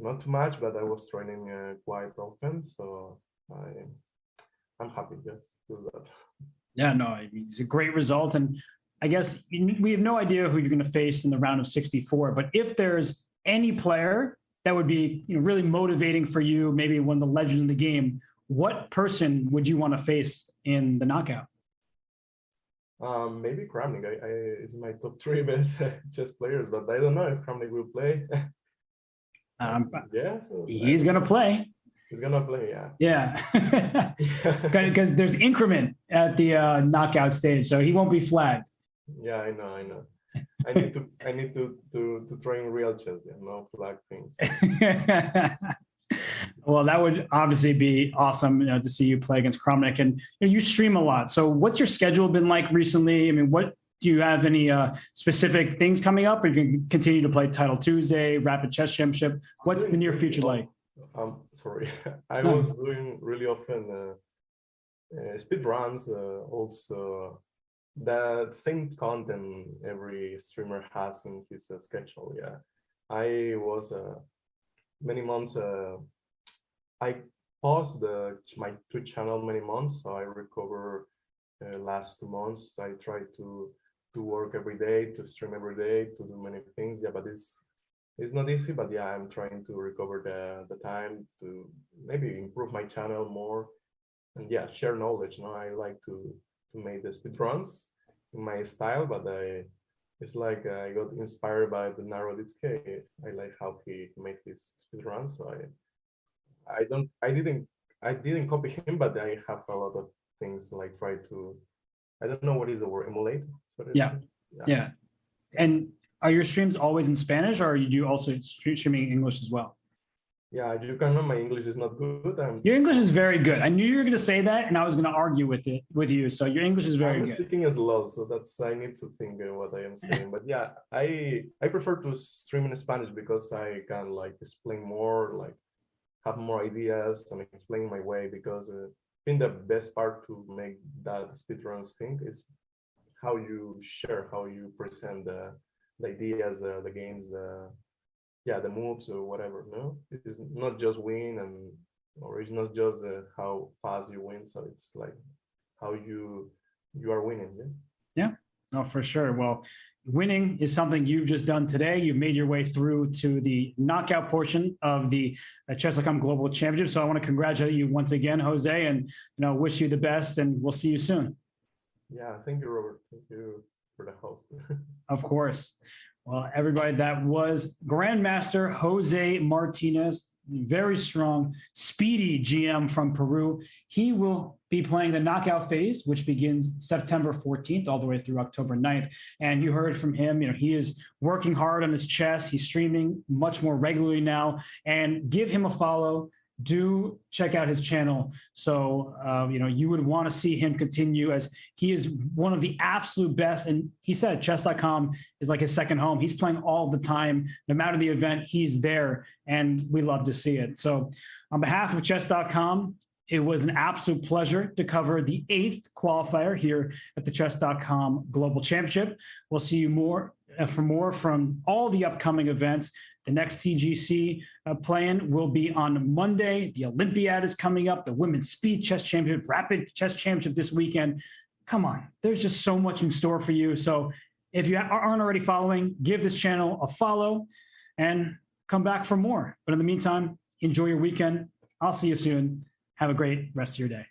not too much, but I was training quite often. So I'm happy just to do that. Yeah, no, I mean, it's a great result. And I guess we have no idea who you're going to face in the round of 64. But if there's any player that would be really motivating for you, maybe one of the legends in the game, what person would you want to face in the knockout? Maybe Kramnik. It's my top 3 best chess players, but I don't know if Kramnik will play. Yeah, so he's going to play. He's gonna play, yeah. Yeah, because there's increment at the knockout stage, so he won't be flagged. Yeah, I know. I need to train real chess, yeah, no flag things. Well, that would obviously be awesome, to see you play against Kramnik. And you stream a lot. So, what's your schedule been like recently? I mean, do you have any specific things coming up, or you can continue to play Title Tuesday, Rapid Chess Championship? What's the near future like? Sorry, I was doing really often speed runs, also the same content every streamer has in his schedule. Yeah, I was many months. I paused my Twitch channel many months, so I recover last 2 months. I try to work every day, to stream every day, to do many things. Yeah, but it's not easy, but yeah, I'm trying to recover the time to maybe improve my channel more and yeah, share knowledge. I like to make the speed runs in my style, but it's like I got inspired by the Naroditsky. I like how he made his speed runs. So I didn't copy him, but I have a lot of things like try to, I don't know what is the word, emulate. Yeah. And are your streams always in Spanish, or are you also streaming English as well? Yeah, you can know my English is not good. Your English is very good. I knew you were going to say that, and I was going to argue with you. So your English is very good. I'm speaking as low, so I need to think what I am saying. But yeah, I prefer to stream in Spanish because I can like explain more, like have more ideas and explain my way. Because I think the best part to make that speedruns thing is how you share, how you present the ideas, the games, the moves or whatever. No, it's not just win or it's not just how fast you win. So it's like how you are winning. Yeah, no, for sure. Well, winning is something you've just done today. You've made your way through to the knockout portion of the ChesscomGlobal Championship. So I want to congratulate you once again, Jose, and wish you the best. And we'll see you soon. Yeah, thank you, Robert. Thank you for the host. Of course. Well, everybody, that was Grandmaster Jose Martinez, very strong, speedy GM from Peru. He will be playing the knockout phase, which begins September 14th all the way through October 9th. And you heard from him, he is working hard on his chess. He's streaming much more regularly now. And give him a follow. Do check out his channel. So, you would want to see him continue, as he is one of the absolute best. And he said chess.com is like his second home. He's playing all the time. No matter the event, he's there. And we love to see it. So on behalf of chess.com, it was an absolute pleasure to cover the 8th qualifier here at the chess.com Global Championship. We'll see you for more from all the upcoming events. The next CGC plan will be on Monday. The Olympiad is coming up, the Women's Speed Chess Championship, Rapid Chess Championship this weekend. Come on, there's just so much in store for you. So if you aren't already following, give this channel a follow and come back for more. But in the meantime, enjoy your weekend. I'll see you soon. Have a great rest of your day.